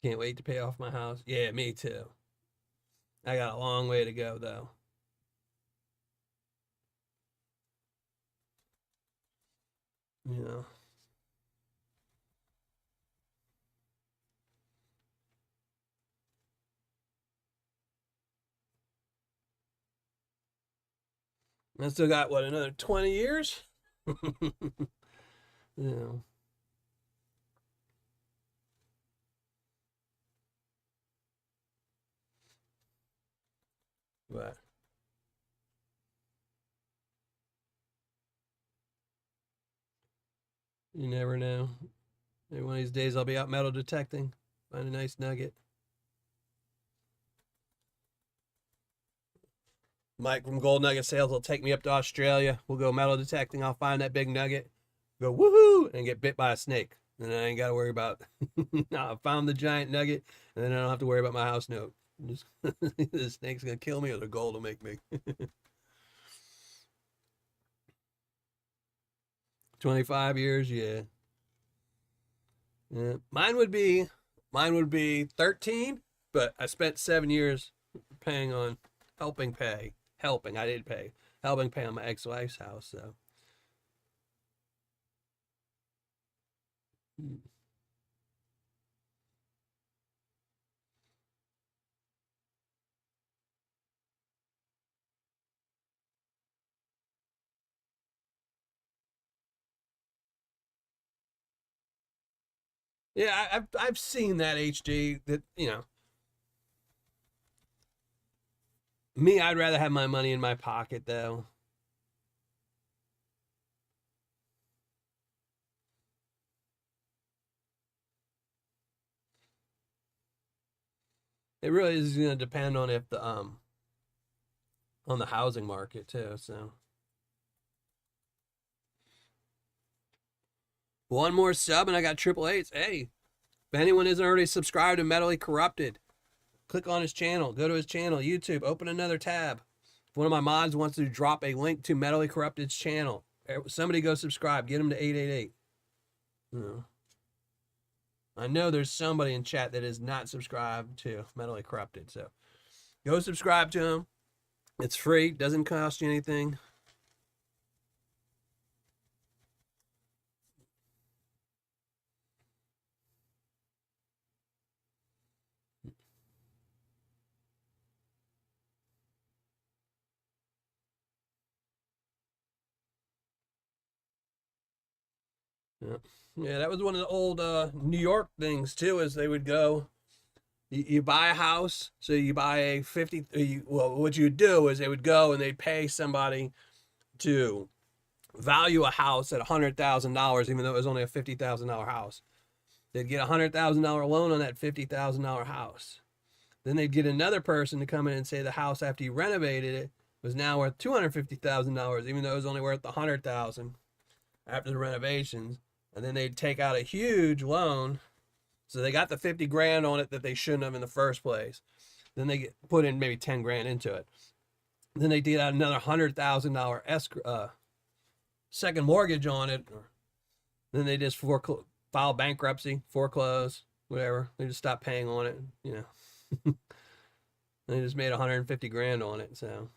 Can't wait to pay off my house. Yeah, me too. I got a long way to go though. Yeah. I still got what, another 20 years? Yeah. But you never know. Maybe one of these days I'll be out metal detecting, find a nice nugget. Mike from Gold Nugget Sales will take me up to Australia. We'll go metal detecting. I'll find that big nugget, go woohoo, and get bit by a snake. And then I ain't got to worry about. I found the giant nugget, and then I don't have to worry about my house note. Just, the snake's gonna kill me, or the gold will make me. 25 years, yeah. Yeah. Mine would be 13, but I spent 7 years paying on helping pay. Helping, I did pay. Helping pay on my ex-wife's house, so. Yeah, I've seen that HD that Me, I'd rather have my money in my pocket, though. It really is going to depend on if the on the housing market too. So one more sub, and I got triple eights. Hey, if anyone isn't already subscribed to Mentally Corrupted, click on his channel. Go to his channel, YouTube. Open another tab. If one of my mods wants to drop a link to Mentally Corrupted's channel, somebody go subscribe. Get him to 888. You know. I know there's somebody in chat that is not subscribed to Mentally Corrupted, so go subscribe to him. It's free, doesn't cost you anything. Yeah, yeah, that was one of the old New York things too. Is they would go, you buy a house, so you buy a 50. Well, what you would do is they would go and they'd pay somebody to value a house at $100,000, even though it was only a $50,000 house. They'd get $100,000 loan on that $50,000 house. Then they'd get another person to come in and say the house after you renovated it was now worth $250,000, even though it was only worth $100,000 after the renovations. And then they'd take out a huge loan, so they got the 50 grand on it that they shouldn't have in the first place. Then they put in maybe 10 grand into it. Then they did out another $100,000 escrow, second mortgage on it. Then they just file bankruptcy, foreclose, whatever. They just stopped paying on it, you know. They just made 150 grand on it, so.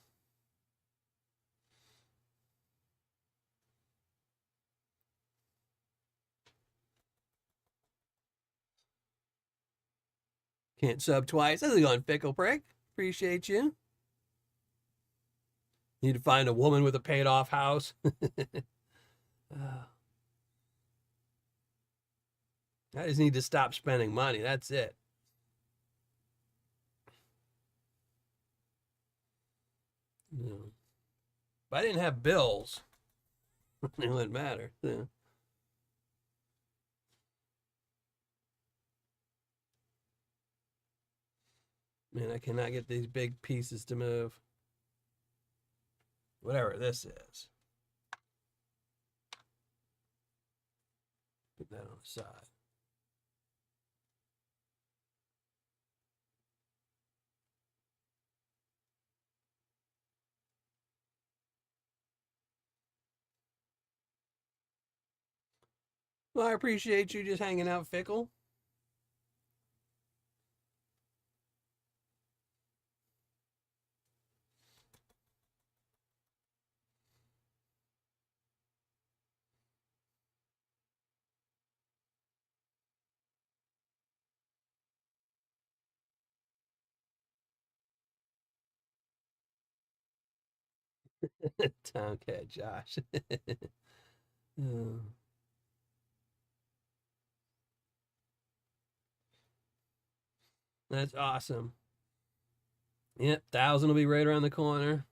Can't sub twice. How's it going, Fickle Prick? Appreciate you. Need to find a woman with a paid off house. I just need to stop spending money. That's it. You know, if I didn't have bills, it wouldn't matter. Yeah. Man, I cannot get these big pieces to move. Whatever this is. Put that on the side. Well, I appreciate you just hanging out, Fickle. Tomcat Josh. Oh. That's awesome. Yep, 1,000 will be right around the corner.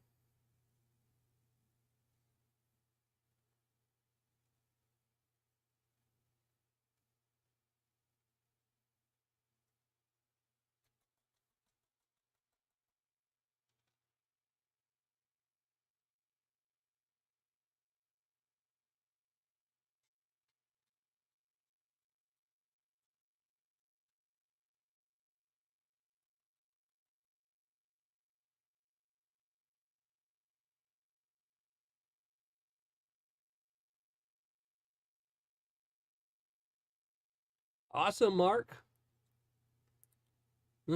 Awesome, Mark.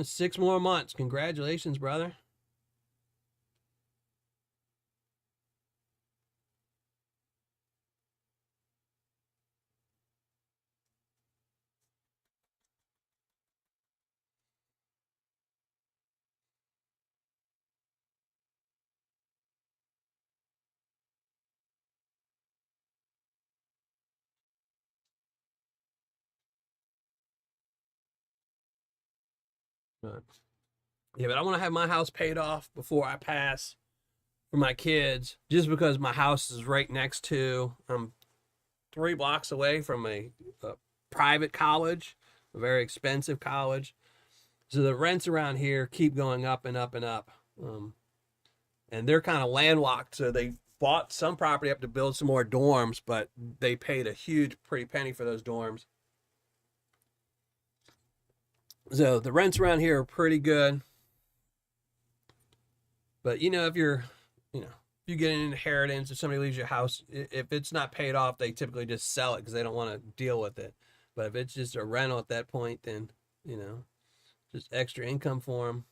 6 more months. Congratulations, brother. Right. Yeah, but I want to have my house paid off before I pass for my kids, just because my house is right next to, 3 blocks away from a private college, a very expensive college. So the rents around here keep going up and up and up. And they're kind of landlocked, so they bought some property up to build some more dorms, but they paid a huge pretty penny for those dorms. So the rents around here are pretty good. But if you're, if you get an inheritance, if somebody leaves your house, if it's not paid off, they typically just sell it because they don't want to deal with it. But if it's just a rental at that point, then, just extra income for them.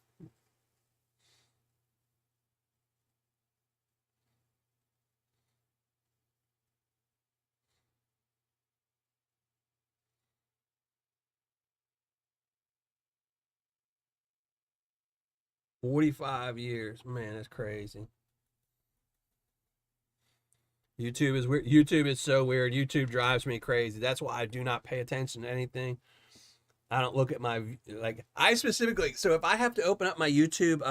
45 years. Man, that's crazy. YouTube is weird. YouTube is so weird. YouTube drives me crazy. That's why I do not pay attention to anything. I don't look at I specifically, so if I have to open up my YouTube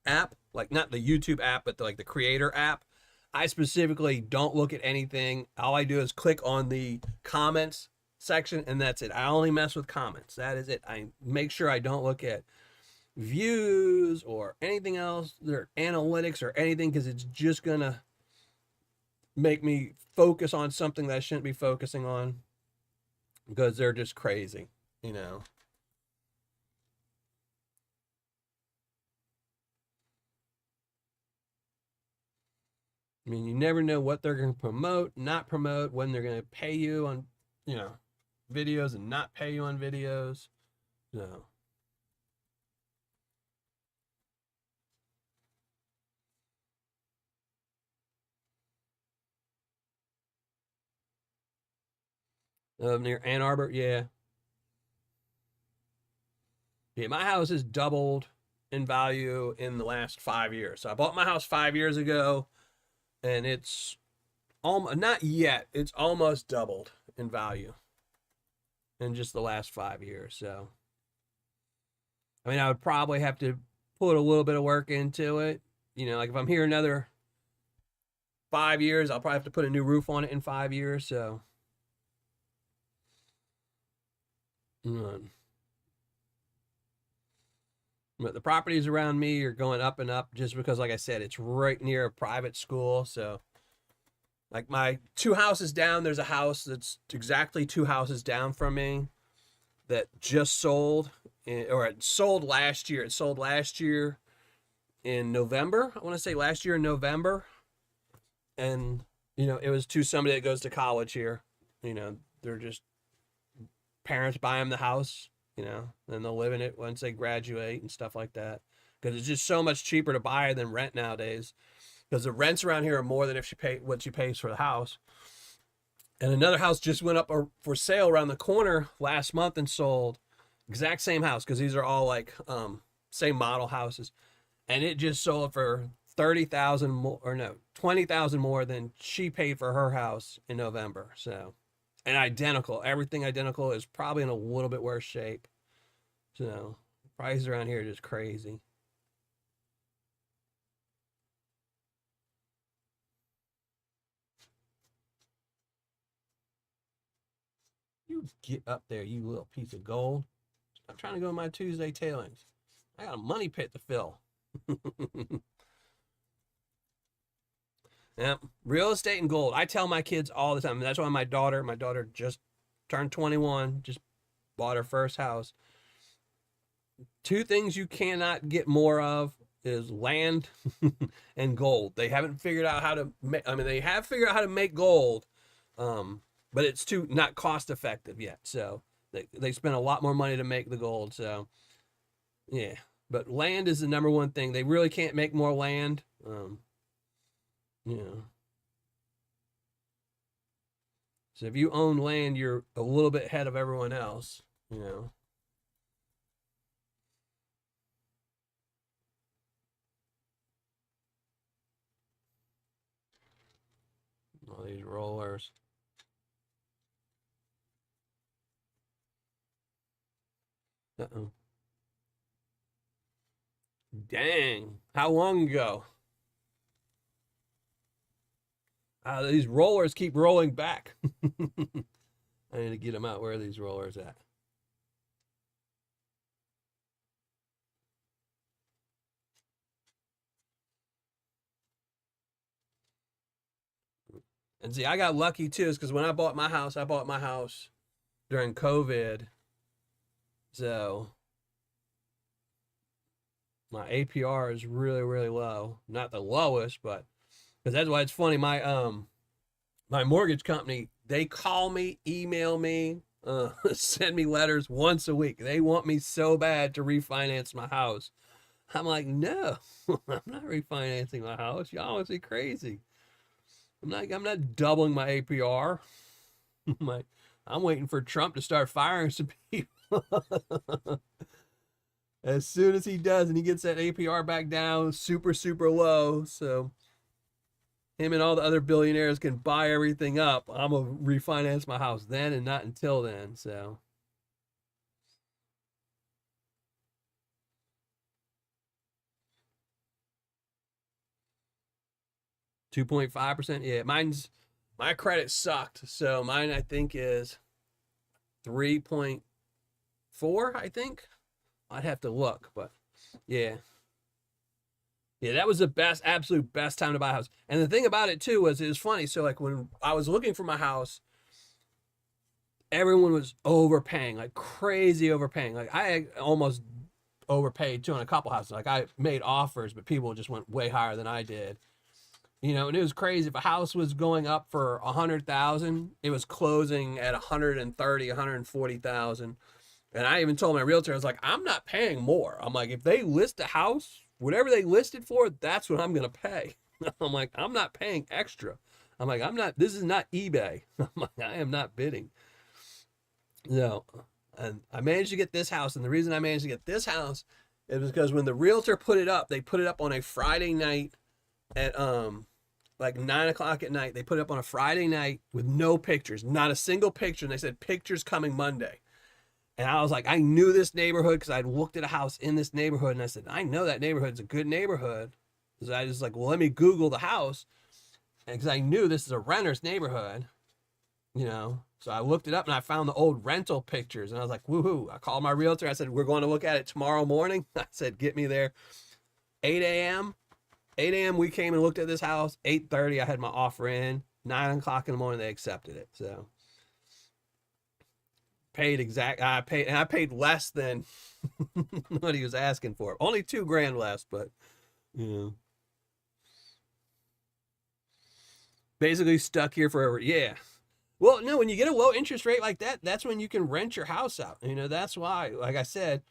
app, like not the YouTube app, but the creator app, I specifically don't look at anything. All I do is click on the comments section, and that's it. I only mess with comments. That is it. I make sure I don't look at views or anything else, or analytics or anything, because it's just gonna make me focus on something that I shouldn't be focusing on, because they're just crazy, you know. I mean, you never know what they're going to promote, not promote, when they're going to pay you on, videos and not pay you on videos. So, near Ann Arbor, yeah. Yeah, my house has doubled in value in the last 5 years. So I bought my house 5 years ago, and it's almost, not yet, it's almost doubled in value in just the last 5 years. So, I mean, I would probably have to put a little bit of work into it. Like if I'm here another 5 years, I'll probably have to put a new roof on it in 5 years. So, mm. But the properties around me are going up and up just because, like I said, it's right near a private school. So, like my 2 houses down, there's a house that's exactly 2 houses down from me that just sold, or it sold last year. It sold last year in November. I want to say last year in November. And, it was to somebody that goes to college here. They're just, parents buy them the house, and they'll live in it once they graduate and stuff like that. Because it's just so much cheaper to buy than rent nowadays. Because the rents around here are more than if she pay what she pays for the house. And another house just went up for sale around the corner last month and sold. Exact same house, because these are all like same model houses, and it just sold for 30,000 more, or no, 20,000 more than she paid for her house in November. So, and identical, everything identical, is probably in a little bit worse shape. So, prices around here are just crazy. You get up there, you little piece of gold. I'm trying to go to my Tuesday tailings. I got a money pit to fill. Yeah, real estate and gold. I tell my kids all the time. That's why my daughter just turned 21, just bought her first house. Two things you cannot get more of is land and gold. They haven't figured out how to make, I mean, they have figured out how to make gold, but it's too not cost effective yet. So they spend a lot more money to make the gold. So, yeah, but land is the number one thing. They really can't make more land. You know, so if you own land, you're a little bit ahead of everyone else. You know, all these rollers. Uh-oh. Dang. How long ago? These rollers keep rolling back. I need to get them out. Where are these rollers at? And see, I got lucky too, is because when I bought my house during COVID. So my APR is really, really low. Not the lowest, but because that's why it's funny. My mortgage company, they call me, email me, send me letters once a week. They want me so bad to refinance my house. I'm like, no, I'm not refinancing my house. Y'all must be crazy. I'm not doubling my APR. I'm waiting for Trump to start firing some people. As soon as he does and he gets that APR back down super, super low, so him and all the other billionaires can buy everything up, I'm going to refinance my house then and not until then. So 2.5%. Yeah, my credit sucked. So mine, I think, is 3.4, I think. I'd have to look, but yeah. Yeah, that was the best, absolute best time to buy a house. And the thing about it too was it was funny. So like when I was looking for my house, everyone was overpaying, like crazy overpaying. Like I almost overpaid too on a couple houses. Like I made offers, but people just went way higher than I did. And it was crazy. If a house was going up for 100,000, it was closing at 130, 140,000. And I even told my realtor, I was like, I'm not paying more. I'm like, if they list a house, whatever they listed for, that's what I'm going to pay. I'm like, I'm not paying extra. I'm like, this is not eBay. I'm like, I am not bidding. No. And I managed to get this house. And the reason I managed to get this house is because when the realtor put it up, they put it up on a Friday night at like 9 o'clock at night. They put it up on a Friday night with no pictures, not a single picture. And they said, pictures coming Monday. And I was like, I knew this neighborhood because I'd looked at a house in this neighborhood. And I said, I know that neighborhood's a good neighborhood. So I just like, well, let me Google the house. Because I knew this is a renter's neighborhood. So I looked it up and I found the old rental pictures. And I was like, woohoo. I called my realtor. I said, we're going to look at it tomorrow morning. I said, get me there 8 a.m. 8 a.m. we came and looked at this house. 8:30 I had my offer in. 9 o'clock in the morning they accepted it. So I paid less than what he was asking for. Only $2,000 less, but you know, basically stuck here forever. Yeah. Well, no, when you get a low interest rate like that, that's when you can rent your house out. That's why, like I said,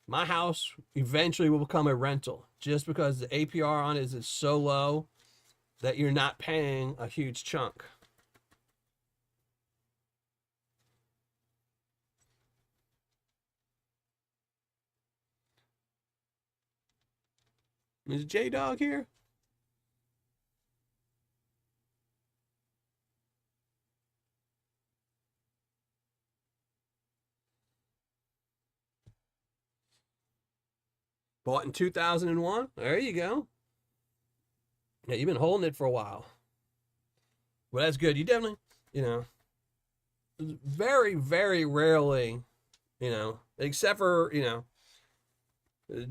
my house eventually will become a rental just because the APR on it is so low that you're not paying a huge chunk. Is J Dog here? Bought in 2001. There you go. Yeah, you've been holding it for a while. Well, that's good. You definitely, you know, very, very rarely, except for,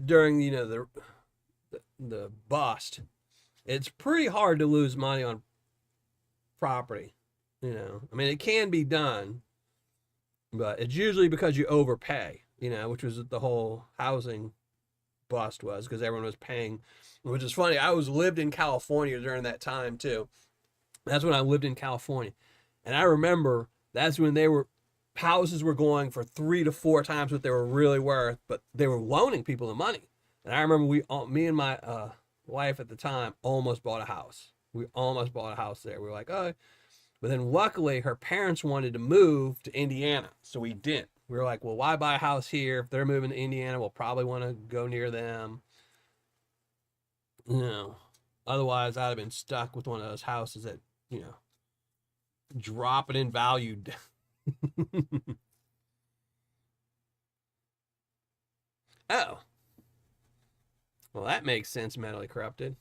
during, the bust, it's pretty hard to lose money on property. I mean, it can be done, but it's usually because you overpay, which was the whole housing bust was because everyone was paying, which is funny. I lived in California during that time too. That's when I lived in California. And I remember that's when houses were going for 3 to 4 times what they were really worth, but they were loaning people the money. And I remember me and my wife at the time almost bought a house. We almost bought a house there. We were like, oh, but then luckily her parents wanted to move to Indiana. So we didn't. We were like, well, why buy a house here? If they're moving to Indiana, we'll probably want to go near them. Otherwise I'd have been stuck with one of those houses that, dropping in value. Oh, Well, that makes sense, mentally corrupted.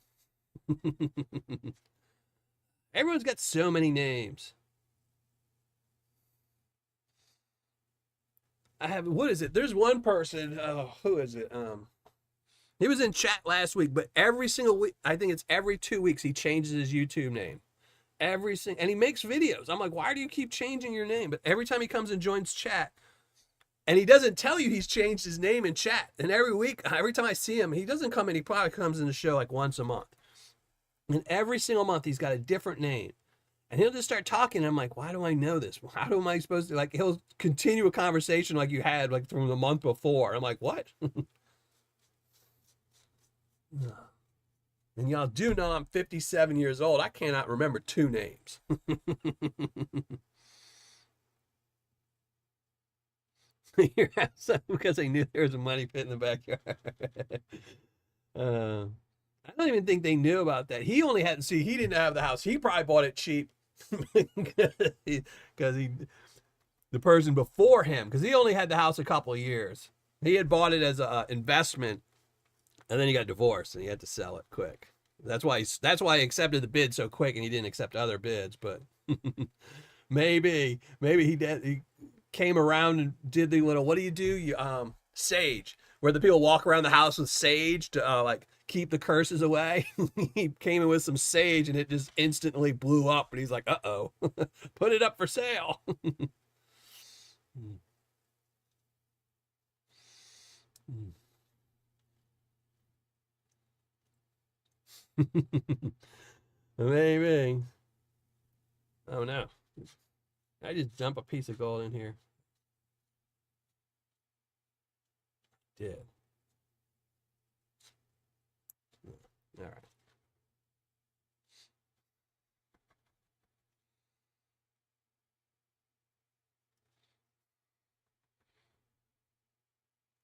Everyone's got so many names. I have, what is it? There's one person, oh, who is it? He was in chat last week, but every single week, I think it's every 2 weeks, he changes his YouTube name. And he makes videos. I'm like, why do you keep changing your name? But every time he comes and joins chat, and he doesn't tell you he's changed his name in chat. And every week, every time I see him, he doesn't come in. He probably comes in the show like once a month. And every single month, he's got a different name. And he'll just start talking. And I'm like, why do I know this? How am I supposed to, like, he'll continue a conversation like you had, like, from the month before. I'm like, what? And y'all do know I'm 57 years old. I cannot remember 2 names. Because they knew there was a money pit in the backyard. I don't even think they knew about that. He only had to see, he didn't have the house. He probably bought it cheap because the person before him, because he only had the house a couple of years. He had bought it as an investment, and then he got divorced and he had to sell it quick. That's why he accepted the bid so quick, and he didn't accept other bids. But maybe he did. He came around and did the little, what do? You sage, where the people walk around the house with sage to like keep the curses away. He came in with some sage, and it just instantly blew up. And he's like, "Uh-oh, put it up for sale." Maybe. Oh no. I just dump a piece of gold in here. Did. All right.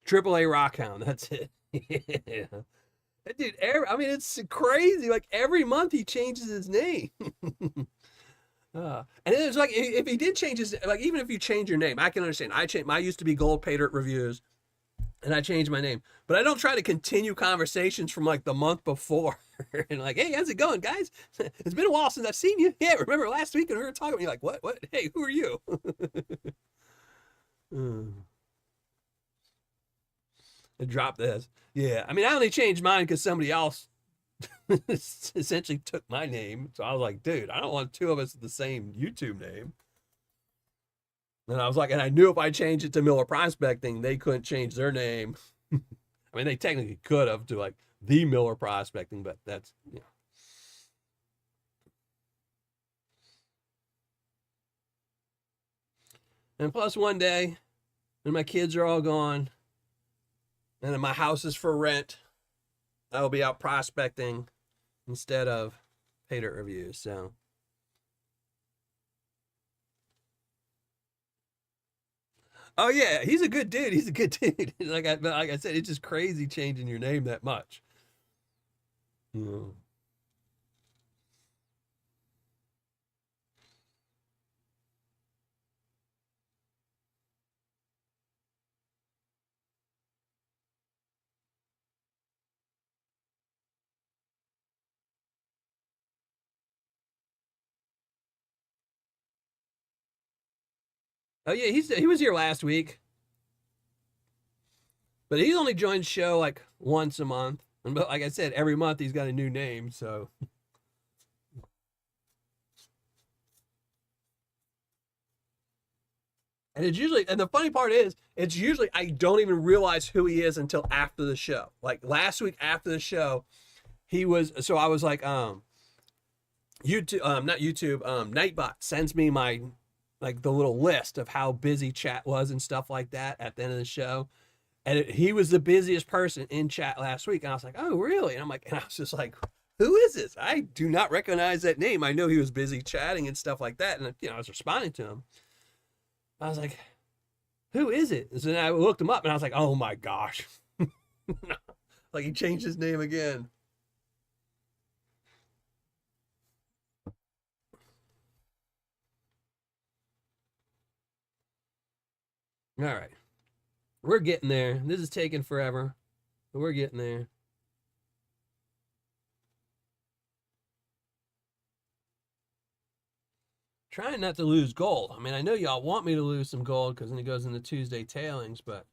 AAA Rockhound. That's it. Yeah. Dude, I mean, it's crazy. Like every month he changes his name. And it's like if he did change his, like even if you change your name, I can understand. I used to be Gold Paydirt Reviews, and I changed my name, but I don't try to continue conversations from like the month before. And like, hey, how's it going, guys? It's been a while since I've seen you. Yeah, remember last week when we were talking? You're like, what? Hey, who are you? Drop this. Yeah, I mean, I only changed mine because somebody else essentially took my name. So I was like, dude, I don't want 2 of us the same YouTube name. And I was like, and I knew if I changed it to Miller Prospecting, they couldn't change their name. I mean, they technically could have to like the Miller Prospecting, but that's, you know. And plus, one day, when my kids are all gone, and then my house is for rent, I will be out prospecting instead of Paydirt Reviews. So, oh yeah, he's a good dude. He's a good dude. like I said, it's just crazy changing your name that much. Yeah. Oh yeah, he was here last week, but he's only joined the show like once a month. And but like I said, every month he's got a new name. So, and it's usually, and the funny part is, it's usually I don't even realize who he is until after the show. Like last week after the show, he was. So I was like, YouTube, not YouTube, Nightbot sends me my like the little list of how busy chat was and stuff like that at the end of the show. And he was the busiest person in chat last week. And I was like, oh, really? And I'm like, and I was just like, who is this? I do not recognize that name. I know he was busy chatting and stuff like that. And, you know, I was responding to him. I was like, who is it? And so then I looked him up and I was like, oh my gosh. Like he changed his name again. All right. We're getting there. This is taking forever, but we're getting there. trying not to lose gold. I mean, I know y'all want me to lose some gold because then it goes into Tuesday tailings, but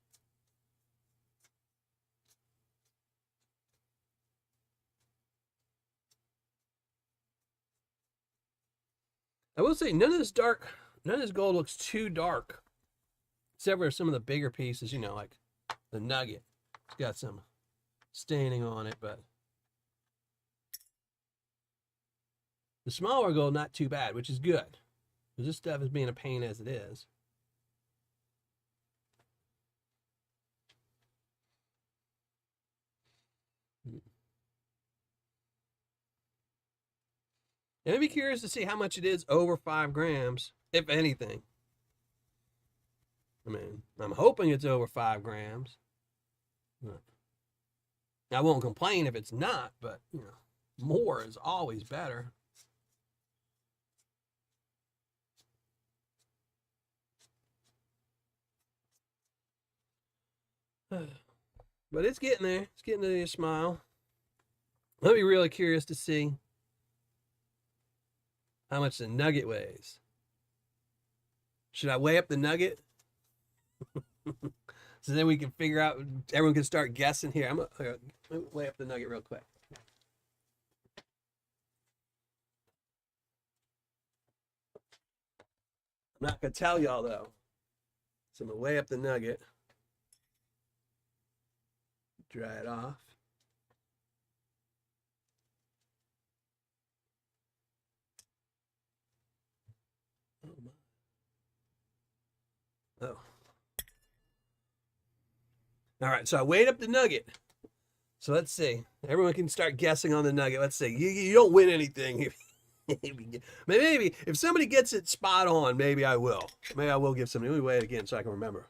I will say none of this gold looks too dark, except for some of the bigger pieces, you know, like the nugget. It's got some staining on it, but the smaller gold, not too bad, which is good. Because this stuff is being a pain as it is. And I'd be curious to see how much it is over 5 grams, if anything. I mean, I'm hoping it's over 5 grams. I won't complain if it's not, but, you know, more is always better. But it's getting there. It's getting to your smile. I'll be really curious to see how much the nugget weighs. Should I weigh up the nugget? So then we can figure out, everyone can start guessing here. Let me weigh up the nugget real quick. I'm not going to tell y'all, though. So I'm going to weigh up the nugget. Dry it off. Oh. All right, so I weighed up the nugget. So let's see. Everyone can start guessing on the nugget. Let's see. You don't win anything. Maybe if somebody gets it spot on, maybe I will. Maybe I will give somebody. Let me weigh it again so I can remember.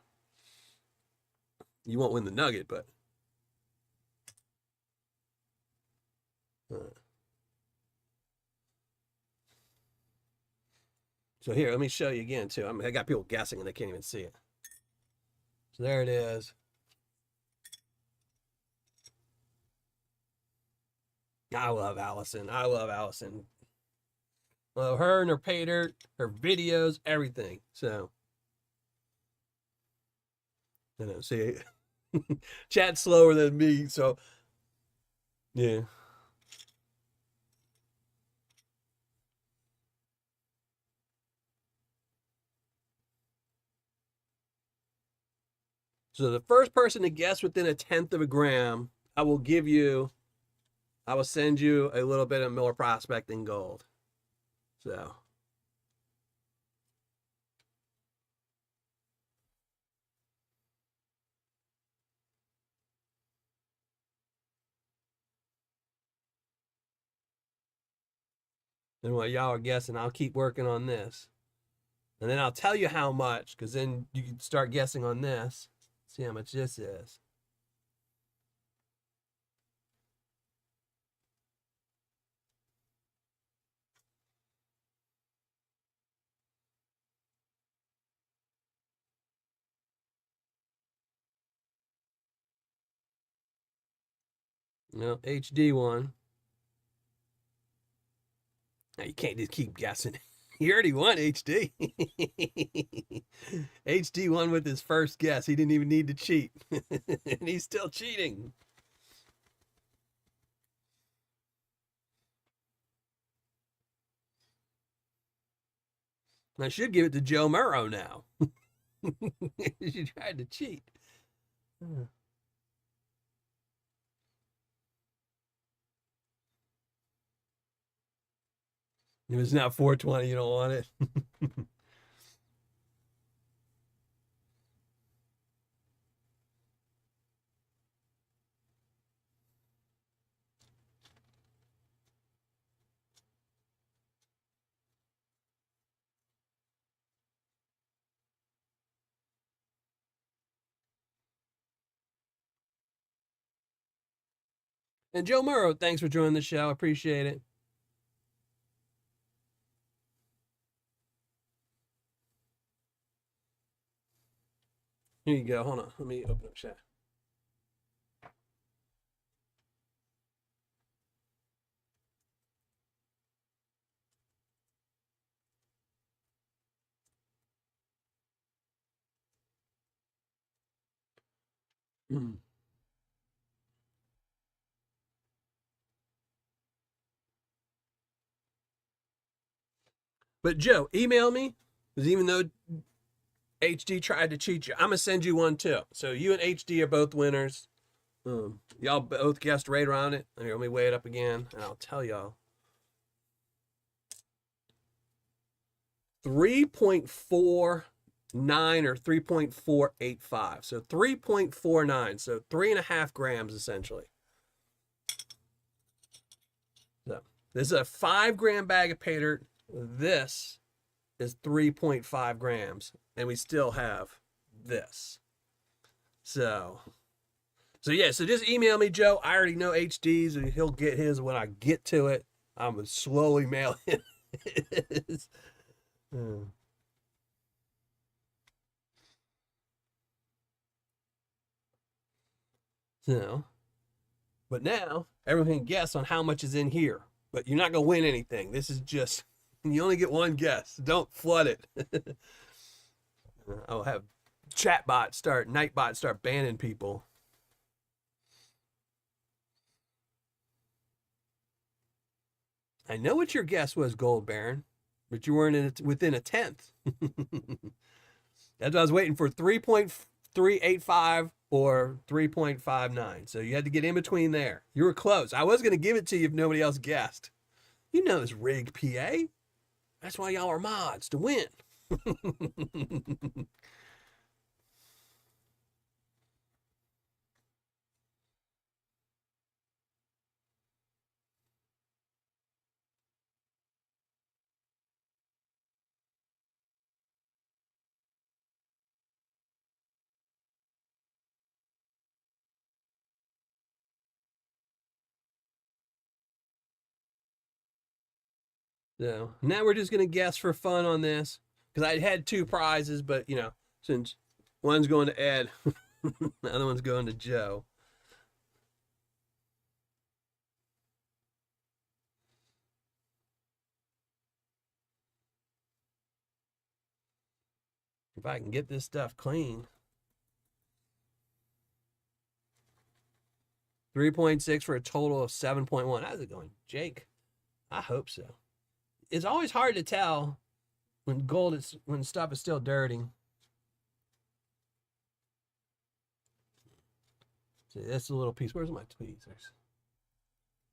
You won't win the nugget, but. So here, let me show you again, too. I got people guessing and they can't even see it. So there it is. I love Allison. I love Allison. Well, her and her Paydirt, her videos, everything. So, you know, see, chat's slower than me. So, yeah. So the first person to guess within 1/10 of a gram, I will send you a little bit of Miller Prospecting gold. So. And while y'all are guessing, I'll keep working on this. And then I'll tell you how much, because then you can start guessing on this. See how much this is. No, HD one. Now you can't just keep guessing. He already won HD. HD won with his first guess. He didn't even need to cheat. And he's still cheating. I should give it to Joe Murrow now. She tried to cheat. If it's not 420, you don't want it. And Joe Murrow, thanks for joining the show. Appreciate it. Here you go. Hold on. Let me open up chat. Mm. But Joe, email me because even though HD tried to cheat you, I'm gonna send you one too. So you and HD are both winners. Y'all both guessed right around it. Here, let me weigh it up again, and I'll tell y'all. 3.49 or 3.485. So 3.49. So 3.5 grams essentially. So this is a 5 gram bag of pay dirt. This is 3.5 grams. And we still have this. So yeah, so just email me, Joe. I already know HD's and he'll get his when I get to it. I'm gonna slowly mail him his. So, but now everyone can guess on how much is in here. But you're not gonna win anything. This is just you only get one guess. Don't flood it. I'll have Nightbot start banning people. I know what your guess was, Gold Baron, but you weren't within a tenth. That's what I was waiting for, 3.385 or 3.59. So you had to get in between there. You were close. I was going to give it to you if nobody else guessed. You know it's rigged, PA. That's why y'all are mods, to win. So now we're just going to guess for fun on this because I had two prizes, but since one's going to Ed, the other one's going to Joe. If I can get this stuff clean. 3.6 for a total of 7.1. How's it going, Jake? I hope so. It's always hard to tell when stuff is still dirty. See, this is a little piece. Where's my tweezers?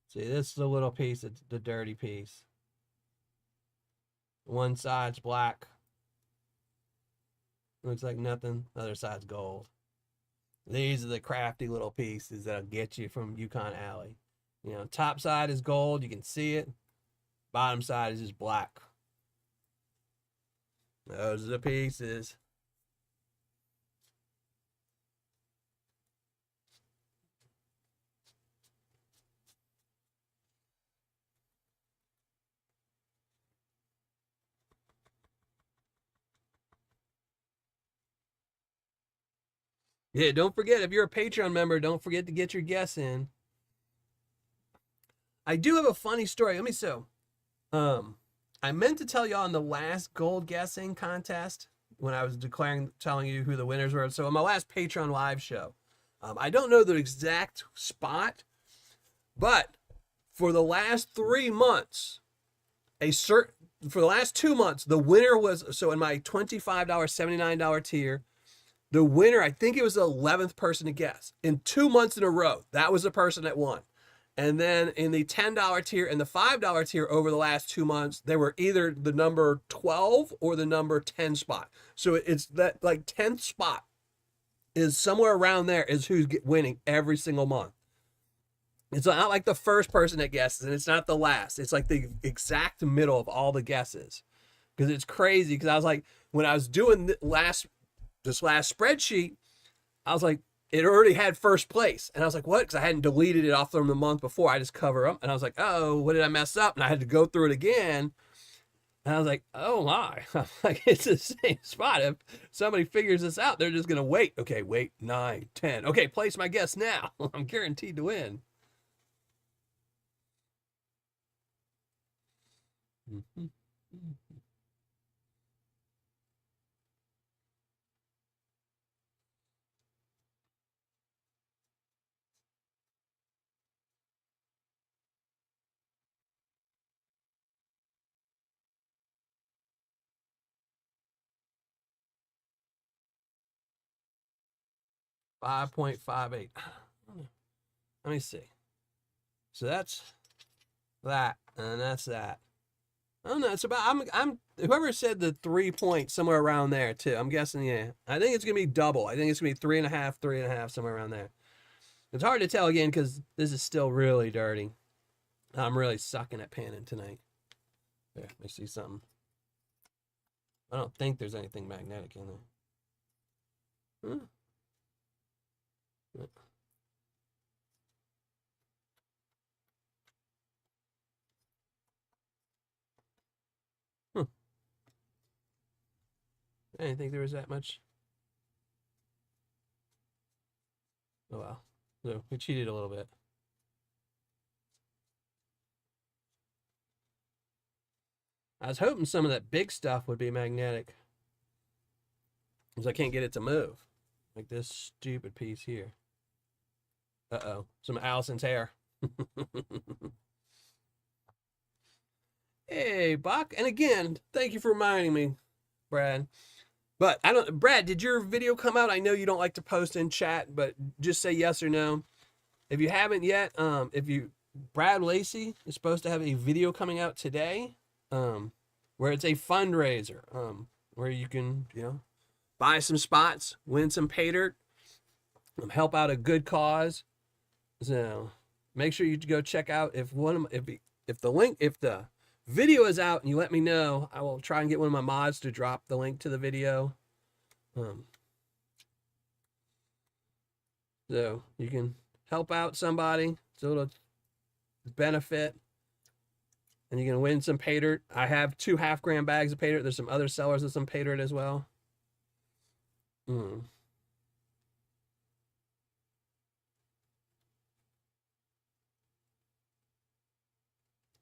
See, this is a little piece. It's the dirty piece. One side's black. Looks like nothing. The other side's gold. These are the crafty little pieces that'll get you from Yukon Alley. Top side is gold. You can see it. Bottom side is just black. Those are the pieces. Yeah, don't forget, if you're a Patreon member, don't forget to get your guess in. I do have a funny story. Let me I meant to tell y'all in the last gold guessing contest when I was telling you who the winners were. So on my last Patreon live show, I don't know the exact spot, but for the last 3 months, for the last 2 months, the winner was, so in my $25, $79 tier, the winner, I think it was the 11th person to guess. In 2 months in a row, that was the person that won. And then in the $10 tier and the $5 tier over the last 2 months, they were either the number 12 or the number 10 spot. So it's that like 10th spot is somewhere around there is who's winning every single month. It's not like the first person that guesses, and it's not the last. It's like the exact middle of all the guesses. Because it's crazy. Because I was like, when I was doing this last spreadsheet, I was like, it already had first place. And I was like, what? Because I hadn't deleted it off from the month before. I just cover them. And I was like, oh, what did I mess up? And I had to go through it again. And I was like, oh my. I'm like, it's the same spot. If somebody figures this out, they're just going to wait. Okay, wait, 9, 10. Okay, place my guess now. I'm guaranteed to win. Mm-hmm. 5.58. Let me see. So that's that, and that's that. I don't know. It's about I'm whoever said the 3 points somewhere around there too. I'm guessing, yeah. I think it's gonna be double. I think it's gonna be 3.5, 3.5, somewhere around there. It's hard to tell again because this is still really dirty. I'm really sucking at panning tonight. There, let me see something. I don't think there's anything magnetic in there. Huh? Huh. I didn't think there was that much. Oh well. So we cheated a little bit. I was hoping some of that big stuff would be magnetic, because I can't get it to move. Like this stupid piece here. Uh-oh. Some Allison's hair. Hey, Buck. And again, thank you for reminding me, Brad. But I don't, Brad, did your video come out? I know you don't like to post in chat, but just say yes or no. If you haven't yet, Brad Lacey is supposed to have a video coming out today, where it's a fundraiser, where you can, buy some spots, win some Paydirt, help out a good cause. So make sure you go check out if the video is out and you let me know, I will try and get one of my mods to drop the link to the video. So you can help out somebody, so it'll benefit, and you can win some Paydirt. I have 2 half-gram bags of Paydirt. There's some other sellers of some Paydirt as well.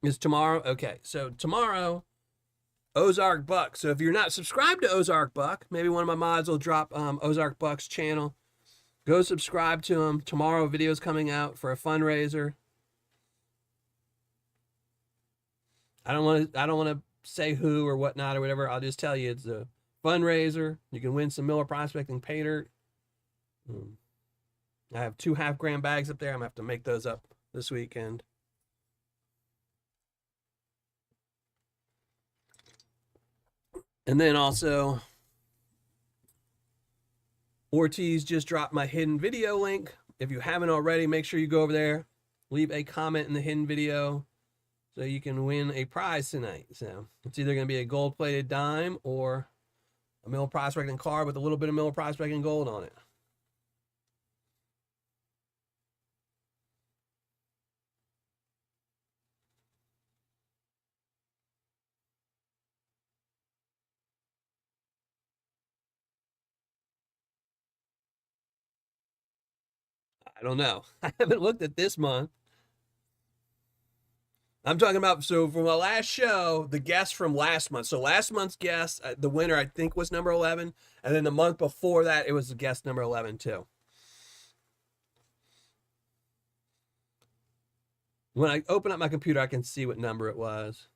Is tomorrow? Okay, so tomorrow, Ozark Buck. So if you're not subscribed to Ozark Buck, maybe one of my mods will drop Ozark Buck's channel. Go subscribe to him. Tomorrow, video's coming out for a fundraiser. I don't want to say who or whatnot or whatever. I'll just tell you it's a fundraiser. You can win some Miller Prospecting Paydirt. I have 2 half-gram bags up there. I'm gonna have to make those up this weekend. And then also, Ortiz just dropped my hidden video link. If you haven't already, make sure you go over there, leave a comment in the hidden video, so you can win a prize tonight. So it's either going to be a gold-plated dime or a Miller Prospecting card with a little bit of Miller Prospecting gold on it. I don't know. I haven't looked at this month. I'm talking about, so from the last show, the guest from last month. So last month's guest, the winner, I think, was number 11. And then the month before that, it was the guest number 11, too. When I open up my computer, I can see what number it was.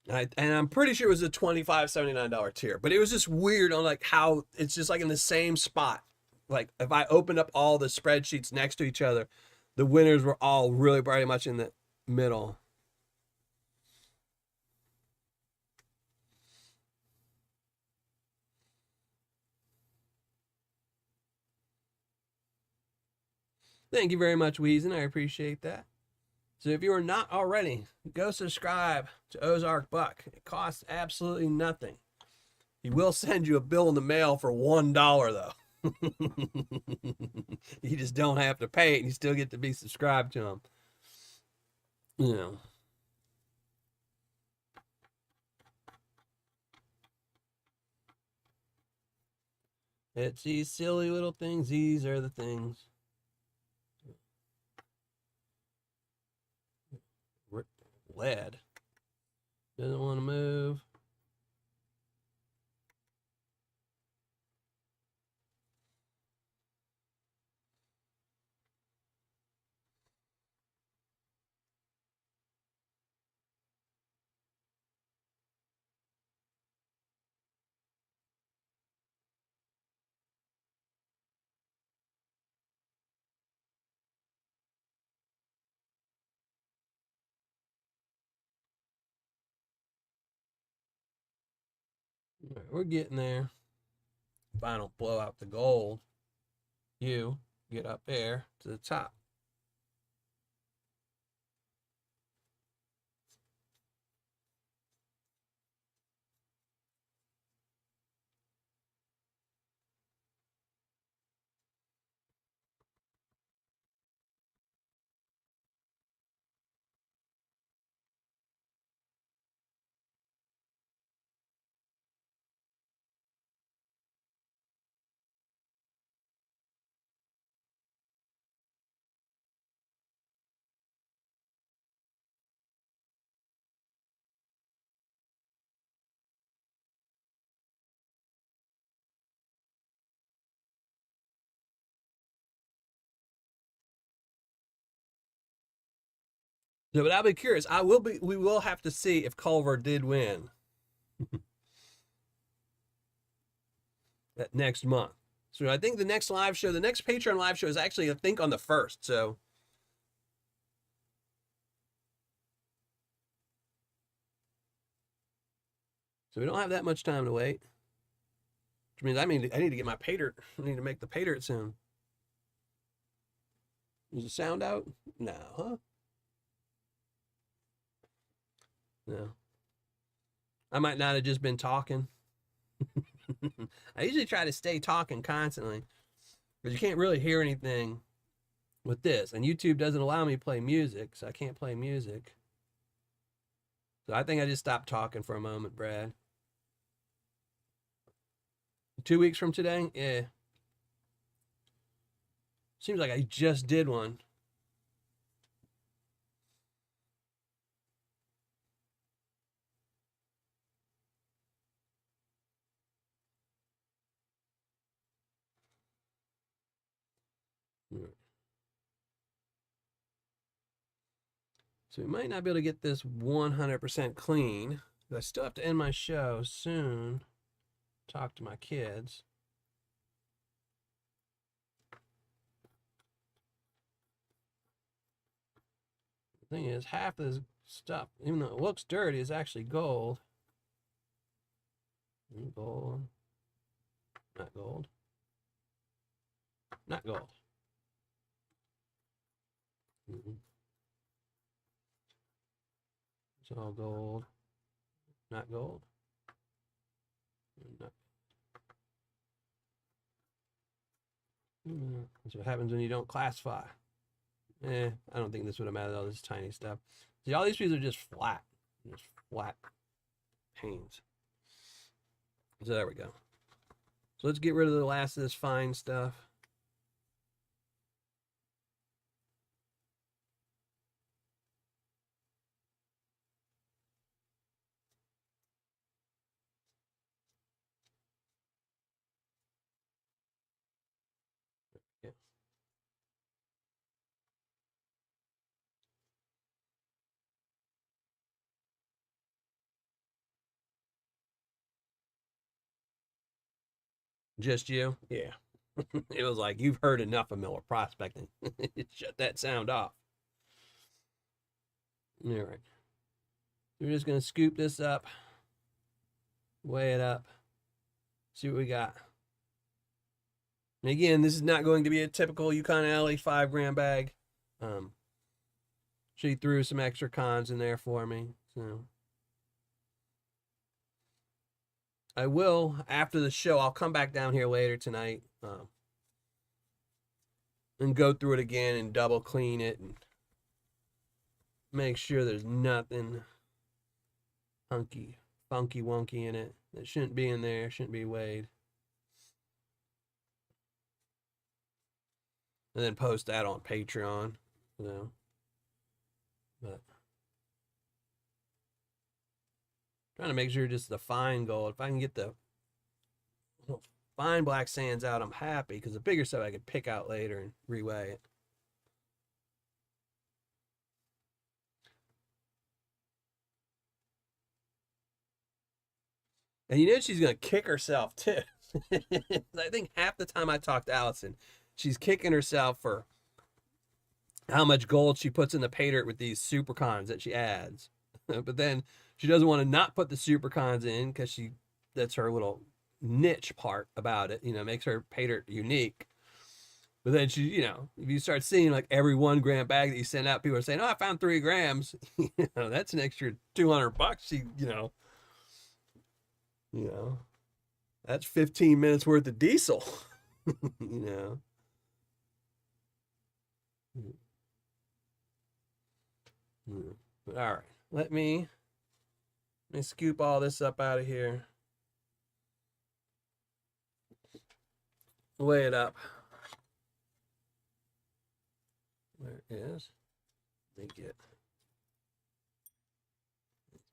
And I'm pretty sure it was a $25.79 tier. But it was just weird on like how it's just like in the same spot. Like if I opened up all the spreadsheets next to each other, the winners were all really very much in the middle. Thank you very much, Weezen. I appreciate that. So if you are not already, go subscribe to Ozark Buck. It costs absolutely nothing. He will send you a bill in the mail for $1, though. You just don't have to pay it, and you still get to be subscribed to him. It's these silly little things. These are the things. Lead. Doesn't want to move. All right, we're getting there. Final blow out the gold. You get up there to the top. So, but I'll be curious. We will have to see if Culver did win that next month. So I think the next live show, the next Patreon live show is actually, I think, on the 1st. So we don't have that much time to wait. Which means I need to get my Paydirt. I need to make the Paydirt soon. Is the sound out? No, huh? No. I might not have just been talking. I usually try to stay talking constantly because you can't really hear anything with this. And YouTube doesn't allow me to play music, so I can't play music. So I think I just stopped talking for a moment, Brad. 2 weeks from today? Yeah. Seems like I just did one. So we might not be able to get this 100% clean. I still have to end my show soon. Talk to my kids. The thing is, half this stuff, even though it looks dirty, is actually gold. Gold. Not gold. Not gold. It's all gold. Not gold. Not. That's what happens when you don't classify. I don't think this would have mattered, all this tiny stuff. See, all these pieces are just flat panes. So there we go. So let's get rid of the last of this fine stuff. Yeah. Just you? Yeah. It was like, you've heard enough of Miller prospecting. Shut that sound off. All right. We're just going to scoop this up, weigh it up, see what we got. And again, this is not going to be a typical Yukon Alley 5-gram bag. She threw some extra cons in there for me. So I will, after the show, I'll come back down here later tonight and go through it again and double clean it and make sure there's nothing funky wonky in it that shouldn't be in there, shouldn't be weighed. And then post that on Patreon, you know. But trying to make sure just the fine gold. If I can get the fine black sands out, I'm happy, because the bigger stuff I could pick out later and reweigh it. And you know she's gonna kick herself too. I think half the time I talk to Allison, she's kicking herself for how much gold she puts in the Paydirt with these supercons that she adds. But then she doesn't want to not put the supercons in because she That's her little niche part about it, makes her Paydirt unique. But then she, if you start seeing like every 1 gram bag that you send out, people are saying, "Oh, I found 3 grams." That's an extra $200. You know, that's 15 minutes worth of diesel. you know. But all right, let me scoop all this up out of here. Weigh it up. There it is. Let me get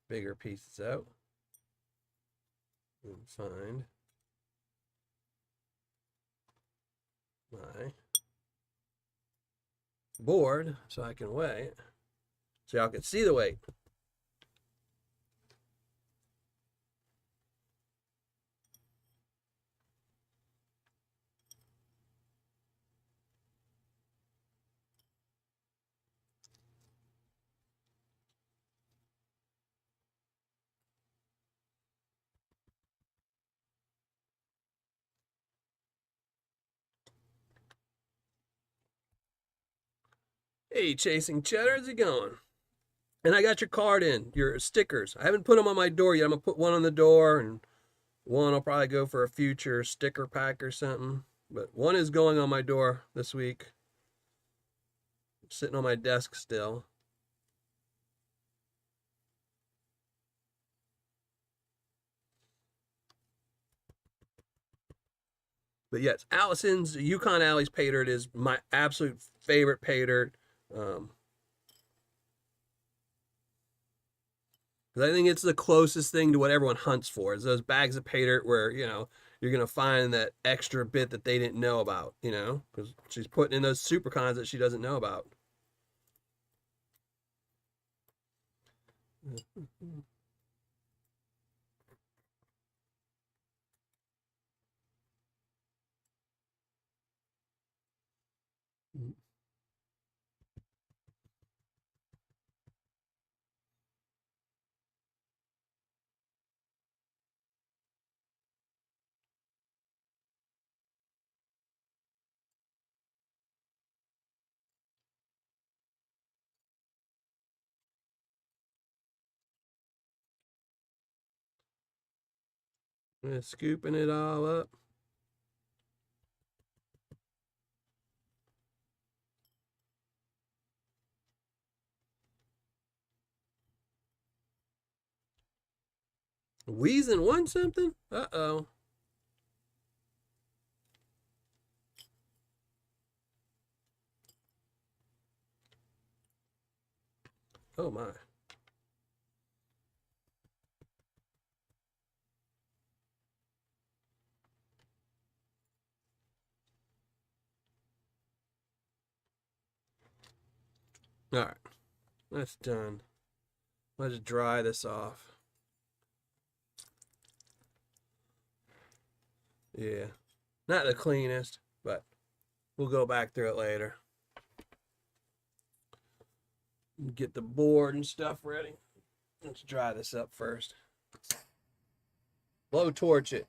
bigger pieces out and find my board so I can weigh it, so y'all can see the weight. Hey, Chasing Cheddar, how's it going? And I got your card in, your stickers. I haven't put them on my door yet. I'm going to put one on the door, and one will probably go for a future sticker pack or something. But one is going on my door this week. Sitting on my desk still. But yes, Allison's Yukon Alley's Paydirt is my absolute favorite Paydirt. Because I think it's the closest thing to what everyone hunts for. Is those bags of Paydirt where, you're going to find that extra bit that they didn't know about, because she's putting in those super cons that she doesn't know about. Scooping it all up. Wheezing won something? Uh-oh. Oh, my. All right. That's done. Let's dry this off. Yeah. Not the cleanest, but we'll go back through it later. Get the board and stuff ready. Let's dry this up first. Blow torch it.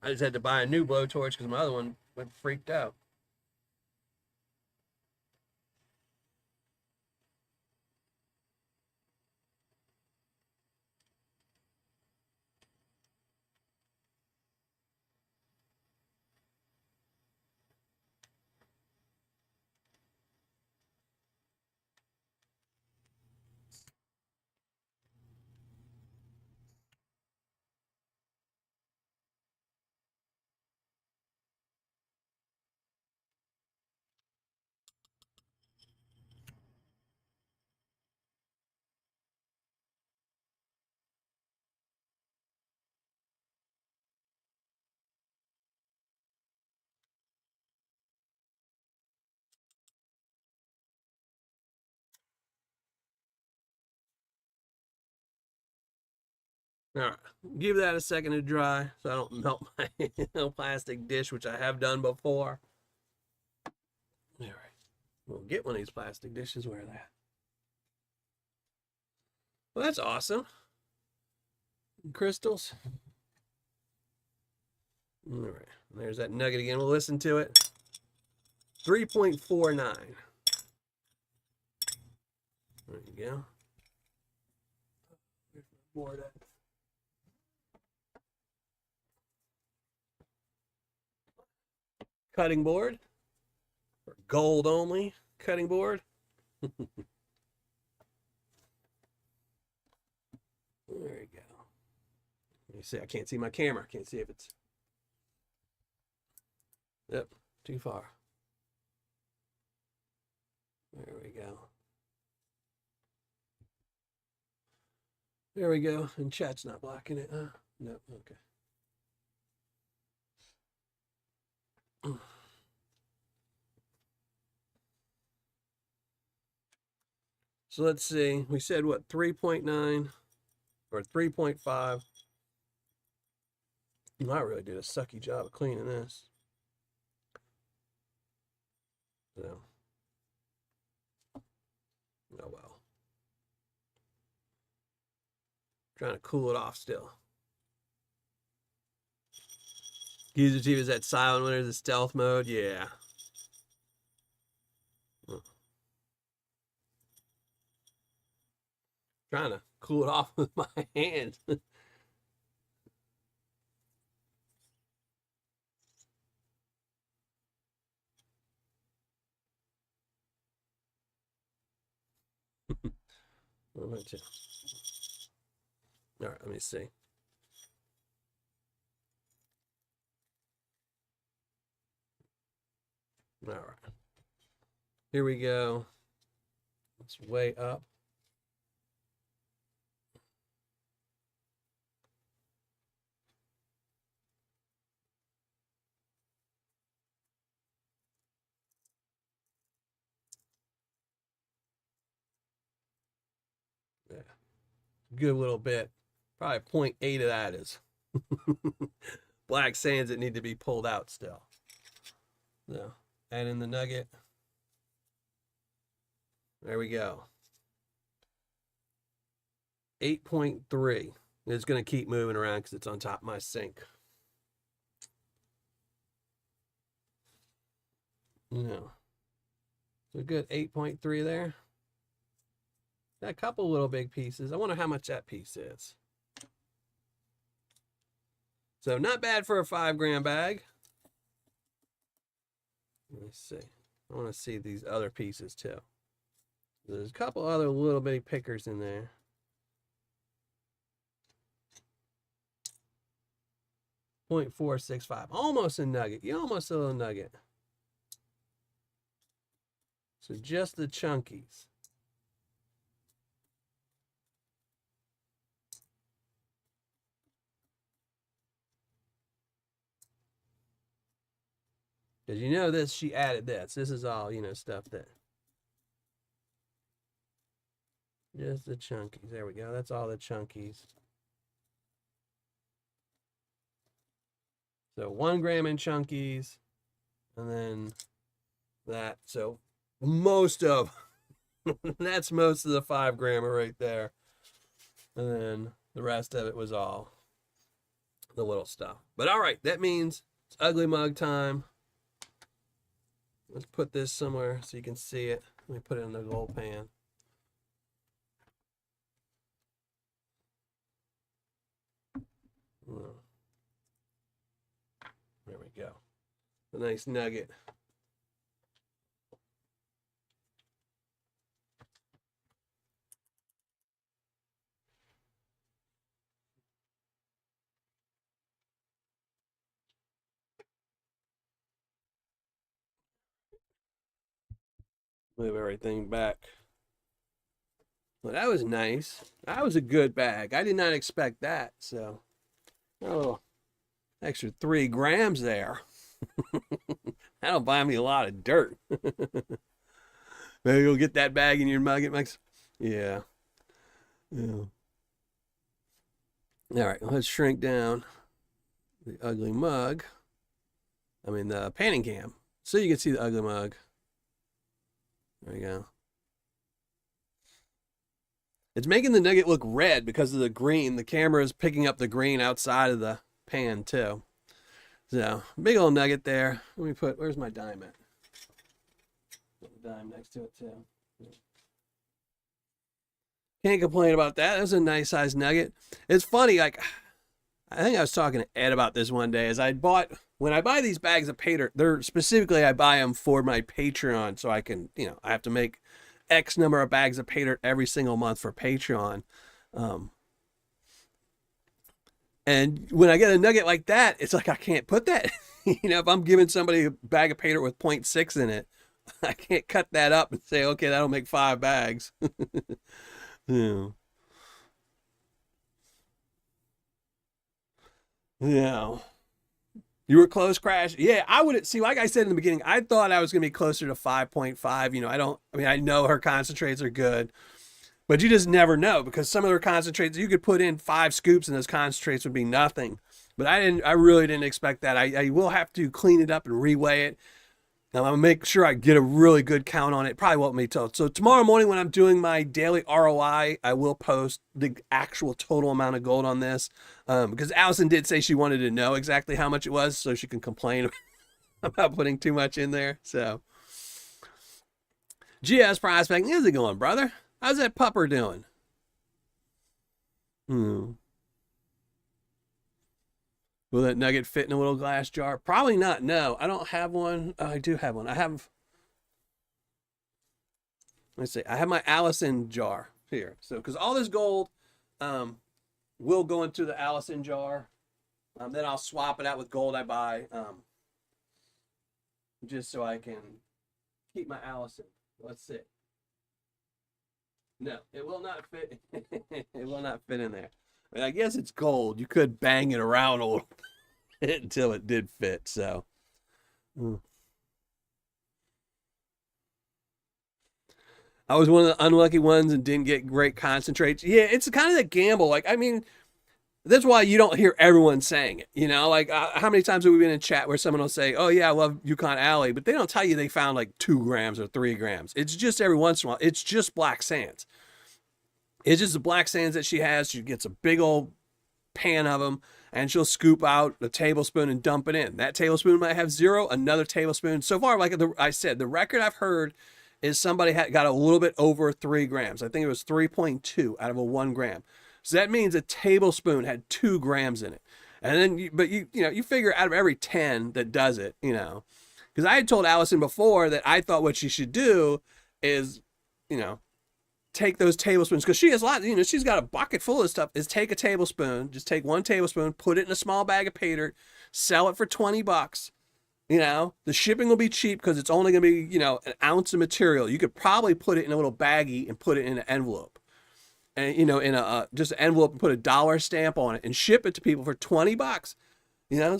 I just had to buy a new blowtorch because my other one went freaked out. All right, give that a second to dry so I don't melt my plastic dish, which I have done before. All right. We'll get one of these plastic dishes. Where are that? Well, that's awesome. Crystals. All right. There's that nugget again. We'll listen to it. 3.49. There you go. Where's my board at? Cutting board. Or gold only cutting board. There you go. Let me see. I can't see my camera. I can't see if it's. Yep, too far. There we go. There we go. And chat's not blocking it, huh? No, okay. So let's see. We said what, 3.9 or 3.5. I really did a sucky job of cleaning this. So, oh well. Trying to cool it off still. User TV is that silent when there's a stealth mode. Yeah. Trying to cool it off with my hand. All right, let me see. All right. Here we go. It's way up. Yeah. Good little bit. Probably 0.8 of that is black sands that need to be pulled out still. So, add in the nugget. There we go. 8.3. It's going to keep moving around because it's on top of my sink. No. So good 8.3 there. Got a couple little big pieces. I wonder how much that piece is. So not bad for a 5-gram bag. Let me see. I want to see these other pieces too. There's a couple other little bitty pickers in there. .465. Almost a nugget. You almost a little nugget. So just the chunkies. Because you know this, she added this. This is all, you know, stuff that. Just the chunkies. There we go. That's all the chunkies. So 1 gram in chunkies. And then that. So most of, that's most of the 5-grammer right there. And then the rest of it was all the little stuff. But all right, that means it's ugly mug time. Let's put this somewhere so you can see it. Let me put it in the gold pan. There we go. A nice nugget. Move everything back. Well, that was nice. That was a good bag. I did not expect that. So, oh, extra 3 grams there. That'll buy me a lot of dirt. Maybe you'll get that bag in your mug. It makes, yeah. Yeah. All right, let's shrink down the ugly mug. I mean, the panning cam. So you can see the ugly mug. There you go. It's making the nugget look red because of the green. The camera is picking up the green outside of the pan too. So big old nugget there. Let me put, where's my dime at? Put the dime next to it too. Can't complain about that. That's a nice sized nugget. It's funny, like I think I was talking to Ed about this one day. As when I buy these bags of Paydirt, they're specifically I buy them for my Patreon, so I can, I have to make X number of bags of Paydirt every single month for Patreon. And when I get a nugget like that, it's like I can't put that. If I'm giving somebody a bag of Paydirt with 0.6 in it, I can't cut that up and say, okay, that'll make 5 bags. Yeah. Yeah. You were close, Crash. Yeah, I would see. Like I said in the beginning, I thought I was going to be closer to 5.5. I know her concentrates are good, but you just never know because some of her concentrates, you could put in 5 scoops and those concentrates would be nothing. But I really didn't expect that. I will have to clean it up and reweigh it. Now I'm gonna make sure I get a really good count on it. Probably won't be told. So tomorrow morning when I'm doing my daily ROI, I will post the actual total amount of gold on this. Because Allison did say she wanted to know exactly how much it was so she can complain about putting too much in there. So GS prospecting, how's it going, brother? How's that pupper doing? Will that nugget fit in a little glass jar? Probably not. No, I don't have one. Oh, I do have one. Let's see. I have my Allison jar here. So, because all this gold will go into the Allison jar. Then I'll swap it out with gold I buy just so I can keep my Allison. Let's see. No, it will not fit. It will not fit in there. I guess it's gold. You could bang it around a little bit until it did fit. So, I was one of the unlucky ones and didn't get great concentrates. Yeah, it's kind of a gamble. That's why you don't hear everyone saying it. How many times have we been in chat where someone will say, "Oh yeah, I love Yukon Alley," but they don't tell you they found like 2 grams or 3 grams. It's just every once in a while. It's just black sands. It's just the black sands that she has. She gets a big old pan of them and she'll scoop out a tablespoon and dump it in. That tablespoon might have 0, another tablespoon. So far, like I said, the record I've heard is somebody got a little bit over 3 grams. I think it was 3.2 out of a 1 gram. So that means a tablespoon had 2 grams in it. And then, you figure out of every 10 that does it, because I had told Allison before that I thought what she should do is, take those tablespoons, because she has a lot, she's got a bucket full of stuff, is take a tablespoon, just take 1 tablespoon, put it in a small bag of Paydirt, sell it for $20. The shipping will be cheap because it's only going to be, an ounce of material. You could probably put it in a little baggie and put it in an envelope. And, in just an envelope and put a dollar stamp on it and ship it to people for $20.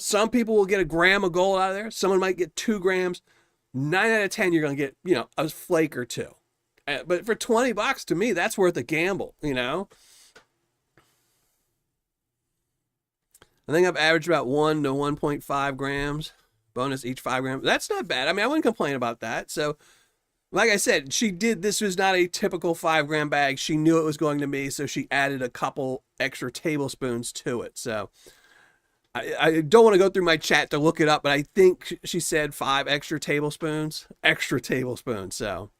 Some people will get a gram of gold out of there. Someone might get 2 grams. 9 out of 10, you're going to get, a flake or 2. But for $20, to me, that's worth a gamble, I think I've averaged about 1 to 1.5 grams bonus each 5 grams. That's not bad. I wouldn't complain about that. So, like I said, this was not a typical 5 gram bag. She knew it was going to be, so she added a couple extra tablespoons to it. So, I don't want to go through my chat to look it up, but I think she said 5 extra tablespoons. So.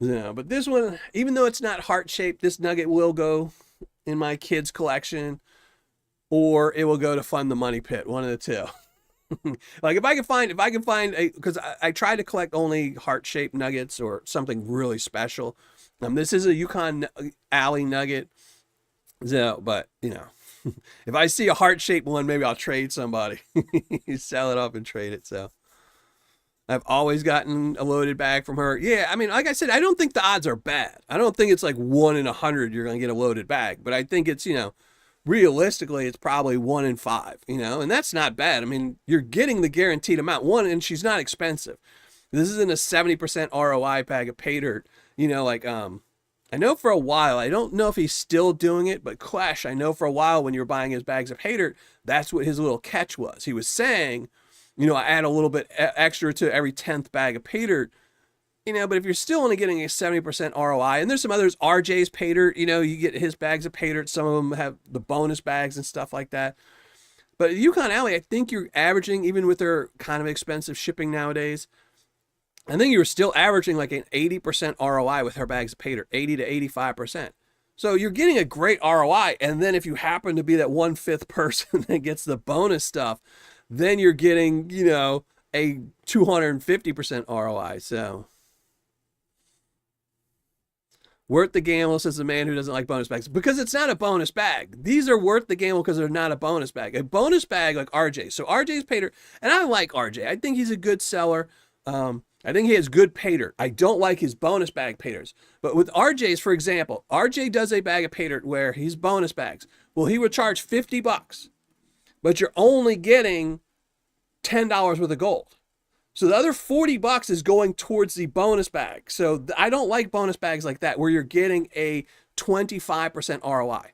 Yeah, but this one, even though it's not heart-shaped, this nugget will go in my kids' collection, or it will go to fund the money pit, one of the two. Like if I can find because I try to collect only heart-shaped nuggets or something really special. This is a Yukon Alley nugget, so but if I see a heart-shaped one, maybe I'll trade somebody, sell it off and trade it. So I've always gotten a loaded bag from her. Yeah, like I said, I don't think the odds are bad. I don't think it's like 1 in 100 you're going to get a loaded bag, but I think it's realistically, it's probably 1 in 5, and that's not bad. You're getting the guaranteed amount. And she's not expensive. This isn't a 70% ROI bag of Paydirt, I know for a while, I don't know if he's still doing it, but Clash, I know for a while when you were buying his bags of Paydirt, that's what his little catch was. He was saying, I add a little bit extra to every 10th bag of Paydirt, but if you're still only getting a 70% ROI, and there's some others, RJ's Paydirt, you get his bags of Paydirt, some of them have the bonus bags and stuff like that. But at Yukon Alley, I think you're averaging, even with their kind of expensive shipping nowadays, I think you're still averaging like an 80% ROI with her bags of Paydirt, 80 to 85%. So you're getting a great ROI. And then if you happen to be that 1/5 person that gets the bonus stuff, then you're getting, a 250% ROI. So worth the gamble, says the man who doesn't like bonus bags. Because it's not a bonus bag. These are worth the gamble because they're not a bonus bag. A bonus bag like RJ. So RJ's Paydirt, and I like RJ. I think he's a good seller. I think he has good Paydirt. I don't like his bonus bag Paydirts. But with RJ's, for example, RJ does a bag of Paydirt where he's bonus bags. Well, he would charge $50, but you're only getting $10 worth of gold. So the other $40 is going towards the bonus bag. So I don't like bonus bags like that where you're getting a 25% ROI.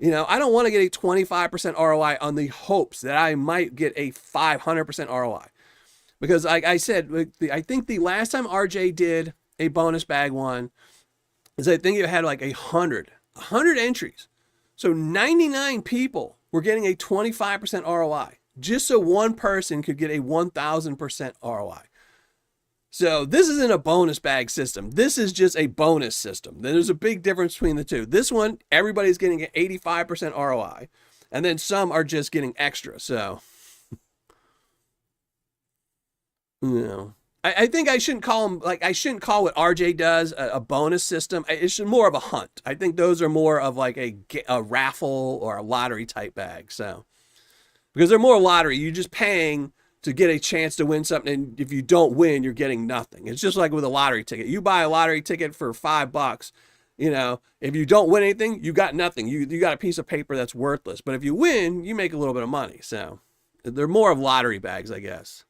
I don't want to get a 25% ROI on the hopes that I might get a 500% ROI. Because like I said, I think the last time RJ did a bonus bag one is I think it had like 100 entries. So 99 people were getting a 25% ROI just so one person could get a 1,000% ROI. So this isn't a bonus bag system. This is just a bonus system. There's a big difference between the two. This one, everybody's getting an 85% ROI, and then some are just getting extra. So I think I shouldn't call them, I shouldn't call what RJ does a bonus system. It's more of a hunt. I think those are more of like a raffle or a lottery type bag. So, because they're more lottery, you're just paying to get a chance to win something. And if you don't win, you're getting nothing. It's just like with a lottery ticket. You buy a lottery ticket for $5, if you don't win anything, you got nothing. You got a piece of paper that's worthless. But if you win, you make a little bit of money. So they're more of lottery bags, I guess.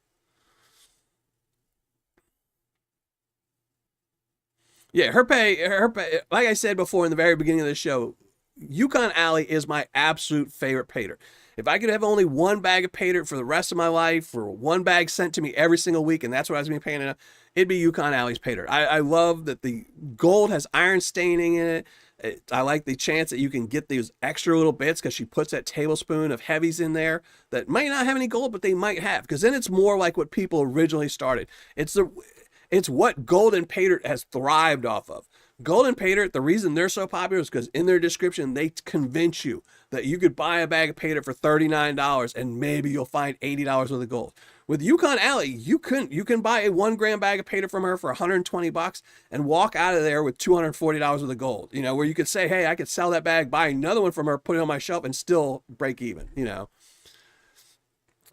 Yeah, her pay, like I said before in the very beginning of the show, Yukon Alley is my absolute favorite Paydirt. If I could have only one bag of Paydirt for the rest of my life, or one bag sent to me every single week, and that's what I was going to be paying, it'd be Yukon Alley's Paydirt. I love that the gold has iron staining in it. I like the chance that you can get these extra little bits because she puts that tablespoon of heavies in there that might not have any gold, but they might have, because then it's more like what people originally started. It's what gold and Paydirt has thrived off of. Gold and Paydirt, the reason they're so popular is because in their description, they convince you that you could buy a bag of Paydirt for $39 and maybe you'll find $80 worth of gold. With Yukon Alley, you can buy a 1 gram bag of Paydirt from her for $120 and walk out of there with $240 worth of gold. Where you could say, hey, I could sell that bag, buy another one from her, put it on my shelf, and still break even.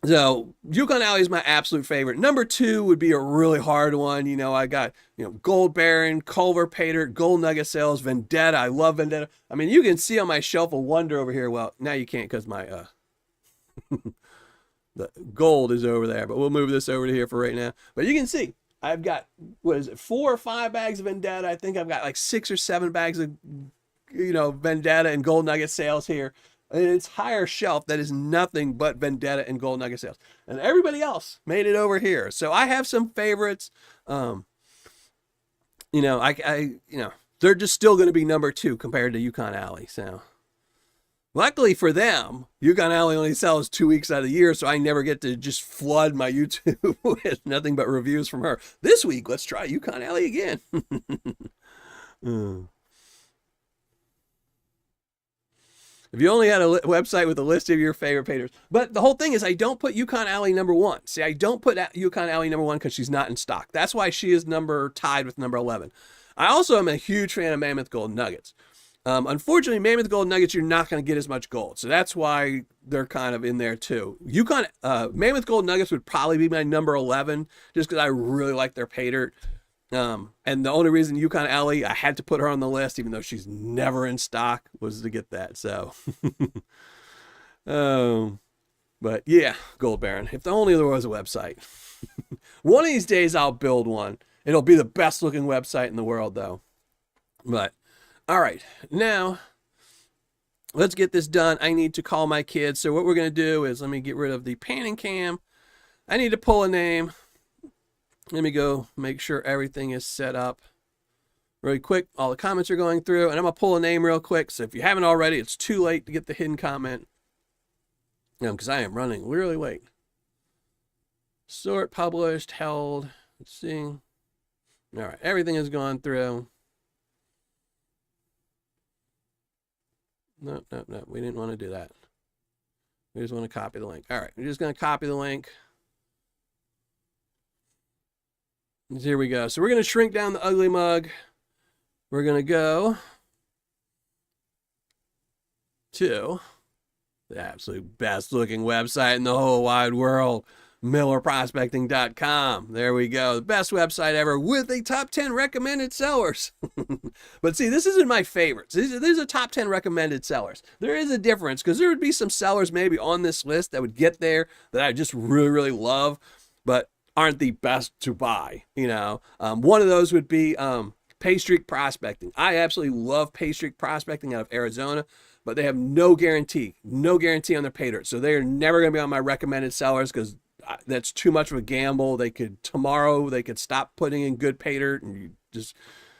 So Yukon Alley is my absolute favorite. Number 2 would be a really hard one. I got, Gold Baron, Culver Paydirt, Gold Nugget Sales, Vendetta. I love Vendetta. I mean, you can see on my shelf of wonder over here. Well, now you can't because my the gold is over there, but we'll move this over to here for right now. But you can see I've got, 4 or 5 bags of Vendetta. I think I've got like 6 or 7 bags of, Vendetta and Gold Nugget Sales here. An entire shelf that is nothing but Vendetta and Gold Nugget Sales, and everybody else made it over here. So I have some favorites. They're just still going to be number 2 compared to Yukon Alley. So luckily for them, Yukon Alley only sells 2 weeks out of the year, so I never get to just flood my YouTube with nothing but reviews from her. This week, let's try Yukon Alley again. If you only had a website with a list of your favorite Paydirts. But the whole thing is I don't put Yukon Alley number 1. See, I don't put Yukon Alley number 1 because she's not in stock. That's why she is tied with number 11. I also am a huge fan of Mammoth Gold Nuggets. Unfortunately, Mammoth Gold Nuggets, you're not going to get as much gold. So that's why they're kind of in there too. Mammoth Gold Nuggets would probably be my number 11 just because I really like their Paydirt. And the only reason Yukon Alley, I had to put her on the list, even though she's never in stock, was to get that. So, but yeah, Gold Baron. If only there was a website. One of these days I'll build one. It'll be the best looking website in the world though. But All right, now let's get this done. I need to call my kids. So what we're going to do is, let me get rid of the panning cam. I need to pull a name. Let me go make sure everything is set up really quick. All the comments are going through, and I'm going to pull a name real quick. So if you haven't already, it's too late to get the hidden comment. Because I am running really late. Sort, published, held. Let's see. All right, everything has gone through. No, we didn't want to do that. We just want to copy the link. All right, we're just going to copy the link. And here we go. So we're going to shrink down the ugly mug. We're going to go to the absolute best looking website in the whole wide world, MillerProspecting.com. There we go. The best website ever with a top 10 recommended sellers. But see, this isn't my favorites. These are top 10 recommended sellers. There is a difference because there would be some sellers maybe on this list that would get there that I just really, really love, but aren't the best to buy. One of those would be Paydirt Prospecting. I absolutely love Paydirt Prospecting out of Arizona, but they have no guarantee on their Paydirt. So they're never going to be on my recommended sellers because that's too much of a gamble. Tomorrow they could stop putting in good Paydirt and you just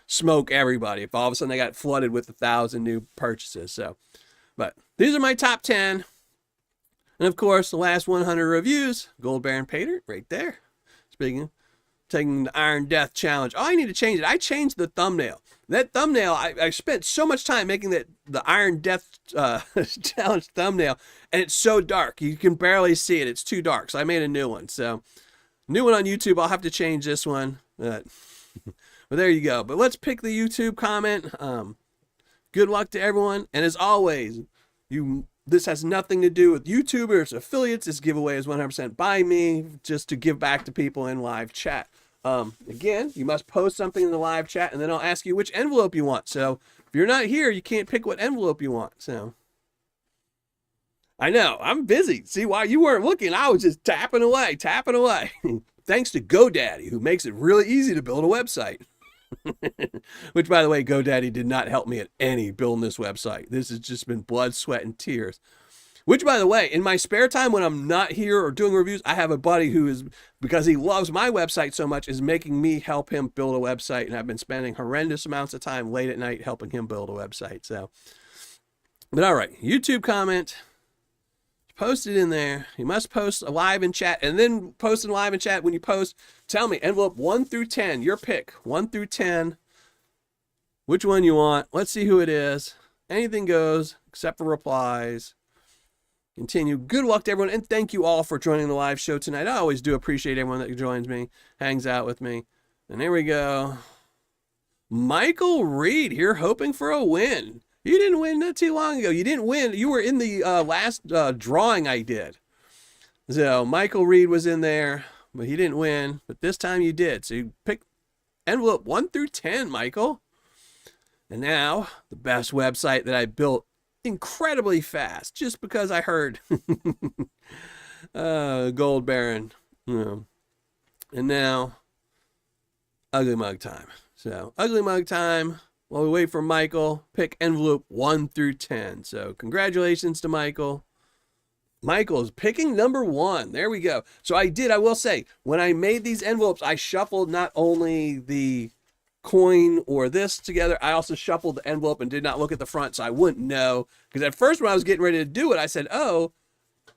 smoke everybody if all of a sudden they got flooded with 1,000 new purchases. So, but these are my top 10. And of course, the last 100 reviews, Gold Baron Paydirt right there. Speaking, taking the Iron Death Challenge. Oh, I need to change it. I changed the thumbnail. That thumbnail, I spent so much time making the Iron Death Challenge thumbnail, and it's so dark. You can barely see it. It's too dark. So I made a new one. So, new one on YouTube. I'll have to change this one. But there you go. But let's pick the YouTube comment. Good luck to everyone. And as always, this has nothing to do with YouTubers, affiliates. This giveaway is 100% by me, just to give back to people in live chat. Again, you must post something in the live chat, and then I'll ask you which envelope you want. So if you're not here, you can't pick what envelope you want. So I know, I'm busy. See, while you weren't looking, I was just tapping away. Thanks to GoDaddy, who makes it really easy to build a website. Which, by the way, GoDaddy did not help me at any building this website. This has just been blood, sweat, and tears. Which, by the way, in my spare time when I'm not here or doing reviews, I have a buddy who is, because he loves my website so much, is making me help him build a website. And I've been spending horrendous amounts of time late at night helping him build a website. So, but all right, YouTube comment. Post it in there. You must post live in chat, and then post in live in chat. When you post, tell me envelope 1 through 10, your pick, 1 through 10, which one you want. Let's see who it is. Anything goes except for replies. Continue. Good luck to everyone, and thank you all for joining the live show tonight. I always do appreciate everyone that joins me, hangs out with me. And there we go. Michael Reed here, hoping for a win. You didn't win not too long ago. You didn't win. You were in the last drawing I did. So Michael Reed was in there, but he didn't win. But this time you did. So you picked envelope 1 through 10, Michael. And now the best website that I built incredibly fast, just because I heard Gold Baron. And now Ugly Mug time. So Ugly Mug time. While we wait for Michael, pick envelope 1 through 10. So congratulations to Michael. Michael's picking number 1. There we go. So I will say, when I made these envelopes, I shuffled not only the coin or this together, I also shuffled the envelope and did not look at the front, so I wouldn't know. Because at first when I was getting ready to do it, I said, oh,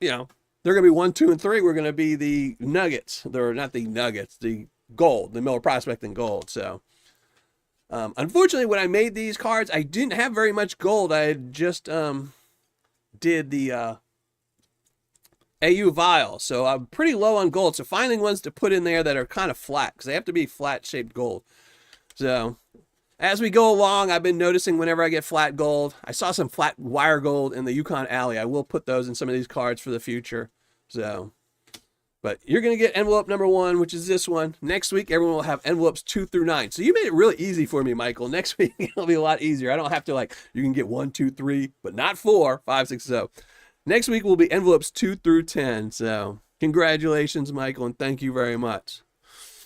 they're going to be 1, 2, and 3. We're going to be the nuggets. They're not the nuggets, the gold, the Miller Prospecting gold. So unfortunately, when I made these cards, I didn't have very much gold. I had just did the AU vial, so I'm pretty low on gold. So finding ones to put in there that are kind of flat, because they have to be flat-shaped gold. So as we go along, I've been noticing whenever I get flat gold, I saw some flat wire gold in the Yukon Alley. I will put those in some of these cards for the future. So, but you're going to get envelope number 1, which is this one. Next week, everyone will have envelopes 2 through 9. So you made it really easy for me, Michael. Next week, it'll be a lot easier. I don't have to you can get 1, 2, 3, but not 4, 5, 6, so. Next week will be envelopes 2 through 10. So congratulations, Michael, and thank you very much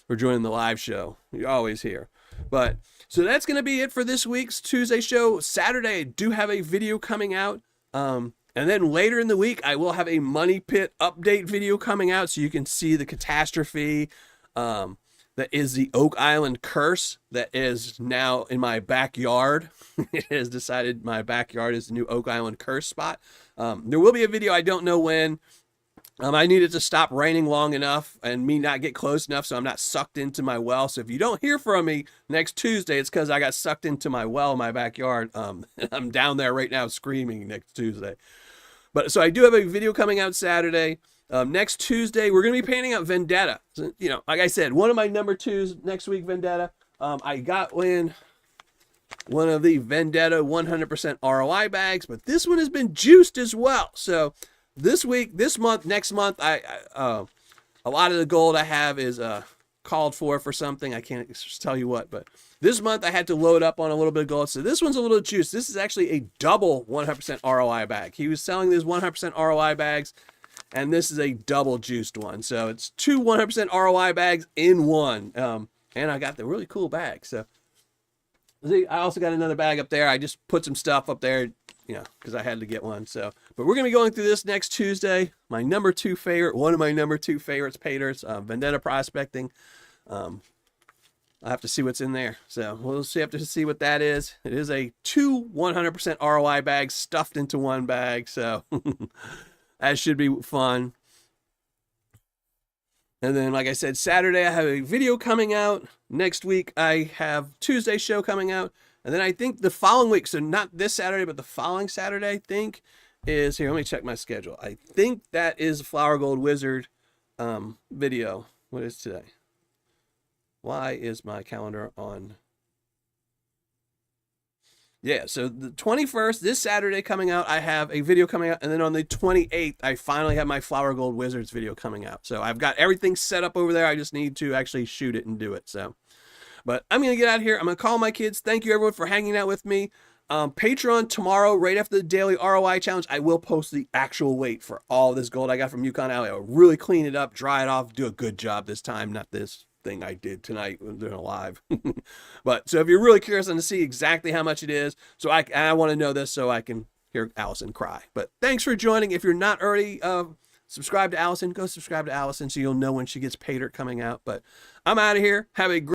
for joining the live show. You're always here. But So that's going to be it for this week's Tuesday show. Saturday, I do have a video coming out. And then later in the week, I will have a Money Pit update video coming out so you can see the catastrophe that is the Oak Island curse that is now in my backyard. It has decided my backyard is the new Oak Island curse spot. There will be a video, I don't know when. I needed to stop raining long enough and me not get close enough so I'm not sucked into my well. So if you don't hear from me next Tuesday, it's because I got sucked into my well in my backyard. I'm down there right now screaming next Tuesday. But so I do have a video coming out Saturday. Next Tuesday, we're going to be painting out Vendetta. So, you know, like I said, one of my number twos next week, Vendetta. I got in one of the Vendetta 100% ROI bags, but this one has been juiced as well. So this week, this month, next month, a lot of the gold I have is called for something. I can't tell you what, but this month I had to load up on a little bit of gold. So this one's a little juiced. This is actually a double 100% ROI bag. He was selling these 100% ROI bags, and this is a double juiced one. So it's two 100% ROI bags in one. And I got the really cool bag. So see, I also got another bag up there. I just put some stuff up there, you know, because I had to get one. So, but we're going to be going through this next Tuesday. My number two favorite, one of my number two favorites, Paydirt's Vendetta Prospecting. I have to see what's in there. So we'll have to see what that is. It is a two 100% ROI bags stuffed into one bag. So that should be fun. And then, like I said, Saturday I have a video coming out. Next week I have Tuesday show coming out. And then I think the following week, so not this Saturday, but the following Saturday, I think, is, here, let me check my schedule. I think that is Flower Gold Wizard video. What is today? Why is my calendar on? Yeah, so the 21st, this Saturday coming out, I have a video coming out. And then on the 28th, I finally have my Flower Gold Wizards video coming out. So I've got everything set up over there. I just need to actually shoot it and do it. So, but I'm going to get out of here. I'm going to call my kids. Thank you, everyone, for hanging out with me. Patreon tomorrow, right after the daily ROI challenge, I will post the actual weight for all this gold I got from Yukon Alley. I'll really clean it up, dry it off, do a good job this time, not this thing I did tonight when they're alive. But so if you're really curious on to see exactly how much it is, so I want to know this so I can hear Allison cry. But thanks for joining. If you're not already subscribed to Allison, go subscribe to Allison so you'll know when she gets Paydirt coming out. But I'm out of here. Have a great